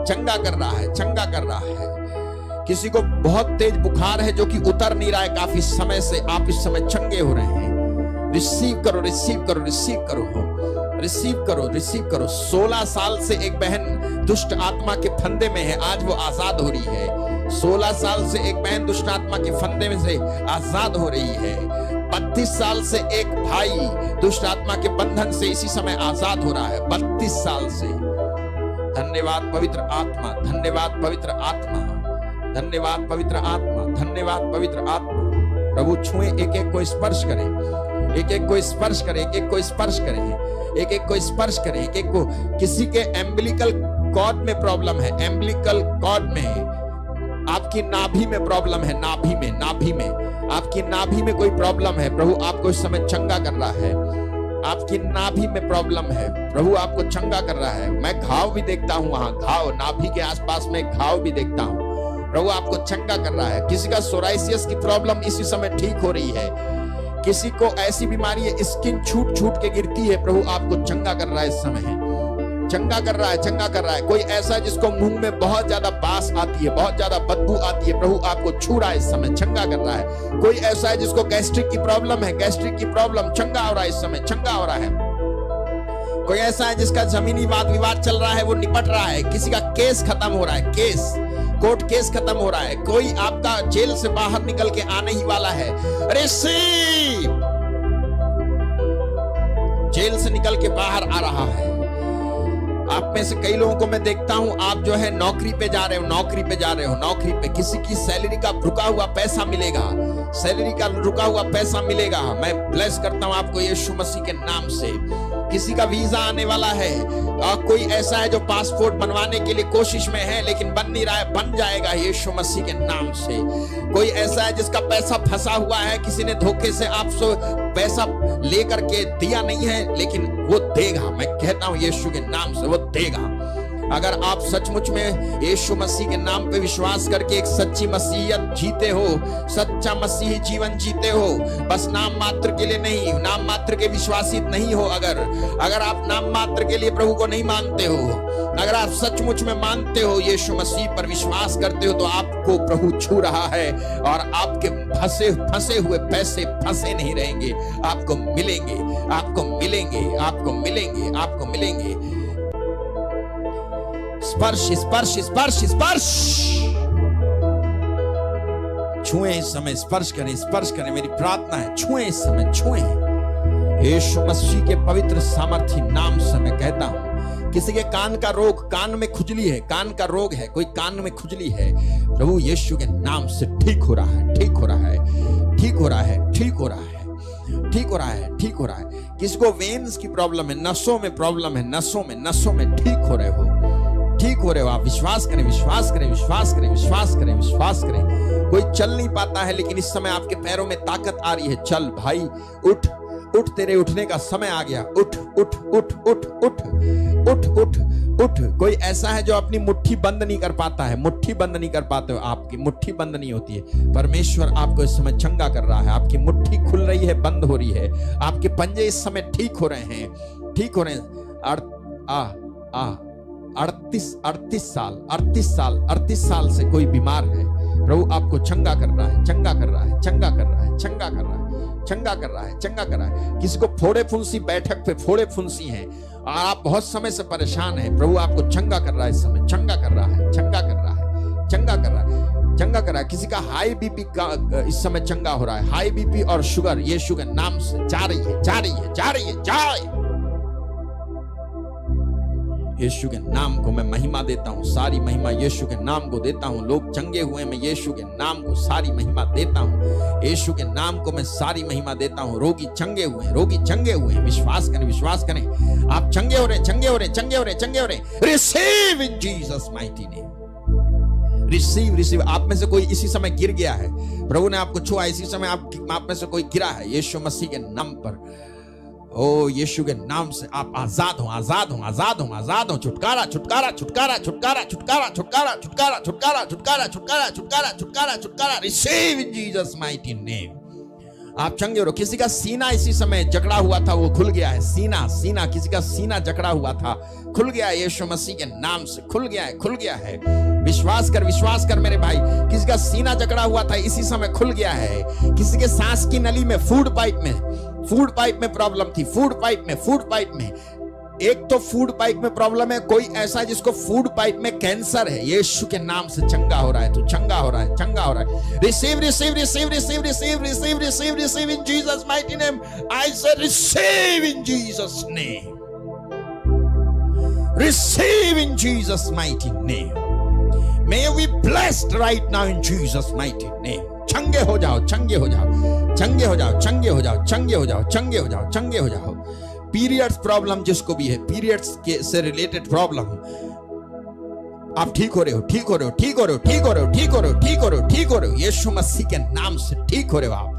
चंगा कर रहा है, चंगा कर रहा है। किसी को बहुत तेज बुखार है जो कि उतर नहीं रहा है काफी समय से, आप इस समय चंगे हो रहे हैं। रिसीव करो, रिसीव करो, रिसीव करो, रिसीव करो, रिसीव करो। 16 साल से एक बहन दुष्ट आत्मा के फंदे में है, आज वो आजाद हो रही है। 16 साल से एक बहन दुष्ट आत्मा के फंदे में से आजाद हो रही है। 32 साल से एक भाई दुष्ट आत्मा के बंधन से इसी समय आजाद हो रहा है। 32 साल से धन्यवाद पवित्र आत्मा, धन्यवाद पवित्र आत्मा, धन्यवाद पवित्र आत्मा, धन्यवाद पवित्र आत्मा। प्रभु छुए, एक एक को स्पर्श करें, एक एक को स्पर्श करें, एक एक को स्पर्श करें, एक एक को स्पर्श करें, एक एक को। किसी के एम्बिलिकल कॉर्ड में प्रॉब्लम है, एम्बिलिकल कॉर्ड में, आपकी नाभि में प्रॉब्लम है, नाभि में, नाभि में, आपकी नाभि में कोई प्रॉब्लम है, प्रभु आपको इस समय चंगा कर रहा है। आपकी नाभि में प्रॉब्लम है, प्रभु आपको चंगा कर रहा है। मैं घाव भी देखता हूं, वहां घाव, नाभि के आसपास में घाव भी देखता हूं, प्रभु आपको चंगा कर रहा है। किसी का सोराइसिस की प्रॉब्लम इसी समय ठीक हो रही है, किसी को ऐसी बीमारी है स्किन छूट छूट के गिरती है, प्रभु आपको चंगा कर रहा है इस समय, चंगा कर रहा है, चंगा कर रहा है। कोई ऐसा है जिसको मुंह में बहुत ज्यादा बास आती है, बहुत ज्यादा बदबू आती है, प्रभु आपको छू रहा है इस समय, चंगा कर रहा है। कोई ऐसा है जिसको गैस्ट्रिक की प्रॉब्लम है, गैस्ट्रिक की प्रॉब्लम, चंगा हो रहा है इस समय, चंगा हो रहा है। कोई ऐसा है जिसका जमीनी वाद विवाद चल रहा है, वो निपट रहा है। किसी का केस खत्म हो रहा है, केस, कोर्ट केस खत्म हो रहा है। कोई आपका जेल से बाहर निकल के आने ही वाला है, रिसीव, जेल से निकल के बाहर आ रहा है। आप में से कई लोगों को मैं देखता हूं, आप जो है नौकरी पे जा रहे हो, नौकरी पे जा रहे हो, नौकरी पे किसी की सैलरी का रुका हुआ पैसा मिलेगा, सैलरी का रुका हुआ पैसा मिलेगा। मैं ब्लेस करता हूं आपको यीशु मसीह के नाम से। किसी का वीजा आने वाला है, कोई ऐसा है जो पासपोर्ट बनवाने के लिए कोशिश में है लेकिन बन नहीं रहा है, बन जाएगा यीशु मसीह के नाम से। कोई ऐसा है जिसका पैसा फंसा हुआ है, किसी ने धोखे से आपसे पैसा लेकर के दिया नहीं है लेकिन वो देगा। मैं कहता हूं यीशु के नाम से वो देगा। अगर आप सचमुच में यीशु मसीह के नाम पे विश्वास करके एक सच्ची मसीहियत जीते हो, सच्चा मसीही जीवन जीते हो, बस नाम मात्र के लिए नहीं, नाम मात्र के विश्वासी नहीं हो, अगर आप नाम मात्र के लिए प्रभु को नहीं मानते हो, अगर आप सचमुच में मानते हो, यीशु मसीह पर विश्वास करते हो, तो आपको प्रभु छू रहा है और आपके फंसे हुए पैसे फंसे नहीं रहेंगे, आपको मिलेंगे, आपको मिलेंगे, आपको मिलेंगे, आपको मिलेंगे। स्पर्श, स्पर्श, स्पर्श, स्पर्श, छुएं इस समय, स्पर्श करें, स्पर्श करें। मेरी प्रार्थना है छुएं इस समय, छुएं यीशु मसीह के पवित्र सामर्थी नाम से मैं कहता हूं। किसी के कान का रोग, कान में खुजली है, कान का रोग है, कोई कान में खुजली है, प्रभु यीशु के नाम से ठीक हो रहा है, ठीक हो रहा है, ठीक हो रहा है, ठीक हो रहा है, ठीक हो रहा है, ठीक हो रहा है। किसी को वेन्स की प्रॉब्लम है, नसों में प्रॉब्लम है, नसों में ठीक हो रहे हो, ठीक हो रहे हो। आप विश्वास करें, विश्वास करें, विश्वास करें, विश्वास करें, विश्वास करें। कोई चल नहीं पाता है लेकिन इस समय आपके पैरों में ताकत आ रही है। चल भाई, उठ, उठ, तेरे उठने का समय आ गया। उठ, उठ, उठ, उठ, उठ, उठ, उठ, उठ। कोई ऐसा है जो अपनी मुट्ठी बंद नहीं कर पाता है, मुट्ठी बंद नहीं कर पाते हो, आपकी मुट्ठी बंद नहीं होती है। परमेश्वर आपको इस समय चंगा कर रहा है, आपकी मुट्ठी खुल रही है, बंद हो रही है, आपके पंजे इस समय ठीक हो रहे हैं, ठीक हो रहे हैं। 38 साल से कोई बीमार है, प्रभु आपको चंगा कर रहा है, चंगा कर रहा है, चंगा कर रहा है, चंगा कर रहा है, चंगा कर रहा है, चंगा कर रहा है। किसी को फोड़े फुंसी, बैठक पे फोड़े फुंसी हैं और आप बहुत समय से परेशान हैं, प्रभु आपको चंगा कर रहा है इस समय, चंगा कर रहा है, चंगा कर रहा है, चंगा कर रहा है, चंगा कर रहा है। किसी का हाई बीपी का इस समय चंगा हो रहा है, हाई बीपी और शुगर यीशु के नाम से जा रही है, जा रही है, जा रही है, जा। यीशु के नाम को मैं महिमा देता हूं, सारी महिमा यीशु के नाम को देता हूं। लोग चंगे हुए, मैं यीशु के नाम को सारी महिमा देता हूं, यीशु के नाम को मैं सारी महिमा देता हूं। रोगी चंगे हुए, रोगी चंगे हुए, विश्वास करें, विश्वास करें। आप चंगे हो रहे, चंगे हो रहे, चंगे हो रहे, चंगे हो रहे। Receive in Jesus mighty name, receive, receive. आप में से कोई इसी समय गिर गया है, प्रभु ने आपको छुआ, इसी समय आप में से कोई गिरा है, यीशु मसीह के नाम पर। ओ यीशु के नाम से आप आजाद हो, आजाद हो, आजाद हो, आजाद हो। छुटकारा, छुटकारा, छुटकारा, छुटकारा, छुटकारा, छुटकारा, छुटकारा, छुटकारा, छुटकारा, छुटकारा, छुटकारा, छुटकारा, छुटकारा। Receive in Jesus mighty name. आप चंगे हो। किसी का सीना इसी समय जकड़ा हुआ था, वो खुल गया है। सीना, सीना, किसी का सीना जकड़ा हुआ था, खुल गया है यीशु मसीह के नाम से, खुल गया है, खुल गया है। विश्वास कर, विश्वास कर मेरे भाई। किसी का सीना जकड़ा हुआ था, इसी समय खुल गया है। किसी के सांस की नली में, फूड पाइप में प्रॉब्लम थी, फूड पाइप में। एक तो फूड पाइप में प्रॉब्लम है, कोई ऐसा जिसको फूड पाइप में कैंसर है, यीशु के नाम से चंगा हो रहा है, तो चंगा हो रहा है, चंगा हो रहा है। Receive, receive, receive, receive, receive, receive, receive, receive in Jesus mighty name. I say receive in Jesus name. Receive in Jesus' mighty name. May we blessed right now in Jesus' mighty name. चंगे हो जाओ, चंगे हो जाओ, चंगे हो जाओ, चंगे हो जाओ, चंगे हो जाओ, चंगे हो जाओ, चंगे हो जाओ। पीरियड्स प्रॉब्लम जिसको भी है, पीरियड्स के से रिलेटेड प्रॉब्लम, आप ठीक हो रहे हो, ठीक हो रहे हो, ठीक हो रहे हो, ठीक हो रहे हो, ठीक हो रहे हो, ठीक हो रहे हो, ठीक हो रहे हो। यीशु मसीह के नाम से ठीक हो रहे हो आप।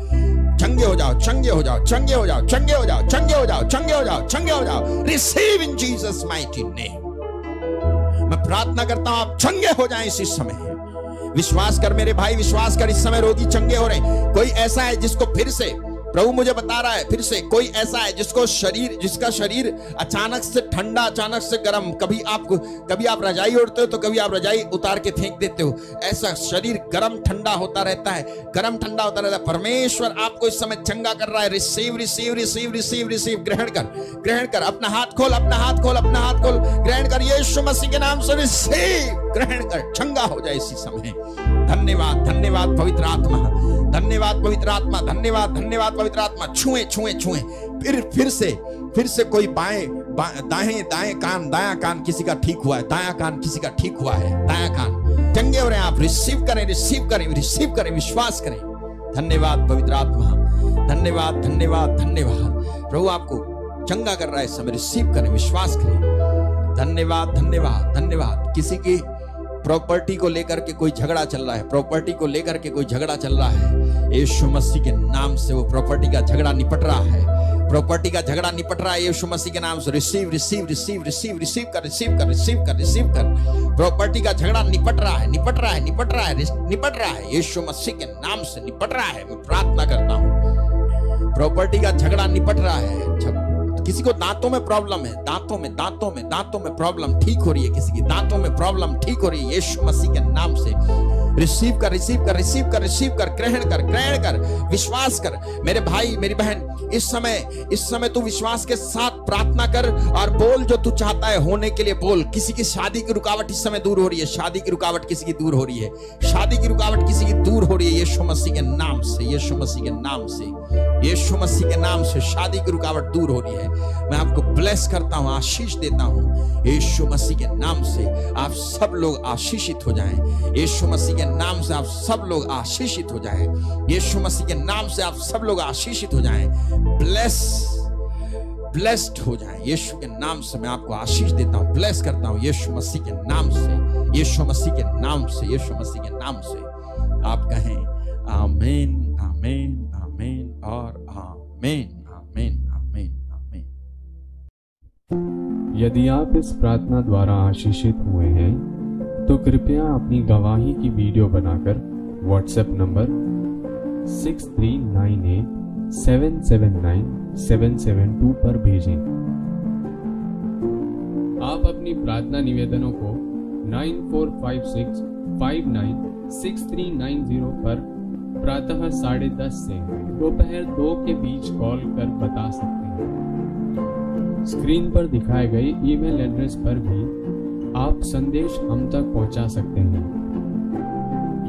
चंगे हो जाओ, चंगे हो जाओ, चंगे हो जाओ, चंगे हो जाओ, चंगे हो जाओ, चंगे हो जाओ, चंगे हो जाओ। Receive in Jesus mighty name. मैं प्रार्थना करता हूं आप चंगे हो जाएं इसी समय। विश्वास कर मेरे भाई, विश्वास कर, इस समय रोगी चंगे हो रहे हैं। कोई ऐसा है जिसको फिर से प्रभु मुझे बता रहा है, फिर से कोई ऐसा है जिसको जिसका शरीर अचानक से ठंडा, अचानक से गर्म, कभी आप रजाई ओढ़ते हो तो कभी आप रजाई उतार के फेंक देते हो, ऐसा शरीर गर्म ठंडा होता रहता है, गर्म ठंडा होता रहता है। परमेश्वर आपको इस समय चंगा कर रहा है। Receive receive receive receive receive, ग्रहण कर, ग्रहण कर। अपना हाथ खोल, अपना हाथ खोल, अपना हाथ खोल, ग्रहण कर। यीशु मसीह के नाम से रिसीव, ग्रहण कर, चंगा हो जाए इसी समय। धन्यवाद, धन्यवाद पवित्र आत्मा, धन्यवाद पवित्र आत्मा, धन्यवाद, धन्यवाद पवित्र आत्मा। छुए छुए छुए, फिर से कोई दाएं दायां कान किसी का ठीक हुआ है, दायां कान किसी का ठीक हुआ है, दायां कान चंगे हो रहे हैं आप। रिसीव करें, रिसीव करें, रिसीव करें, विश्वास करें। धन्यवाद पवित्र आत्मा, धन्यवाद, धन्यवाद, धन्यवाद। प्रभु आपको चंगा कर रहा है इस समय। रिसीव करें, विश्वास करें। धन्यवाद, धन्यवाद, धन्यवाद। किसी की प्रॉपर्टी को लेकर के कोई झगड़ा चल रहा है, प्रॉपर्टी को लेकर के कोई झगड़ा चल रहा है, यीशु मसीह के नाम से वो प्रॉपर्टी का झगड़ा निपट रहा है, प्रॉपर्टी का झगड़ा निपट रहा है यीशु मसीह के नाम से। Receive receive receive receive receive कर, रिसीव कर, रिसीव कर, रिसीव कर। प्रॉपर्टी का झगड़ा निपट रहा है, निपट रहा है, निपट रहा है, निपट रहा है, यीशु मसीह के नाम से निपट रहा है। मैं प्रार्थना करता हूँ, प्रॉपर्टी का झगड़ा निपट रहा है। किसी को दांतों में प्रॉब्लम है, दांतों में प्रॉब्लम ठीक हो रही है, किसी की दांतों में प्रॉब्लम ठीक हो रही है यीशु मसीह के नाम से। रिसीव कर, रिसीव कर, रिसीव कर, रिसीव कर, ग्रहण कर, ग्रहण कर, विश्वास कर। मेरे भाई, मेरी बहन, इस समय तू विश्वास के साथ प्रार्थना कर और बोल जो तू चाहता है होने के लिए बोल। किसी की शादी की रुकावट इस समय दूर हो रही है, शादी की रुकावट किसी की दूर हो रही है, शादी की रुकावट किसी की दूर हो रही है यीशु मसीह के नाम से, यीशु मसीह के नाम से, यीशु मसीह के नाम से शादी की रुकावट दूर हो रही है। मैं आपको ब्लेस करता हूं, आशीष देता हूं यीशु मसीह के नाम से। आप सब लोग आशीषित हो जाएं यीशु मसीह के नाम से। आप सब लोग आशीषित हो जाएं यीशु मसीह के नाम से। आप सब लोग आशीषित हो जाएं, ब्लेस्ड हो जाएं यीशु के नाम से। मैं आपको आशीष देता हूं, ब्लेस करता हूं यीशु मसीह के नाम से, यीशु मसीह के नाम से, यीशु मसीह के नाम से। आप कहें आमीन, आमीन, आमीन और आमीन, आमीन, आमीन, आमीन। यदि आप इस प्रार्थना द्वारा आशीषित हुए हैं तो कृपया अपनी गवाही की वीडियो बनाकर व्हाट्सएप नंबर 6398779772 पर भेजें। आप अपनी प्रार्थना निवेदनों को 9456596390 पर प्रातः 10:30 से दोपहर 2 के बीच कॉल कर बता सकते हैं। स्क्रीन पर दिखाए गए ईमेल एड्रेस पर भी आप संदेश हम तक पहुंचा सकते हैं।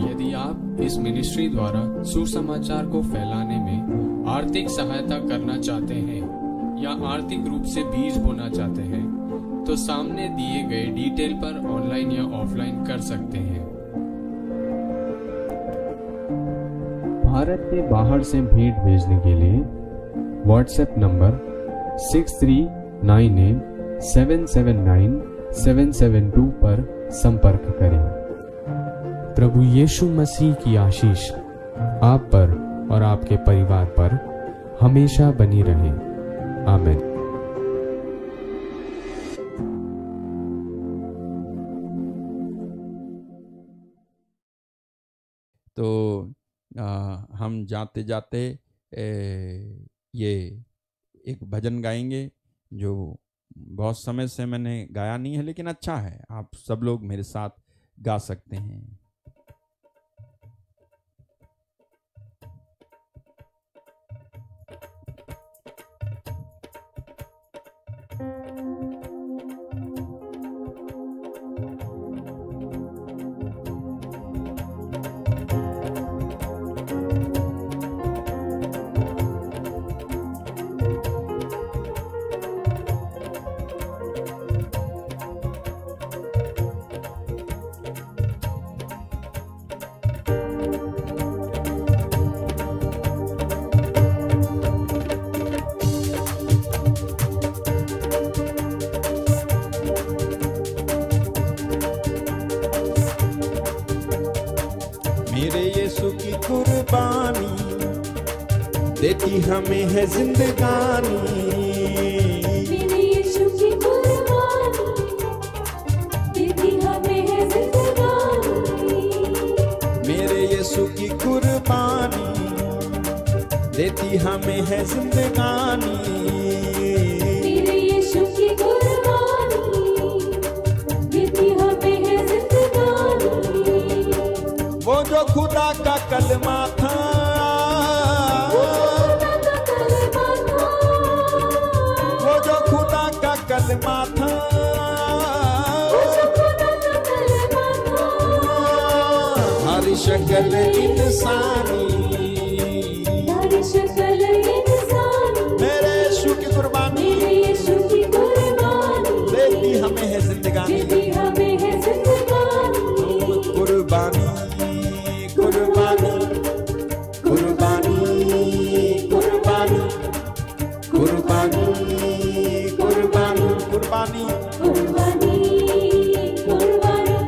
यदि आप इस मिनिस्ट्री द्वारा सुसमाचार को फैलाने में आर्थिक सहायता करना चाहते हैं या आर्थिक रूप से बीज बोना चाहते हैं तो सामने दिए गए डिटेल पर ऑनलाइन या ऑफलाइन कर सकते हैं। भारत के बाहर से भेंट भेजने के लिए व्हाट्सएप नंबर 6398779772 पर संपर्क करें। प्रभु यीशु मसीह की आशीष आप पर और आपके परिवार पर हमेशा बनी रहे। आमीन। तो हम जाते जाते ये एक भजन गाएंगे जो बहुत समय से मैंने गाया नहीं है, लेकिन अच्छा है, आप सब लोग मेरे साथ गा सकते हैं। देती हमें है जिंदगानी। मेरे यीशु की कुर्बानी देती हमें है जिंदगानी। मेरे यीशु की कुर्बानी देती हमें है जिंदगानी। मेरे यीशु की कुर्बानी देती हमें है जिंदगानी। वो जो खुदा का कलमा था, वो जो खुदा का कलमा था, हर शक्ल इंसानी। हर शक्ल इंसानी मेरे यीशु की कुर्बानी मेरे यीशु की कुर्बानी देती हमें है जिंदगानी। देती हमें है जिंदगानी। कुर्बानी कुर्बानी कुर्बानी कुर्बानी कुर्बानी कुर्बानी कुर्बानी कुर्बानी कुर्बानी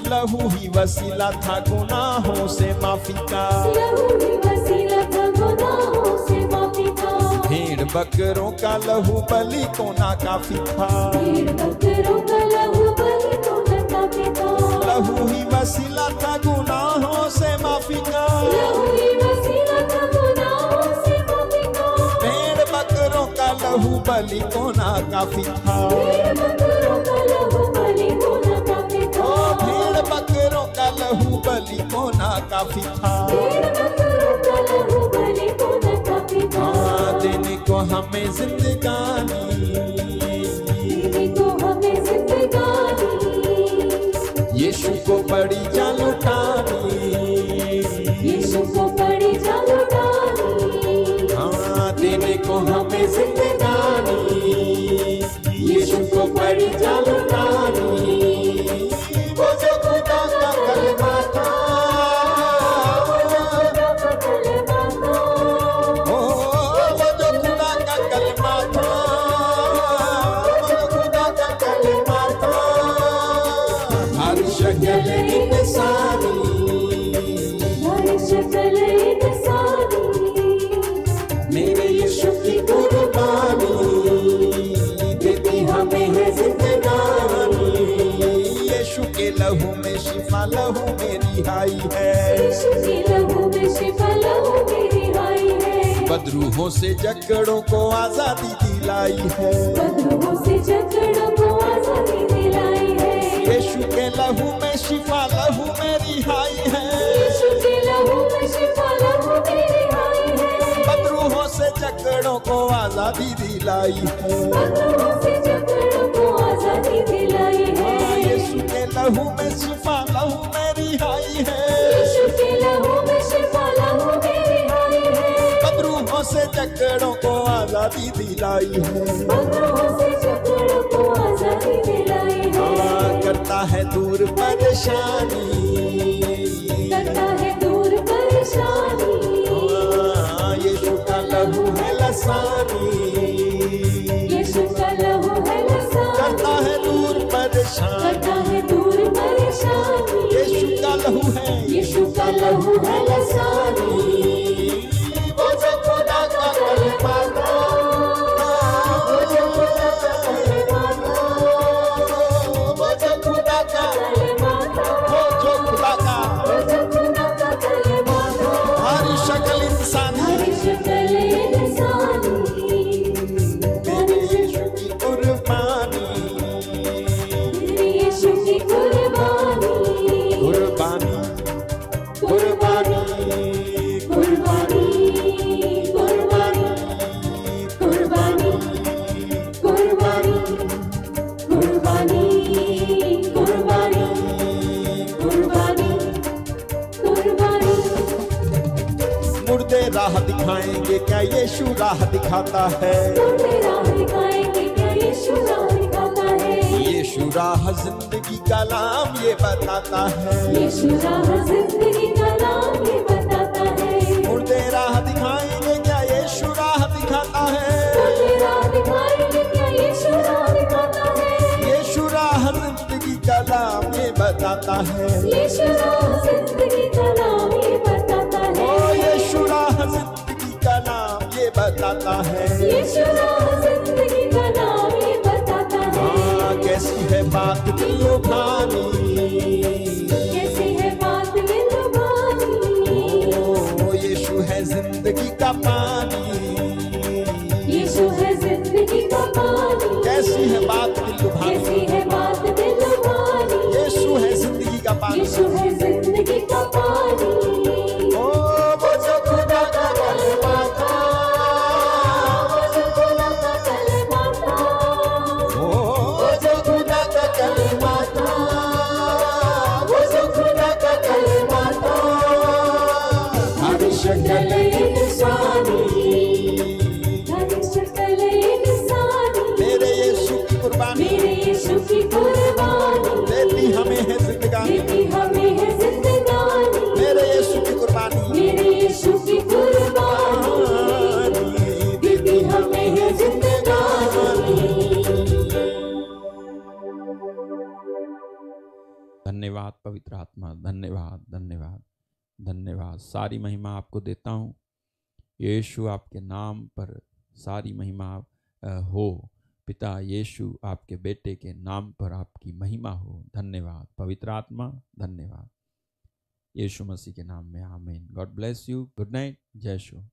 लहू ही वसीला था गुनाहों से माफी का। लहू ही वसीला था गुनाहों से माफी का। भेड़ बकरों का लहू बलि को ना काफी था। भेड़ बकरों का लहू बलि को न काफी था। लहू ही वसीला था गुनाहों से माफी का। लहू ही वसीला था गुनाहों से माफी का। भेड़ बकरों का लहू बलि को ना काफी था। भेड़ बकरों का लहू बलि को न काफी था। ओ भेड़ बकरों का लहू बलि को ना काफी था। भेड़ बकरों का लहू बलि को न काफी था। देने को हमें जिंदगानी। देने को हमें जिंदगानी। यीशु को बड़ी जान लुटानी। यीशु को बड़ी जान लुटानी। देने को हमें जिंदगानी। यीशु को बड़ी जान लुटानी। वो जो खुदा का कलमा था, वो जो खुदा का कलमा था, वो जो खुदा का कलमा था, वो जो खुदा का कलमा था, हर शक्ल इंसानी। हर शक्ल इंसानी मेरे यीशु की कुर्बानी देती हमें है जिंदगानी। यीशु के लहू में शिफा, लहू में रिहाई है। यीशु के लहू में शिफा, लहू में रिहाई है। बदरूहों से जकड़ों को आजादी दिलाई है। बदरूहों से जकड़ों को आजादी दिलाई है। यीशु के लहू में शिफा, लहू में रिहाई है। यीशु के लहू में शिफा, लहू में रिहाई है। बदरूहों से जकड़ों को आजादी दिलाई है। बदरूहों से जकड़ों को आजादी दिलाई है। यीशु के लहू में शिफा, लहू में रिहाई है। यीशु के लहू में शिफा, लहू में रिहाई है। बदरूहों से जकड़ों को आजादी दिलाई है। बदरूहों से जकड़ों को आजादी दिलाई है। करता है दूर परेशानी। करता है दूर परेशानी। यीशु का लहू है लसानी। यीशु का लहू है लसानी। करता है दूर परेशानी। करता है दूर परेशानी। यीशु का लहू है, यीशु का लहू है लसानी। वो जो खुदा का कलमा था, वो जो खुदा का कलमा था, वो जो खुदा का, वो जो खुदा का, हर शक्ल इंसानी। मेरे यीशु की कुर्बानी, कुर्बानी, कुर्बानी, मुर्दे राह दिखाएंगे क्या यीशु राह दिखाता है। यीशु राह जिंदगी का नाम ये बताता है। मुर्दे राह दिखाएंगे क्या यीशु राह दिखाता है। यीशु राह जिंदगी का नाम ये बताता है। यीशु राह जिंदगी का नाम ये बताता है। ओ यीशु राह जिंदगी है। यीशु राह जिंदगी का नाम ये बताता है। हाँ, कैसी है बात दिल लुभानी, कैसी है बात दिल लुभानी। ओ यीशु है जिंदगी का पानी, यीशु है जिंदगी का पानी। कैसी है बात दिल लुभानी, कैसी है बात दिल लुभानी। यीशु है जिंदगी का पानी। यीशु है जिंदगी का पानी। ओ वो जो खुदा का कलमा था, वो जो खुदा का कलमा था। ओ वो जो खुदा का कलमा था, वो जो खुदा का कलमा था। हर शक्ल इंसानी हर शक्ल इंसानी। मेरे यीशु की कुर्बानी मेरे यीशु की कुर्बानी। देती हमें है जिंदगानी। देती हमें है जिंदगानी। मेरे यीशु की कुर्बानी मेरे यीशु की कुर्बानी। देती हमें है जिंदगानी। धन्यवाद पवित्र आत्मा, धन्यवाद धन्यवाद धन्यवाद। सारी महिमा आपको देता हूँ यीशु, आपके नाम पर सारी महिमा हो। पिता यीशु, आपके बेटे के नाम पर आपकी महिमा हो। धन्यवाद पवित्र आत्मा, धन्यवाद यीशु मसीह के नाम में, आमीन। God bless you. Good night. जय शो।